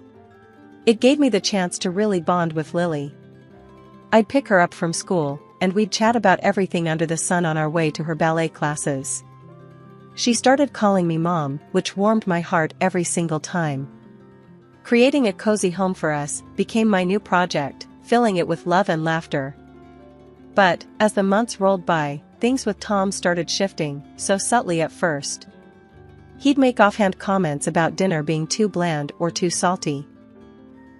It gave me the chance to really bond with Lily. I'd pick her up from school, and we'd chat about everything under the sun on our way to her ballet classes. She started calling me Mom, which warmed my heart every single time. Creating a cozy home for us became my new project, filling it with love and laughter. But, as the months rolled by, things with Tom started shifting, so subtly at first. He'd make offhand comments about dinner being too bland or too salty.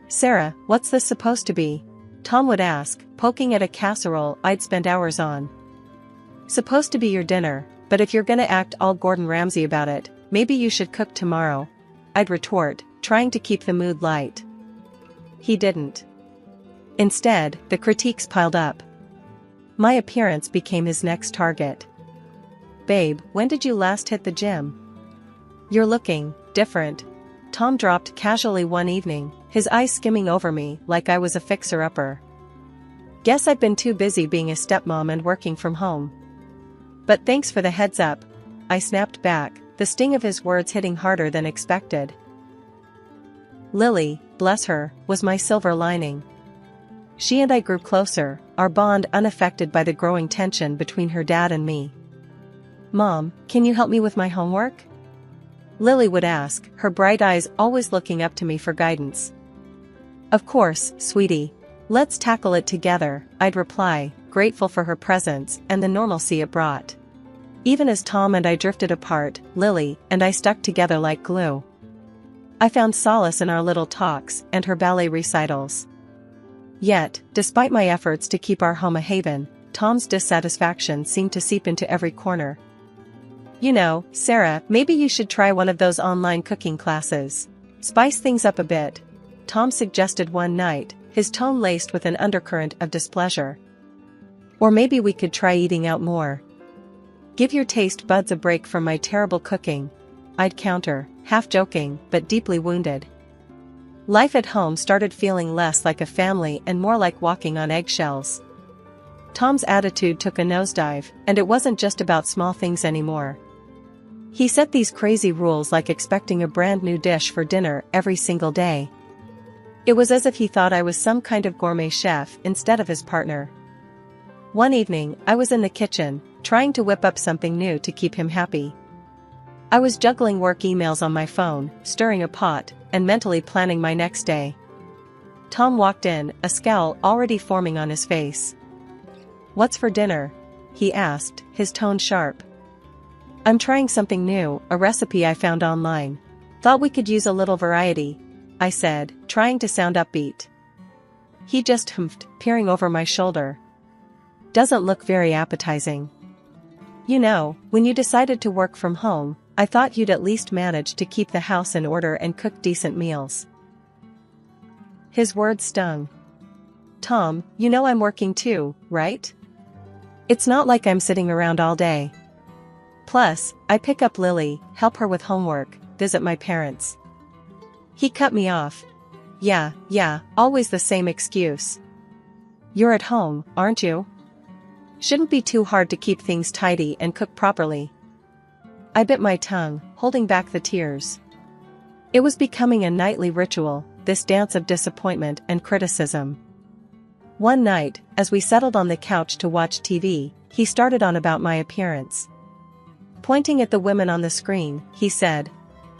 Sarah, what's this supposed to be? Tom would ask, poking at a casserole I'd spent hours on. Supposed to be your dinner, but if you're gonna act all Gordon Ramsay about it, maybe you should cook tomorrow, I'd retort, trying to keep the mood light. He didn't. Instead, the critiques piled up. My appearance became his next target. Babe, when did you last hit the gym? You're looking different. Tom dropped casually one evening, his eyes skimming over me like I was a fixer-upper. Guess I've been too busy being a stepmom and working from home. But thanks for the heads up, I snapped back, the sting of his words hitting harder than expected. Lily, bless her, was my silver lining. She and I grew closer, our bond unaffected by the growing tension between her dad and me. Mom, can you help me with my homework? Lily would ask, her bright eyes always looking up to me for guidance. Of course, sweetie. Let's tackle it together, I'd reply, grateful for her presence and the normalcy it brought. Even as Tom and I drifted apart, Lily and I stuck together like glue. I found solace in our little talks and her ballet recitals. Yet, despite my efforts to keep our home a haven, Tom's dissatisfaction seemed to seep into every corner. You know, Sarah, maybe you should try one of those online cooking classes. Spice things up a bit, Tom suggested one night, his tone laced with an undercurrent of displeasure. Or maybe we could try eating out more. Give your taste buds a break from my terrible cooking, I'd counter, half joking but deeply wounded. Life at home started feeling less like a family and more like walking on eggshells. Tom's attitude took a nosedive, and it wasn't just about small things anymore. He set these crazy rules like expecting a brand new dish for dinner every single day. It was as if he thought I was some kind of gourmet chef instead of his partner. One evening, I was in the kitchen, trying to whip up something new to keep him happy. I was juggling work emails on my phone, stirring a pot, and mentally planning my next day. Tom walked in, a scowl already forming on his face. "What's for dinner?" he asked, his tone sharp. I'm trying something new, a recipe I found online. Thought we could use a little variety, I said, trying to sound upbeat. He just humphed, peering over my shoulder. Doesn't look very appetizing. You know, when you decided to work from home, I thought you'd at least manage to keep the house in order and cook decent meals. His words stung. Tom, you know I'm working too, right? It's not like I'm sitting around all day. Plus, I pick up Lily, help her with homework, visit my parents. He cut me off. Yeah, always the same excuse. You're at home, aren't you? Shouldn't be too hard to keep things tidy and cook properly. I bit my tongue, holding back the tears. It was becoming a nightly ritual, this dance of disappointment and criticism. One night, as we settled on the couch to watch TV, he started on about my appearance. Pointing at the women on the screen, he said,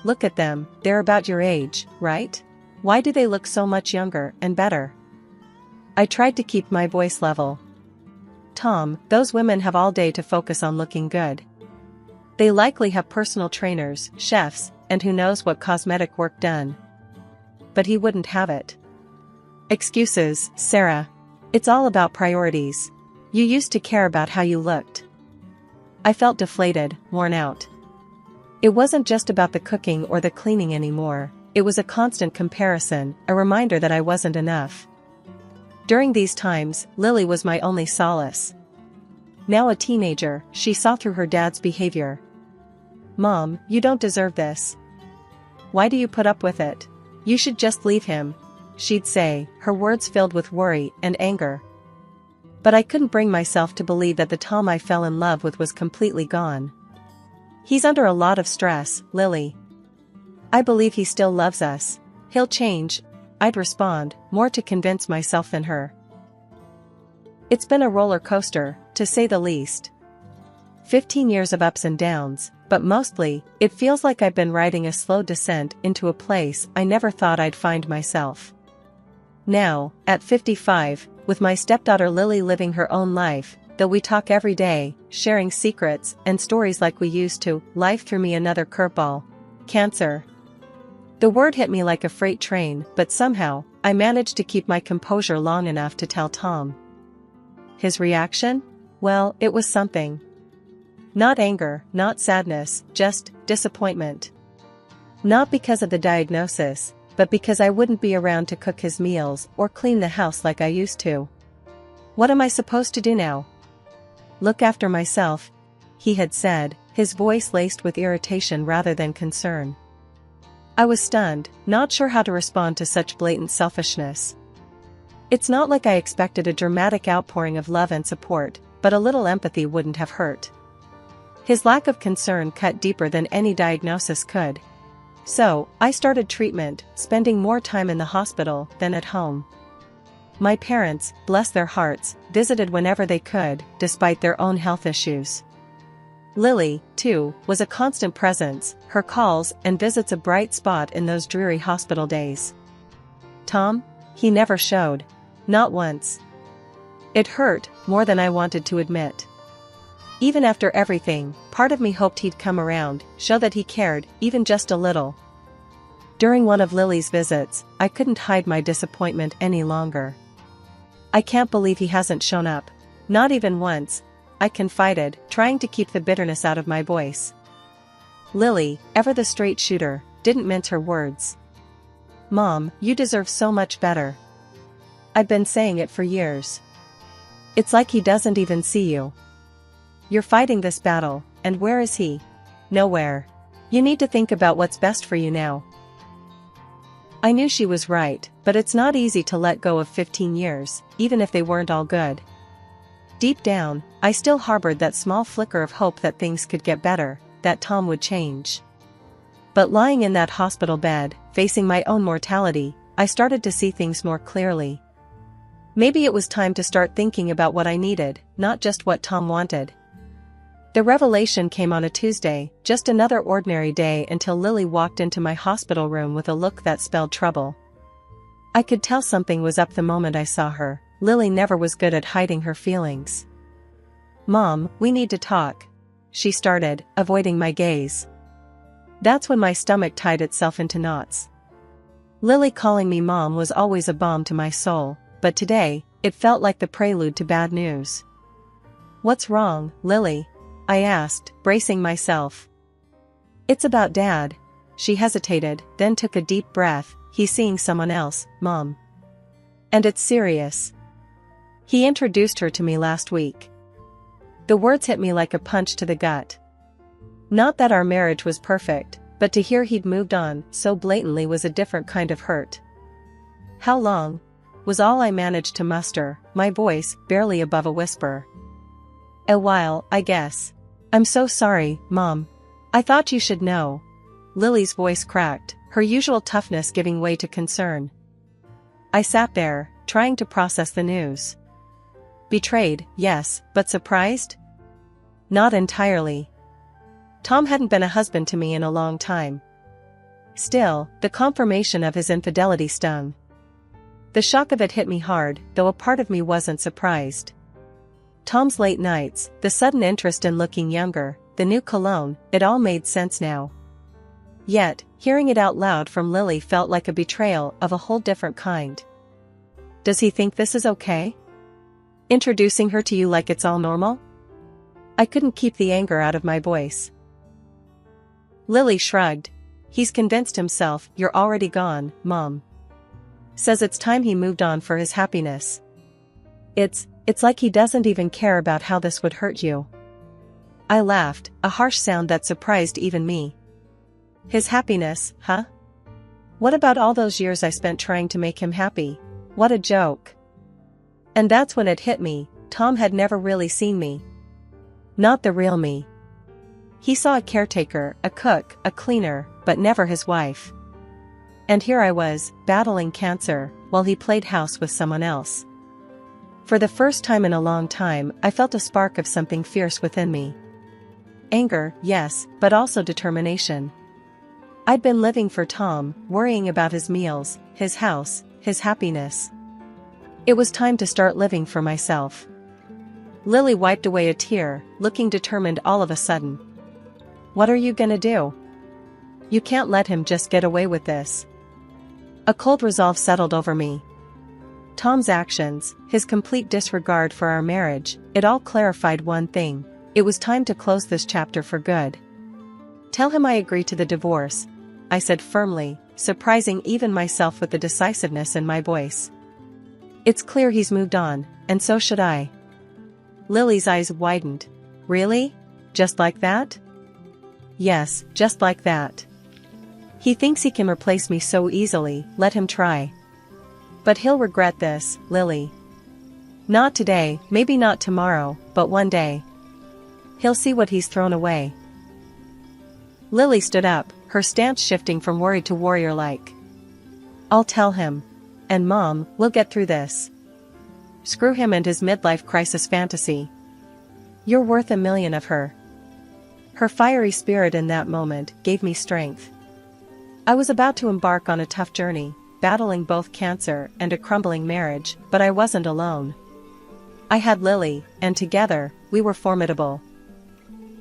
"Look at them, they're about your age, right? Why do they look so much younger and better?" I tried to keep my voice level. Tom, those women have all day to focus on looking good. They likely have personal trainers, chefs, and who knows what cosmetic work done. But he wouldn't have it. Excuses, Sarah. It's all about priorities. You used to care about how you looked. I felt deflated, worn out. It wasn't just about the cooking or the cleaning anymore, it was a constant comparison, a reminder that I wasn't enough. During these times, Lily was my only solace. Now a teenager, she saw through her dad's behavior. "Mom, you don't deserve this. Why do you put up with it? You should just leave him," she'd say, her words filled with worry and anger. But I couldn't bring myself to believe that the Tom I fell in love with was completely gone. "He's under a lot of stress, Lily. I believe he still loves us. He'll change," I'd respond, more to convince myself than her. It's been a roller coaster, to say the least. 15 years of ups and downs, but mostly, it feels like I've been riding a slow descent into a place I never thought I'd find myself. Now, at 55, with my stepdaughter Lily living her own life, though we talk every day, sharing secrets and stories like we used to, life threw me another curveball. Cancer. The word hit me like a freight train, but somehow, I managed to keep my composure long enough to tell Tom. His reaction? Well, it was something. Not anger, not sadness, just disappointment. Not because of the diagnosis, but because I wouldn't be around to cook his meals or clean the house like I used to. "What am I supposed to do now?" "Look after myself," he had said, his voice laced with irritation rather than concern. I was stunned, not sure how to respond to such blatant selfishness. It's not like I expected a dramatic outpouring of love and support, but a little empathy wouldn't have hurt. His lack of concern cut deeper than any diagnosis could. So, I started treatment, spending more time in the hospital than at home. My parents, bless their hearts, visited whenever they could, despite their own health issues. Lily, too, was a constant presence, her calls and visits a bright spot in those dreary hospital days. Tom? He never showed. Not once. It hurt, more than I wanted to admit. Even after everything, part of me hoped he'd come around, show that he cared, even just a little. During one of Lily's visits, I couldn't hide my disappointment any longer. "I can't believe he hasn't shown up. Not even once," I confided, trying to keep the bitterness out of my voice. Lily, ever the straight shooter, didn't mince her words. "Mom, you deserve so much better. I've been saying it for years. It's like he doesn't even see you. You're fighting this battle, and where is he? Nowhere. You need to think about what's best for you now." I knew she was right, but it's not easy to let go of 15 years, even if they weren't all good. Deep down, I still harbored that small flicker of hope that things could get better, that Tom would change. But lying in that hospital bed, facing my own mortality, I started to see things more clearly. Maybe it was time to start thinking about what I needed, not just what Tom wanted. The revelation came on a Tuesday, just another ordinary day until Lily walked into my hospital room with a look that spelled trouble. I could tell something was up the moment I saw her. Lily never was good at hiding her feelings. "Mom, we need to talk." she started, avoiding my gaze. That's when my stomach tied itself into knots. Lily calling me mom was always a balm to my soul, but today, it felt like the prelude to bad news. What's wrong, Lily? I asked, bracing myself. It's about Dad. She hesitated, then took a deep breath. He's seeing someone else, Mom. And it's serious. He introduced her to me last week. The words hit me like a punch to the gut. Not that our marriage was perfect, but to hear he'd moved on so blatantly was a different kind of hurt. How long? Was all I managed to muster, my voice barely above a whisper. A while, I guess. I'm so sorry, Mom. I thought you should know. Lily's voice cracked, her usual toughness giving way to concern. I sat there, trying to process the news. Betrayed, yes, but surprised? Not entirely. Tom hadn't been a husband to me in a long time. Still, the confirmation of his infidelity stung. The shock of it hit me hard, though a part of me wasn't surprised. Tom's late nights, the sudden interest in looking younger, the new cologne, it all made sense now. Yet, hearing it out loud from Lily felt like a betrayal of a whole different kind. Does he think this is okay? Introducing her to you like it's all normal? I couldn't keep the anger out of my voice. Lily shrugged. He's convinced himself you're already gone, Mom. Says it's time he moved on for his happiness. It's like he doesn't even care about how this would hurt you. I laughed, a harsh sound that surprised even me. His happiness, huh? What about all those years I spent trying to make him happy? What a joke. And that's when it hit me, Tom had never really seen me. Not the real me. He saw a caretaker, a cook, a cleaner, but never his wife. And here I was, battling cancer, while he played house with someone else. For the first time in a long time, I felt a spark of something fierce within me. Anger, yes, but also determination. I'd been living for Tom, worrying about his meals, his house, his happiness. It was time to start living for myself. Lily wiped away a tear, looking determined all of a sudden. What are you gonna do? You can't let him just get away with this. A cold resolve settled over me. Tom's actions, his complete disregard for our marriage, it all clarified one thing. It was time to close this chapter for good. Tell him I agree to the divorce, I said firmly, surprising even myself with the decisiveness in my voice. It's clear he's moved on, and so should I. Lily's eyes widened. Really? Just like that? Yes, just like that. He thinks he can replace me so easily, let him try. But he'll regret this, Lily. Not today, maybe not tomorrow, but one day. He'll see what he's thrown away. Lily stood up, her stance shifting from worried to warrior-like. I'll tell him. And Mom, we'll get through this. Screw him and his midlife crisis fantasy. You're worth $1 million of her. Her fiery spirit in that moment gave me strength. I was about to embark on a tough journey, battling both cancer and a crumbling marriage, but I wasn't alone. I had Lily, and together, we were formidable.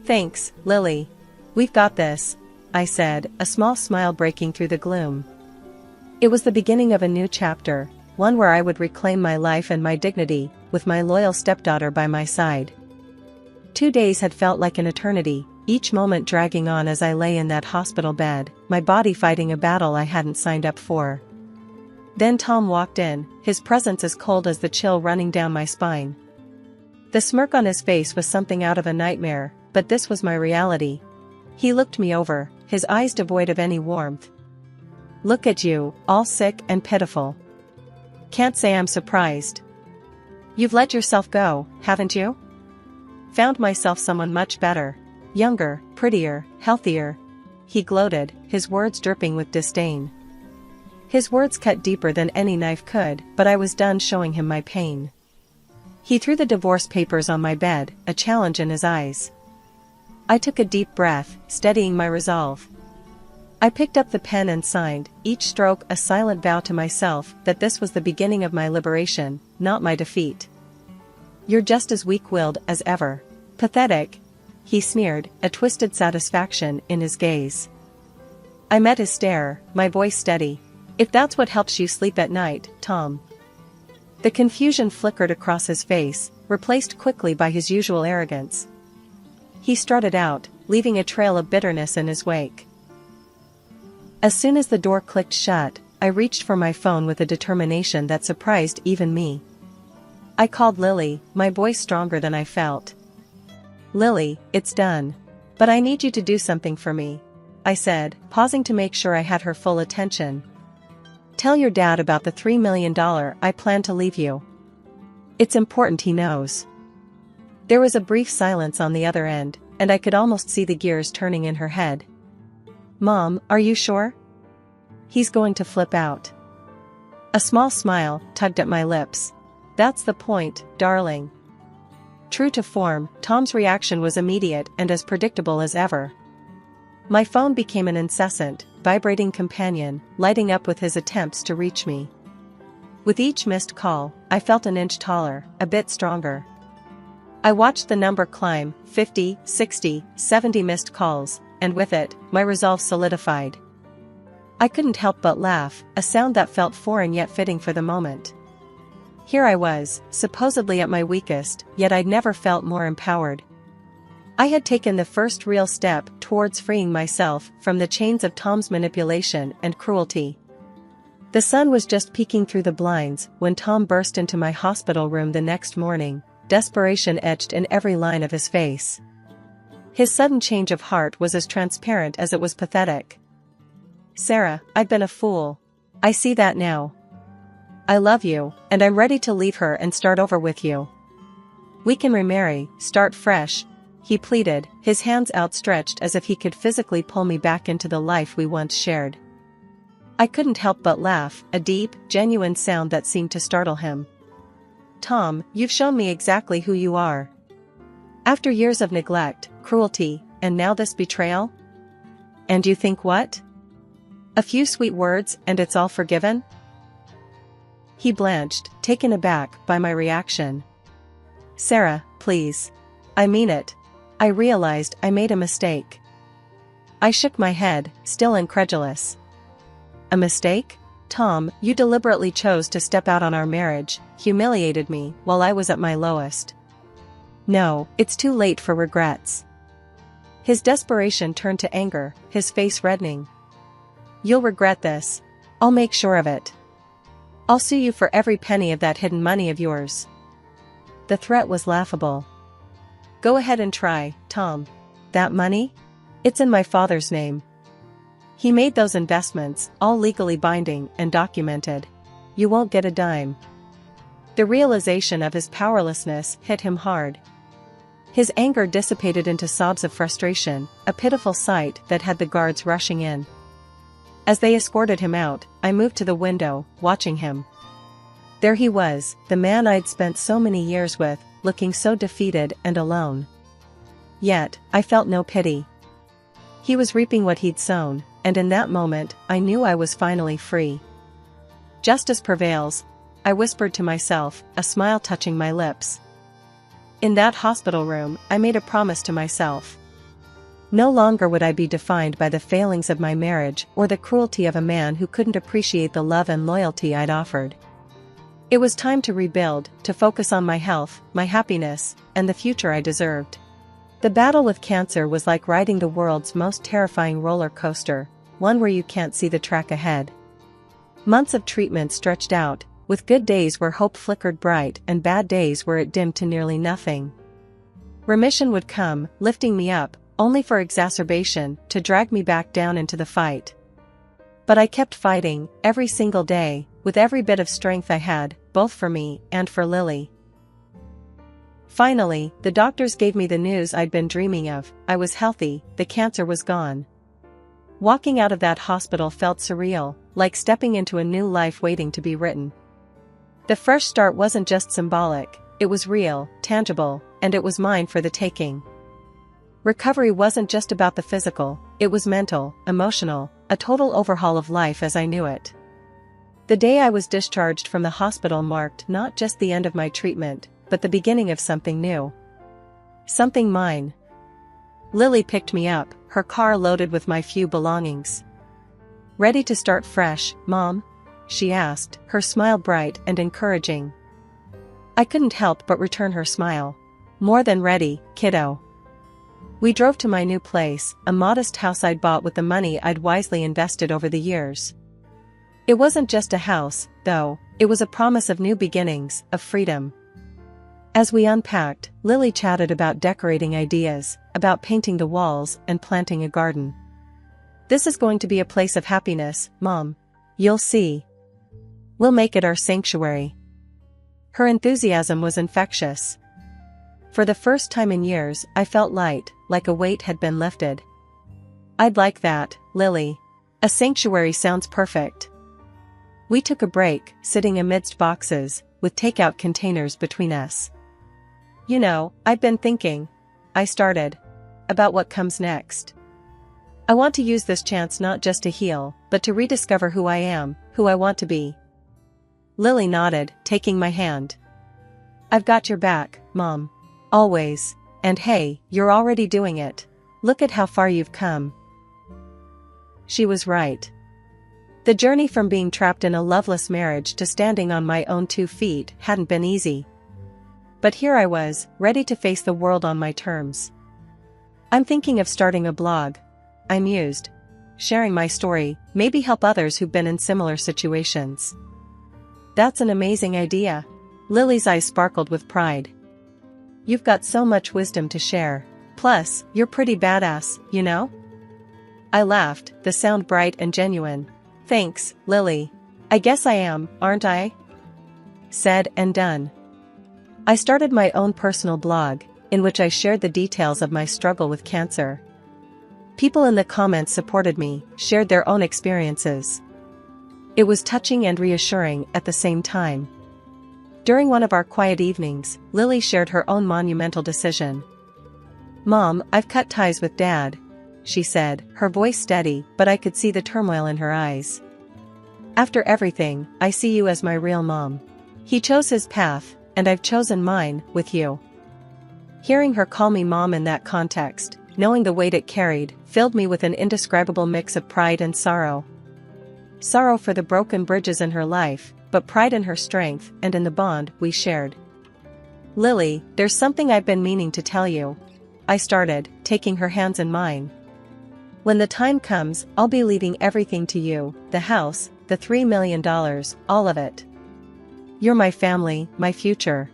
Thanks, Lily. We've got this, I said, a small smile breaking through the gloom. It was the beginning of a new chapter, one where I would reclaim my life and my dignity, with my loyal stepdaughter by my side. 2 days had felt like an eternity, each moment dragging on as I lay in that hospital bed, my body fighting a battle I hadn't signed up for. Then Tom walked in, his presence as cold as the chill running down my spine. The smirk on his face was something out of a nightmare, but this was my reality. He looked me over, his eyes devoid of any warmth. Look at you, all sick and pitiful. Can't say I'm surprised. You've let yourself go, haven't you? Found myself someone much better. Younger, prettier, healthier. He gloated, his words dripping with disdain. His words cut deeper than any knife could, but I was done showing him my pain. He threw the divorce papers on my bed, a challenge in his eyes. I took a deep breath, steadying my resolve. I picked up the pen and signed, each stroke a silent vow to myself that this was the beginning of my liberation, not my defeat. You're just as weak-willed as ever. Pathetic. he sneered, a twisted satisfaction in his gaze. I met his stare, my voice steady. If that's what helps you sleep at night, Tom. The confusion flickered across his face, replaced quickly by his usual arrogance. He strutted out, leaving a trail of bitterness in his wake. As soon as the door clicked shut, I reached for my phone with a determination that surprised even me. I called Lily, my voice stronger than I felt. Lily, it's done. But I need you to do something for me, I said, pausing to make sure I had her full attention. Tell your dad about the $3 million I plan to leave you. It's important he knows. There was a brief silence on the other end, and I could almost see the gears turning in her head. Mom, are you sure? He's going to flip out. A small smile tugged at my lips. That's the point, darling. True to form, Tom's reaction was immediate and as predictable as ever. My phone became an incessant, vibrating companion, lighting up with his attempts to reach me. With each missed call, I felt an inch taller, a bit stronger. I watched the number climb, 50, 60, 70 missed calls, and with it, my resolve solidified. I couldn't help but laugh, a sound that felt foreign yet fitting for the moment. Here I was, supposedly at my weakest, yet I'd never felt more empowered. I had taken the first real step towards freeing myself from the chains of Tom's manipulation and cruelty. The sun was just peeking through the blinds when Tom burst into my hospital room the next morning, desperation etched in every line of his face. His sudden change of heart was as transparent as it was pathetic. Sarah, I've been a fool. I see that now. I love you, and I'm ready to leave her and start over with you. We can remarry, start fresh, he pleaded, his hands outstretched as if he could physically pull me back into the life we once shared. I couldn't help but laugh, a deep, genuine sound that seemed to startle him. Tom, you've shown me exactly who you are. After years of neglect, cruelty, and now this betrayal? And you think what? A few sweet words and it's all forgiven? He blanched, taken aback by my reaction. Sarah, please. I mean it. I realized I made a mistake. I shook my head, still incredulous. A mistake? Tom, you deliberately chose to step out on our marriage, humiliated me while I was at my lowest. No, it's too late for regrets. His desperation turned to anger, his face reddening. You'll regret this. I'll make sure of it. I'll sue you for every penny of that hidden money of yours. The threat was laughable. Go ahead and try, Tom. That money? It's in my father's name. He made those investments, all legally binding and documented. You won't get a dime. The realization of his powerlessness hit him hard. His anger dissipated into sobs of frustration, a pitiful sight that had the guards rushing in. As they escorted him out, I moved to the window, watching him. There he was, the man I'd spent so many years with, looking so defeated and alone. Yet, I felt no pity. He was reaping what he'd sown, and in that moment, I knew I was finally free. Justice prevails, I whispered to myself, a smile touching my lips. In that hospital room, I made a promise to myself. No longer would I be defined by the failings of my marriage or the cruelty of a man who couldn't appreciate the love and loyalty I'd offered. It was time to rebuild, to focus on my health, my happiness, and the future I deserved. The battle with cancer was like riding the world's most terrifying roller coaster, one where you can't see the track ahead. Months of treatment stretched out, with good days where hope flickered bright and bad days where it dimmed to nearly nothing. Remission would come, lifting me up, only for exacerbation to drag me back down into the fight. But I kept fighting, every single day, with every bit of strength I had, both for me and for Lily. Finally, the doctors gave me the news I'd been dreaming of. I was healthy, the cancer was gone. Walking out of that hospital felt surreal, like stepping into a new life waiting to be written. The fresh start wasn't just symbolic, it was real, tangible, and it was mine for the taking. Recovery wasn't just about the physical, it was mental, emotional, a total overhaul of life as I knew it. The day I was discharged from the hospital marked not just the end of my treatment, but the beginning of something new. Something mine. Lily picked me up, her car loaded with my few belongings. "Ready to start fresh, Mom?" she asked, her smile bright and encouraging. I couldn't help but return her smile. "More than ready, kiddo." We drove to my new place, a modest house I'd bought with the money I'd wisely invested over the years. It wasn't just a house, though, it was a promise of new beginnings, of freedom. As we unpacked, Lily chatted about decorating ideas, about painting the walls and planting a garden. "This is going to be a place of happiness, Mom. You'll see. We'll make it our sanctuary." Her enthusiasm was infectious. For the first time in years, I felt light, like a weight had been lifted. "I'd like that, Lily. A sanctuary sounds perfect." We took a break, sitting amidst boxes, with takeout containers between us. "You know, I've been thinking," I started, "about what comes next. I want to use this chance not just to heal, but to rediscover who I am, who I want to be." Lily nodded, taking my hand. "I've got your back, Mom. Always. And hey, you're already doing it. Look at how far you've come." She was right. The journey from being trapped in a loveless marriage to standing on my own 2 feet hadn't been easy. But here I was, ready to face the world on my terms. "I'm thinking of starting a blog," I mused. "Sharing my story, maybe help others who've been in similar situations." "That's an amazing idea." Lily's eyes sparkled with pride. "You've got so much wisdom to share. Plus, you're pretty badass, you know?" I laughed, the sound bright and genuine. "Thanks, Lily. I guess I am, aren't I?" Said and done. I started my own personal blog, in which I shared the details of my struggle with cancer. People in the comments supported me, shared their own experiences. It was touching and reassuring at the same time. During one of our quiet evenings, Lily shared her own monumental decision. "Mom, I've cut ties with Dad," she said, her voice steady, but I could see the turmoil in her eyes. "After everything, I see you as my real mom. He chose his path, and I've chosen mine, with you." Hearing her call me mom in that context, knowing the weight it carried, filled me with an indescribable mix of pride and sorrow. Sorrow for the broken bridges in her life, but pride in her strength and in the bond we shared. "Lily, there's something I've been meaning to tell you," I started, taking her hands in mine. "When the time comes, I'll be leaving everything to you, the house, the $3 million, all of it. You're my family, my future."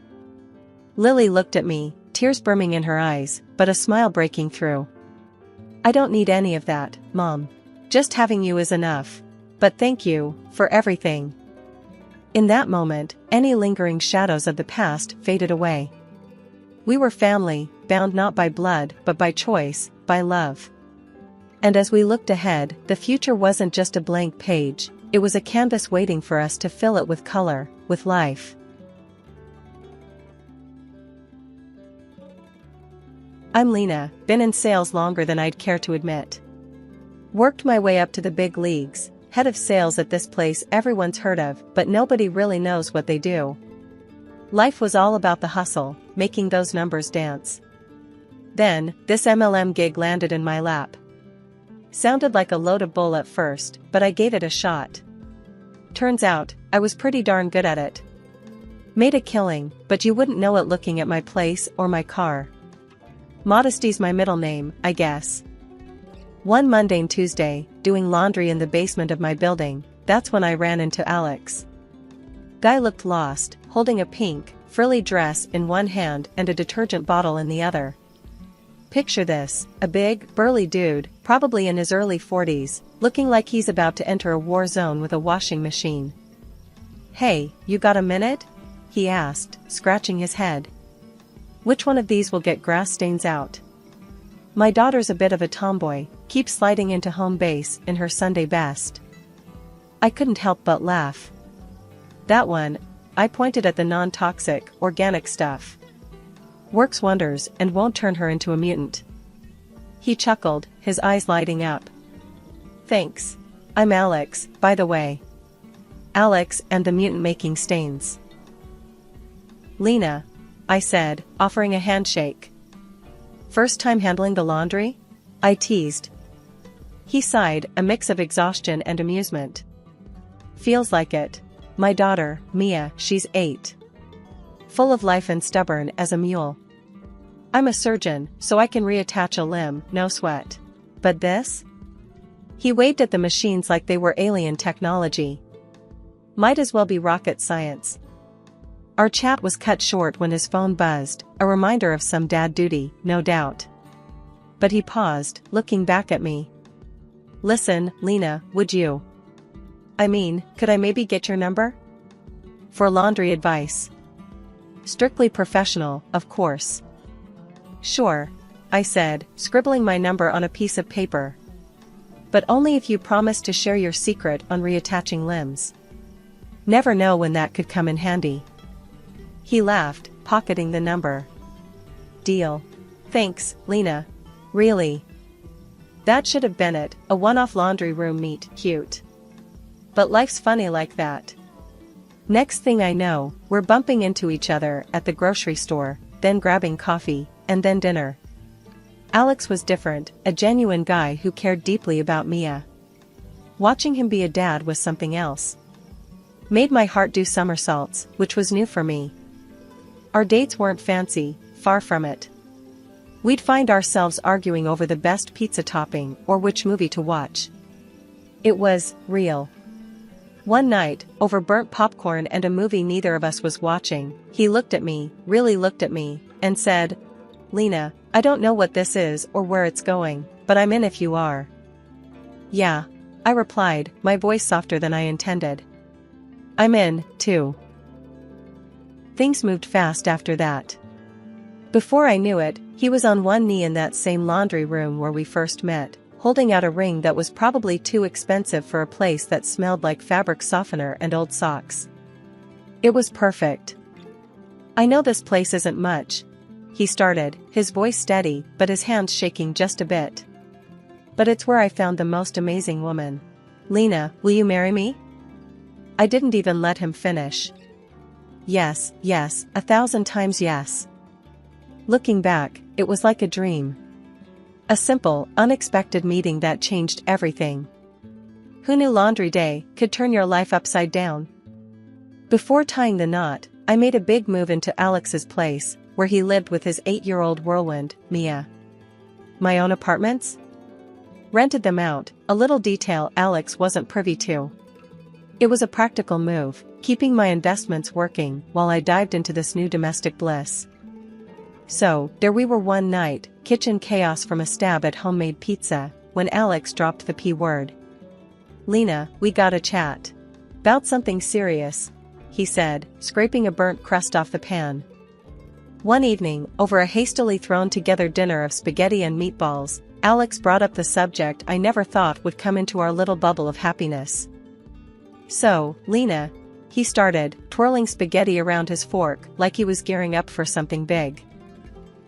Lily looked at me, tears brimming in her eyes, but a smile breaking through. "I don't need any of that, Mom. Just having you is enough. But thank you, for everything." In that moment, any lingering shadows of the past faded away. We were family, bound not by blood but by choice, by love. And as we looked ahead, the future wasn't just a blank page, it was a canvas waiting for us to fill it with color, with life. I'm Lena, been in sales longer than I'd care to admit. Worked my way up to the big leagues, head of sales at this place everyone's heard of, but nobody really knows what they do. Life was all about the hustle, making those numbers dance. Then, this MLM gig landed in my lap. Sounded like a load of bull at first, but I gave it a shot. Turns out, I was pretty darn good at it. Made a killing, but you wouldn't know it looking at my place or my car. Modesty's my middle name, I guess. One mundane Tuesday, doing laundry in the basement of my building, that's when I ran into Alex. Guy looked lost, holding a pink, frilly dress in one hand and a detergent bottle in the other. Picture this, a big, burly dude, probably in his early 40s, looking like he's about to enter a war zone with a washing machine. "Hey, you got a minute?" he asked, scratching his head. "Which one of these will get grass stains out?" My daughter's a bit of a tomboy, keeps sliding into home base in her Sunday best. I couldn't help but laugh. "That one," I pointed at the non-toxic, organic stuff. "Works wonders and won't turn her into a mutant." He chuckled, his eyes lighting up. "Thanks. I'm Alex, by the way. Alex and the mutant making stains." "Lena," I said, offering a handshake. First time handling the laundry? I teased. He sighed, a mix of exhaustion and amusement. Feels like it. My daughter, Mia, she's 8. Full of life and stubborn as a mule. I'm a surgeon, so I can reattach a limb, no sweat. But this? He waved at the machines like they were alien technology. Might as well be rocket science. Our chat was cut short when his phone buzzed, a reminder of some dad duty, no doubt. But he paused, looking back at me. Listen, Lena, would you? I mean, could I maybe get your number? For laundry advice. Strictly professional, of course. Sure, I said, scribbling my number on a piece of paper. But only if you promise to share your secret on reattaching limbs. Never know when that could come in handy. He laughed, pocketing the number. Deal. Thanks, Lena. Really. That should have been it, a one-off laundry room meet, cute. But life's funny like that. Next thing I know, we're bumping into each other at the grocery store, then grabbing coffee, and then dinner. Alex was different, a genuine guy who cared deeply about Mia. Watching him be a dad was something else. Made my heart do somersaults, which was new for me. Our dates weren't fancy, far from it. We'd find ourselves arguing over the best pizza topping or which movie to watch. It was real. One night, over burnt popcorn and a movie neither of us was watching, he looked at me, really looked at me, and said, Lena, I don't know what this is or where it's going, but I'm in if you are. Yeah, I replied, my voice softer than I intended. I'm in, too. Things moved fast after that. Before I knew it, he was on one knee in that same laundry room where we first met, holding out a ring that was probably too expensive for a place that smelled like fabric softener and old socks. It was perfect. I know this place isn't much, he started, his voice steady but his hands shaking just a bit. But it's where I found the most amazing woman. Lena, will you marry me? I didn't even let him finish. Yes, yes, 1,000 times yes. Looking back, it was like a dream. A simple, unexpected meeting that changed everything. Who knew laundry day could turn your life upside down? Before tying the knot, I made a big move into Alex's place, where he lived with his 8-year-old whirlwind, Mia. My own apartments? Rented them out, a little detail Alex wasn't privy to. It was a practical move, keeping my investments working while I dived into this new domestic bliss. So, there we were one night, kitchen chaos from a stab at homemade pizza, when Alex dropped the P word. Lena, we gotta chat. 'Bout something serious, he said, scraping a burnt crust off the pan. One evening, over a hastily thrown together dinner of spaghetti and meatballs, Alex brought up the subject I never thought would come into our little bubble of happiness. So, Lena, he started, twirling spaghetti around his fork like he was gearing up for something big.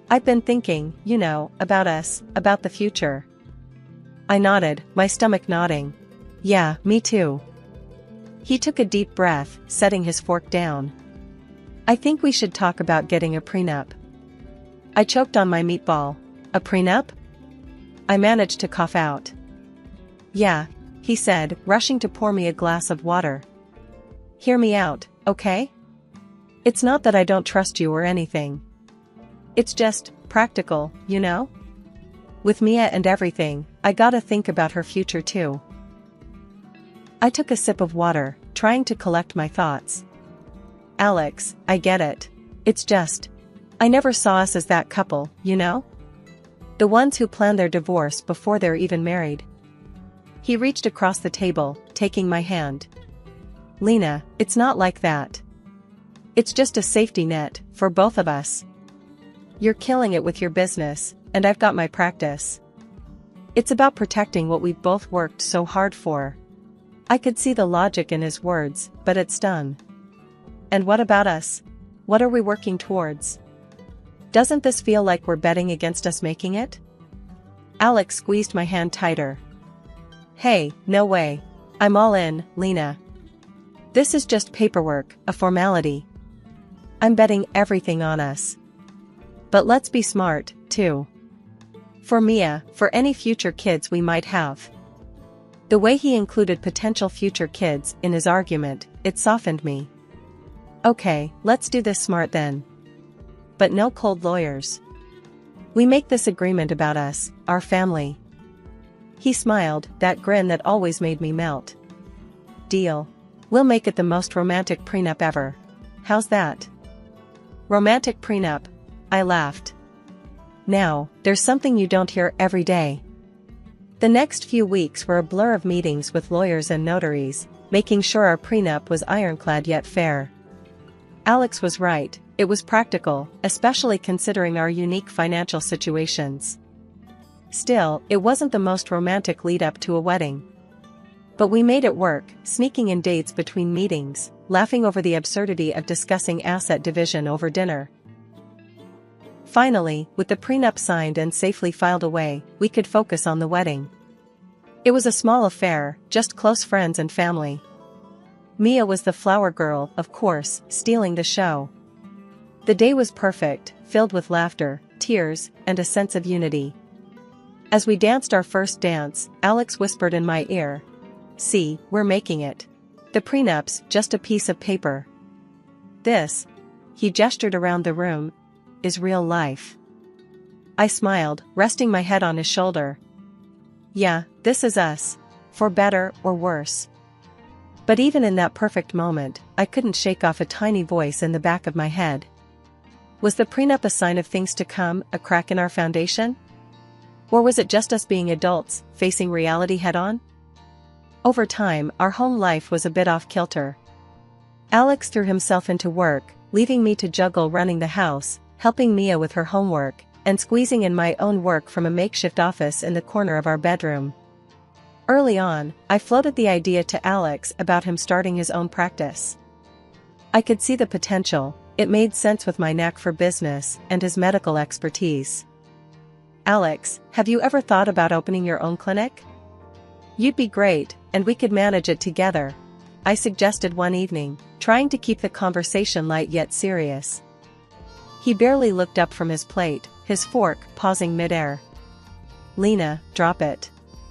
I've been thinking, you know, about us, about the future. I nodded, my stomach nodding. Yeah, me too. He took a deep breath, setting his fork down. I think we should talk about getting a prenup. I choked on my meatball. A prenup? I managed to cough out. Yeah, he said, rushing to pour me a glass of water. Hear me out, okay? It's not that I don't trust you or anything. It's just practical, you know? With Mia and everything, I gotta think about her future too. I took a sip of water, trying to collect my thoughts. Alex, I get it. It's just, I never saw us as that couple, you know? The ones who plan their divorce before they're even married. He reached across the table, taking my hand. Lena, it's not like that. It's just a safety net, for both of us. You're killing it with your business, and I've got my practice. It's about protecting what we've both worked so hard for. I could see the logic in his words, but it stung. And what about us? What are we working towards? Doesn't this feel like we're betting against us making it? Alex squeezed my hand tighter. Hey, no way. I'm all in, Lena. This is just paperwork, a formality. I'm betting everything on us. But let's be smart, too. For Mia, for any future kids we might have. The way he included potential future kids in his argument, it softened me. Okay, let's do this smart then. But no cold lawyers. We make this agreement about us, our family. He smiled, that grin that always made me melt. Deal. We'll make it the most romantic prenup ever. How's that? Romantic prenup, I laughed. Now, there's something you don't hear every day. The next few weeks were a blur of meetings with lawyers and notaries, making sure our prenup was ironclad yet fair. Alex was right, it was practical, especially considering our unique financial situations. Still, it wasn't the most romantic lead-up to a wedding. But we made it work, sneaking in dates between meetings, laughing over the absurdity of discussing asset division over dinner. Finally, with the prenup signed and safely filed away, we could focus on the wedding. It was a small affair, just close friends and family. Mia was the flower girl, of course, stealing the show. The day was perfect, filled with laughter, tears, and a sense of unity. As we danced our first dance, Alex whispered in my ear, "See, we're making it. The prenup's just a piece of paper. This," he gestured around the room, "is real life." I smiled, resting my head on his shoulder. Yeah, this is us. For better or worse. But even in that perfect moment, I couldn't shake off a tiny voice in the back of my head. Was the prenup a sign of things to come, a crack in our foundation? Or was it just us being adults, facing reality head-on? Over time, our home life was a bit off-kilter. Alex threw himself into work, leaving me to juggle running the house, helping Mia with her homework, and squeezing in my own work from a makeshift office in the corner of our bedroom. Early on, I floated the idea to Alex about him starting his own practice. I could see the potential, it made sense with my knack for business and his medical expertise. Alex, have you ever thought about opening your own clinic? You'd be great, and we could manage it together, I suggested one evening, trying to keep the conversation light yet serious. He barely looked up from his plate, his fork pausing midair. Lena, drop it.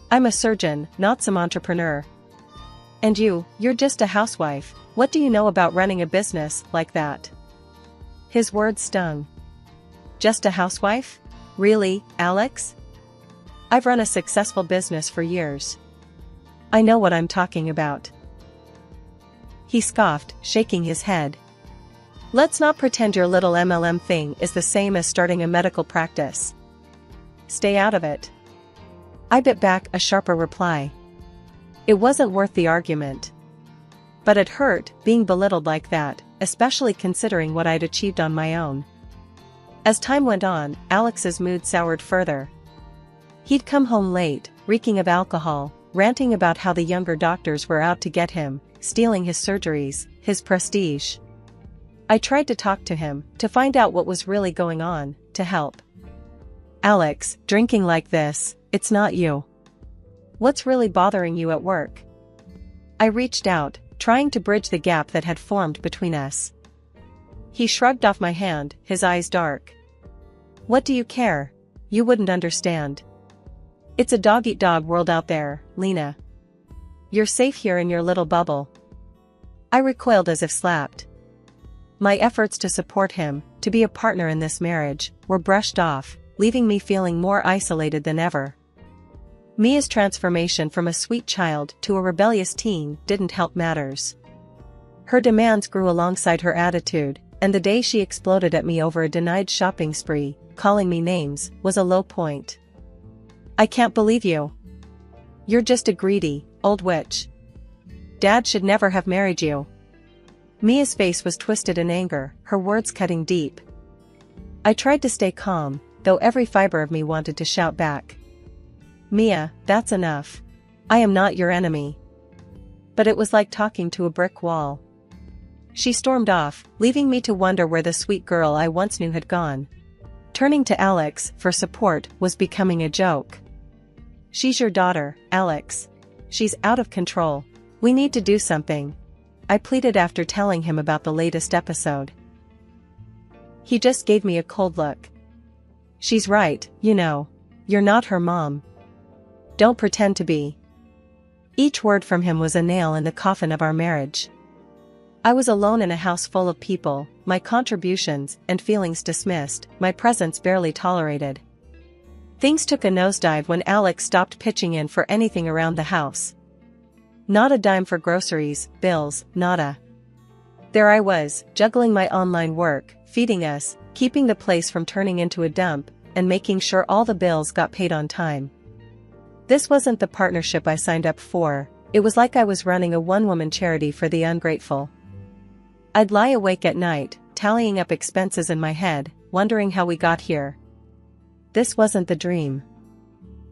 I'm a surgeon, not some entrepreneur. And you're just a housewife, what do you know about running a business like that? His words stung. Just a housewife? Really, Alex? I've run a successful business for years. I know what I'm talking about. He scoffed, shaking his head. Let's not pretend your little MLM thing is the same as starting a medical practice. Stay out of it. I bit back a sharper reply. It wasn't worth the argument. But it hurt, being belittled like that, especially considering what I'd achieved on my own. As time went on, Alex's mood soured further. He'd come home late, reeking of alcohol, ranting about how the younger doctors were out to get him, stealing his surgeries, his prestige. I tried to talk to him, to find out what was really going on, to help. Alex, drinking like this, it's not you. What's really bothering you at work? I reached out, trying to bridge the gap that had formed between us. He shrugged off my hand, his eyes dark. What do you care? You wouldn't understand. It's a dog-eat-dog world out there, Lena. You're safe here in your little bubble. I recoiled as if slapped. My efforts to support him, to be a partner in this marriage, were brushed off, leaving me feeling more isolated than ever. Mia's transformation from a sweet child to a rebellious teen didn't help matters. Her demands grew alongside her attitude, and the day she exploded at me over a denied shopping spree, calling me names, was a low point. I can't believe you. You're just a greedy, old witch. Dad should never have married you. Mia's face was twisted in anger, her words cutting deep. I tried to stay calm, though every fiber of me wanted to shout back. Mia, that's enough. I am not your enemy. But it was like talking to a brick wall. She stormed off, leaving me to wonder where the sweet girl I once knew had gone. Turning to Alex for support was becoming a joke. She's your daughter, Alex. She's out of control. We need to do something. I pleaded after telling him about the latest episode. He just gave me a cold look. She's right, you know. You're not her mom. Don't pretend to be. Each word from him was a nail in the coffin of our marriage. I was alone in a house full of people, my contributions and feelings dismissed, my presence barely tolerated. Things took a nosedive when Alex stopped pitching in for anything around the house. Not a dime for groceries, bills, nada. There I was, juggling my online work, feeding us, keeping the place from turning into a dump, and making sure all the bills got paid on time. This wasn't the partnership I signed up for. It was like I was running a one-woman charity for the ungrateful. I'd lie awake at night, tallying up expenses in my head, wondering how we got here. This wasn't the dream.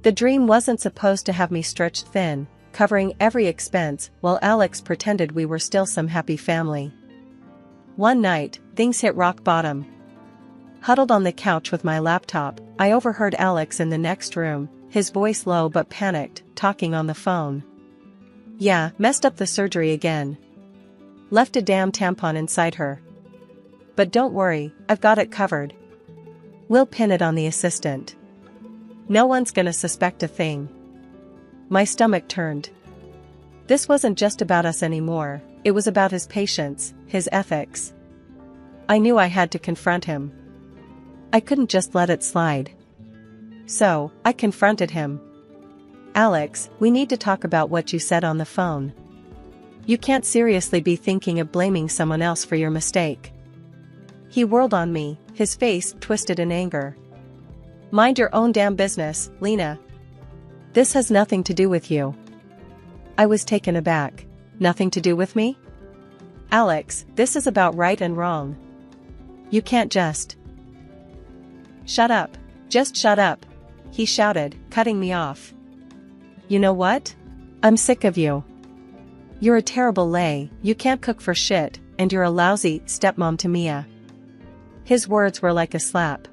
The dream wasn't supposed to have me stretched thin, covering every expense while Alex pretended we were still some happy family. One night, things hit rock bottom. Huddled on the couch with my laptop, I overheard Alex in the next room, his voice low but panicked, talking on the phone. Yeah, messed up the surgery again. Left a damn tampon inside her. But don't worry, I've got it covered. We'll pin it on the assistant. No one's gonna suspect a thing. My stomach turned. This wasn't just about us anymore, it was about his patience, his ethics. I knew I had to confront him. I couldn't just let it slide. So, I confronted him. Alex, we need to talk about what you said on the phone. You can't seriously be thinking of blaming someone else for your mistake. He whirled on me, his face twisted in anger. Mind your own damn business, Lena. This has nothing to do with you. I was taken aback. Nothing to do with me? Alex, this is about right and wrong. You can't just... Shut up. Just shut up, he shouted, cutting me off. You know what? I'm sick of you. You're a terrible lay, you can't cook for shit, and you're a lousy stepmom to Mia. His words were like a slap.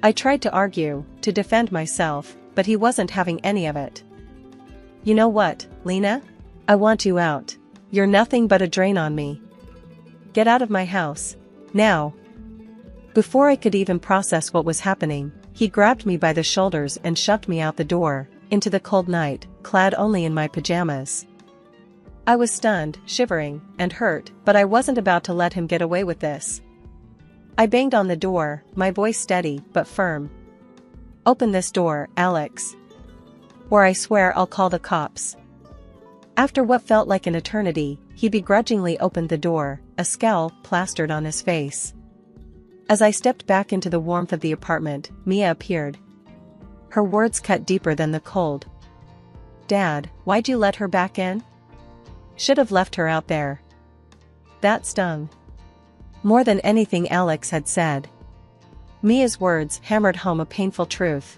I tried to argue, to defend myself, but he wasn't having any of it. You know what, Lena? I want you out. You're nothing but a drain on me. Get out of my house. Now. Before I could even process what was happening, he grabbed me by the shoulders and shoved me out the door, into the cold night, clad only in my pajamas. I was stunned, shivering, and hurt, but I wasn't about to let him get away with this. I banged on the door, my voice steady but firm. Open this door, Alex. Or I swear I'll call the cops. After what felt like an eternity, he begrudgingly opened the door, a scowl plastered on his face. As I stepped back into the warmth of the apartment, Mia appeared. Her words cut deeper than the cold. Dad, why'd you let her back in? Should have left her out there. That stung. More than anything Alex had said. Mia's words hammered home a painful truth.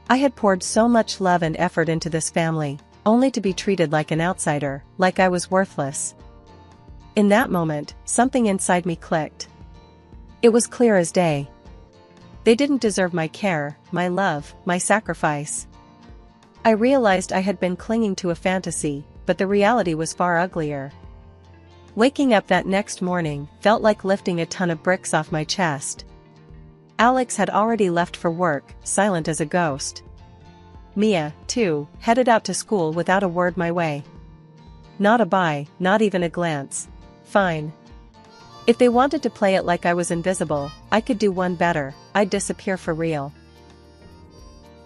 I had poured so much love and effort into this family, only to be treated like an outsider, like I was worthless. In that moment, something inside me clicked. It was clear as day. They didn't deserve my care, my love, my sacrifice. I realized I had been clinging to a fantasy, but the reality was far uglier. Waking up that next morning felt like lifting a ton of bricks off my chest. Alex had already left for work, silent as a ghost. Mia, too, headed out to school without a word my way. Not a bye, not even a glance. Fine. If they wanted to play it like I was invisible, I could do one better, I'd disappear for real.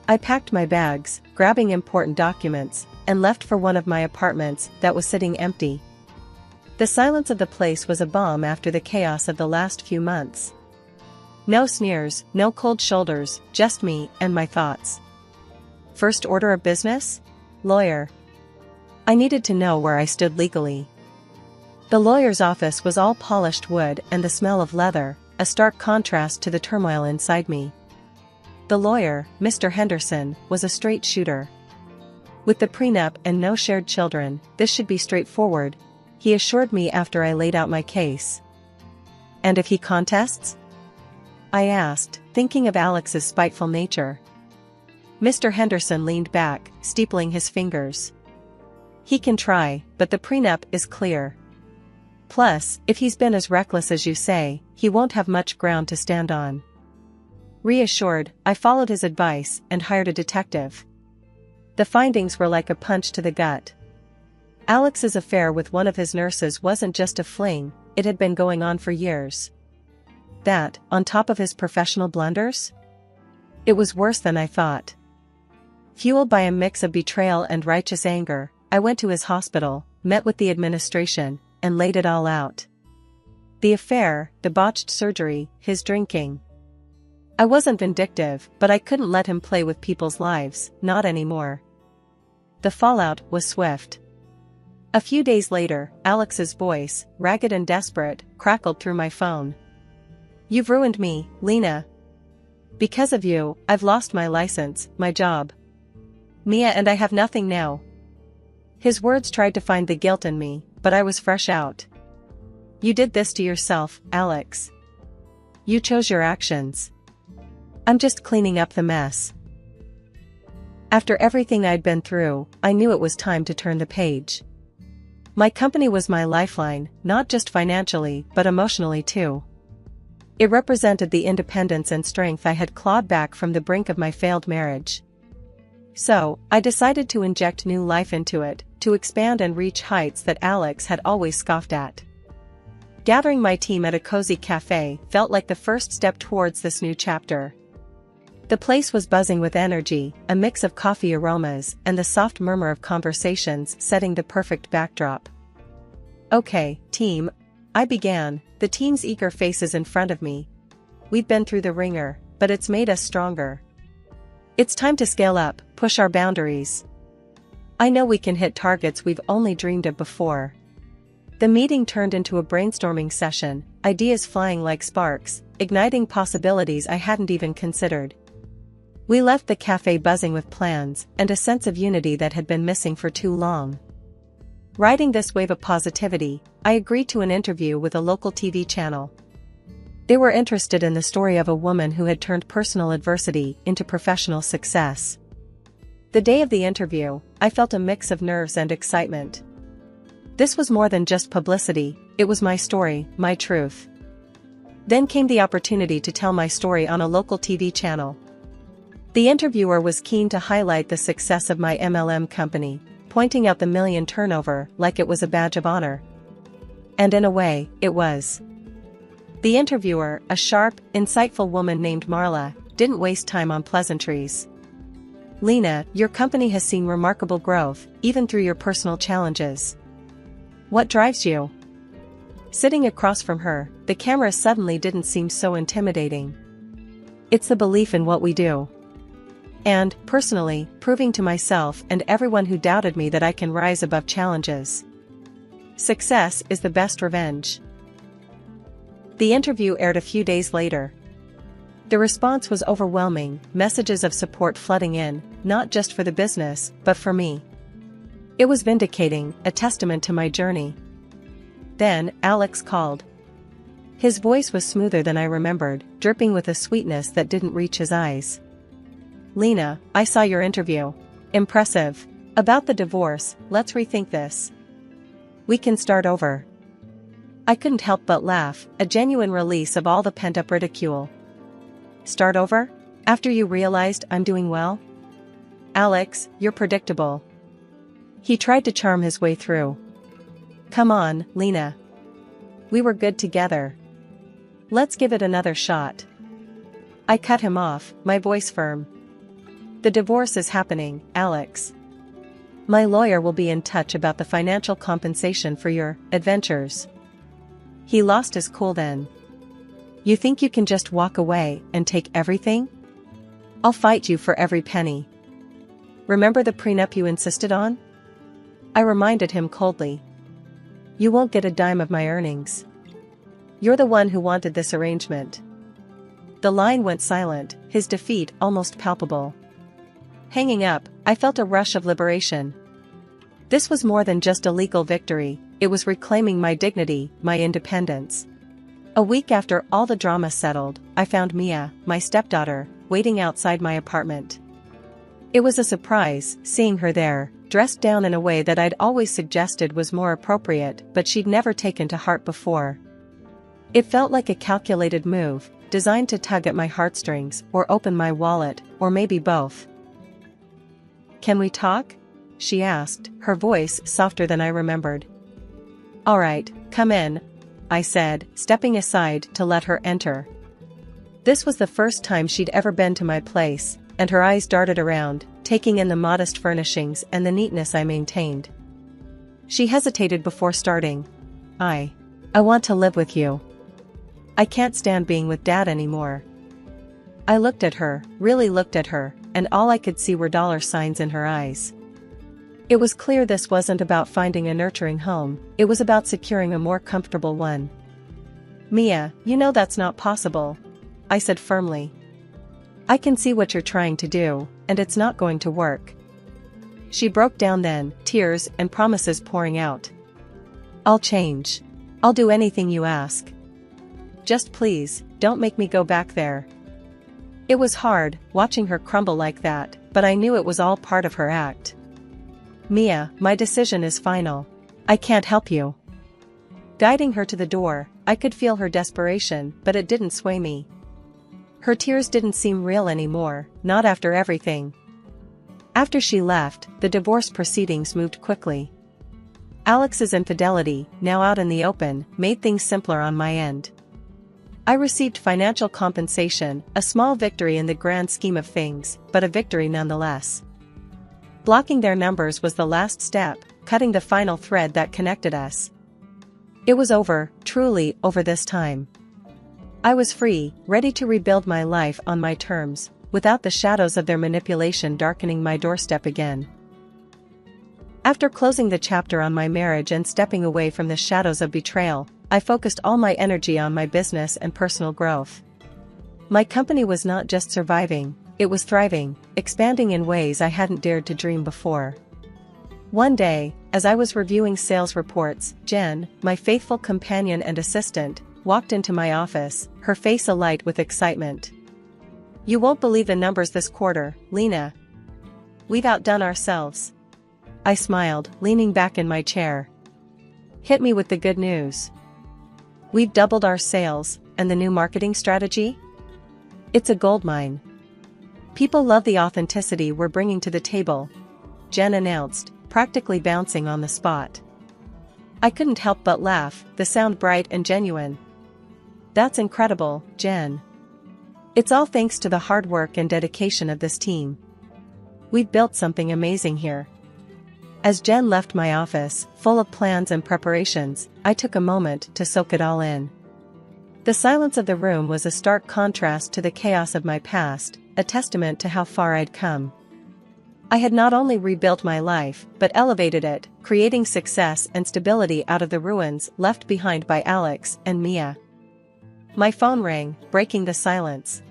I packed my bags, grabbing important documents, and left for one of my apartments that was sitting empty. The silence of the place was a balm after the chaos of the last few months. No sneers, no cold shoulders, just me and my thoughts. First order of business? Lawyer. I needed to know where I stood legally. The lawyer's office was all polished wood and the smell of leather, a stark contrast to the turmoil inside me. The lawyer, Mr. Henderson, was a straight shooter. With the prenup and no shared children, this should be straightforward, he assured me after I laid out my case. And if he contests? I asked, thinking of Alex's spiteful nature. Mr. Henderson leaned back, steepling his fingers. He can try, but the prenup is clear. Plus, if he's been as reckless as you say, he won't have much ground to stand on. Reassured, I followed his advice and hired a detective. The findings were like a punch to the gut. Alex's affair with one of his nurses wasn't just a fling, it had been going on for years. That, on top of his professional blunders? It was worse than I thought. Fueled by a mix of betrayal and righteous anger, I went to his hospital, met with the administration, and laid it all out. The affair, the botched surgery, his drinking. I wasn't vindictive, but I couldn't let him play with people's lives, not anymore. The fallout was swift. A few days later, Alex's voice, ragged and desperate, crackled through my phone. "You've ruined me, Lena. Because of you, I've lost my license, my job. Mia and I have nothing now." His words tried to find the guilt in me, but I was fresh out. "You did this to yourself, Alex. You chose your actions. I'm just cleaning up the mess." After everything I'd been through, I knew it was time to turn the page. My company was my lifeline, not just financially, but emotionally too. It represented the independence and strength I had clawed back from the brink of my failed marriage. So, I decided to inject new life into it, to expand and reach heights that Alex had always scoffed at. Gathering my team at a cozy cafe felt like the first step towards this new chapter. The place was buzzing with energy, a mix of coffee aromas and the soft murmur of conversations setting the perfect backdrop. "Okay, team," I began, the team's eager faces in front of me. "We've been through the ringer, but it's made us stronger. It's time to scale up, push our boundaries. I know we can hit targets we've only dreamed of before." The meeting turned into a brainstorming session, ideas flying like sparks, igniting possibilities I hadn't even considered. We left the cafe buzzing with plans and a sense of unity that had been missing for too long. Riding this wave of positivity, I agreed to an interview with a local TV channel. They were interested in the story of a woman who had turned personal adversity into professional success. The day of the interview, I felt a mix of nerves and excitement. This was more than just publicity, it was my story, my truth. Then came the opportunity to tell my story on a local TV channel. The interviewer was keen to highlight the success of my MLM company, pointing out the million turnover like it was a badge of honor. And in a way, it was. The interviewer, a sharp, insightful woman named Marla, didn't waste time on pleasantries. "Lena, your company has seen remarkable growth, even through your personal challenges. What drives you?" Sitting across from her, the camera suddenly didn't seem so intimidating. "It's the belief in what we do. And, personally, proving to myself and everyone who doubted me that I can rise above challenges. Success is the best revenge." The interview aired a few days later. The response was overwhelming, messages of support flooding in, not just for the business, but for me. It was vindicating, a testament to my journey. Then, Alex called. His voice was smoother than I remembered, dripping with a sweetness that didn't reach his eyes. "Lena, I saw your interview. Impressive. About the divorce, let's rethink this. We can start over." I couldn't help but laugh, a genuine release of all the pent-up ridicule. "Start over? After you realized I'm doing well? Alex, you're predictable." He tried to charm his way through. "Come on, Lena. We were good together. Let's give it another shot." I cut him off, my voice firm. "The divorce is happening, Alex. My lawyer will be in touch about the financial compensation for your adventures." He lost his cool then. "You think you can just walk away and take everything? I'll fight you for every penny. Remember the prenup you insisted on?" I reminded him coldly. "You won't get a dime of my earnings. You're the one who wanted this arrangement." The line went silent, his defeat almost palpable. Hanging up, I felt a rush of liberation. This was more than just a legal victory, it was reclaiming my dignity, my independence. A week after all the drama settled, I found Mia, my stepdaughter, waiting outside my apartment. It was a surprise, seeing her there, dressed down in a way that I'd always suggested was more appropriate but she'd never taken to heart before. It felt like a calculated move, designed to tug at my heartstrings or open my wallet, or maybe both. "Can we talk?" she asked, her voice softer than I remembered. "All right, come in," I said, stepping aside to let her enter. This was the first time she'd ever been to my place, and her eyes darted around, taking in the modest furnishings and the neatness I maintained. She hesitated before starting. I want to live with you. I can't stand being with Dad anymore." I looked at her, really looked at her, and all I could see were dollar signs in her eyes. It was clear this wasn't about finding a nurturing home, it was about securing a more comfortable one. "Mia, you know that's not possible," I said firmly. "I can see what you're trying to do, and it's not going to work." She broke down then, tears and promises pouring out. "I'll change. I'll do anything you ask. Just please, don't make me go back there." It was hard, watching her crumble like that, but I knew it was all part of her act. "Mia, my decision is final. I can't help you." Guiding her to the door, I could feel her desperation, but it didn't sway me. Her tears didn't seem real anymore, not after everything. After she left, the divorce proceedings moved quickly. Alex's infidelity, now out in the open, made things simpler on my end. I received financial compensation, a small victory in the grand scheme of things, but a victory nonetheless. Blocking their numbers was the last step, cutting the final thread that connected us. It was over, truly over this time. I was free, ready to rebuild my life on my terms, without the shadows of their manipulation darkening my doorstep again. After closing the chapter on my marriage and stepping away from the shadows of betrayal, I focused all my energy on my business and personal growth. My company was not just surviving, it was thriving, expanding in ways I hadn't dared to dream before. One day, as I was reviewing sales reports, Jen, my faithful companion and assistant, walked into my office, her face alight with excitement. "You won't believe the numbers this quarter, Lena. We've outdone ourselves." I smiled, leaning back in my chair. "Hit me with the good news." "We've doubled our sales, and the new marketing strategy? It's a goldmine. People love the authenticity we're bringing to the table," Jen announced, practically bouncing on the spot. I couldn't help but laugh, the sound bright and genuine. "That's incredible, Jen. It's all thanks to the hard work and dedication of this team. We've built something amazing here." As Jen left my office, full of plans and preparations, I took a moment to soak it all in. The silence of the room was a stark contrast to the chaos of my past, a testament to how far I'd come. I had not only rebuilt my life, but elevated it, creating success and stability out of the ruins left behind by Alex and Mia. My phone rang, breaking the silence.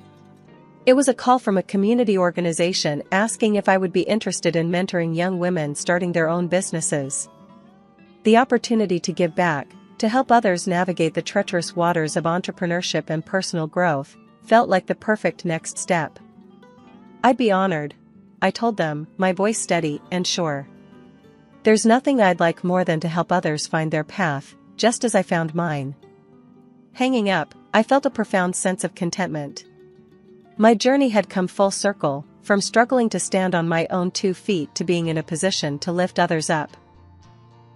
It was a call from a community organization asking if I would be interested in mentoring young women starting their own businesses. The opportunity to give back, to help others navigate the treacherous waters of entrepreneurship and personal growth, felt like the perfect next step. "I'd be honored," I told them, my voice steady and sure. "There's nothing I'd like more than to help others find their path, just as I found mine." Hanging up, I felt a profound sense of contentment. My journey had come full circle, from struggling to stand on my own 2 feet to being in a position to lift others up.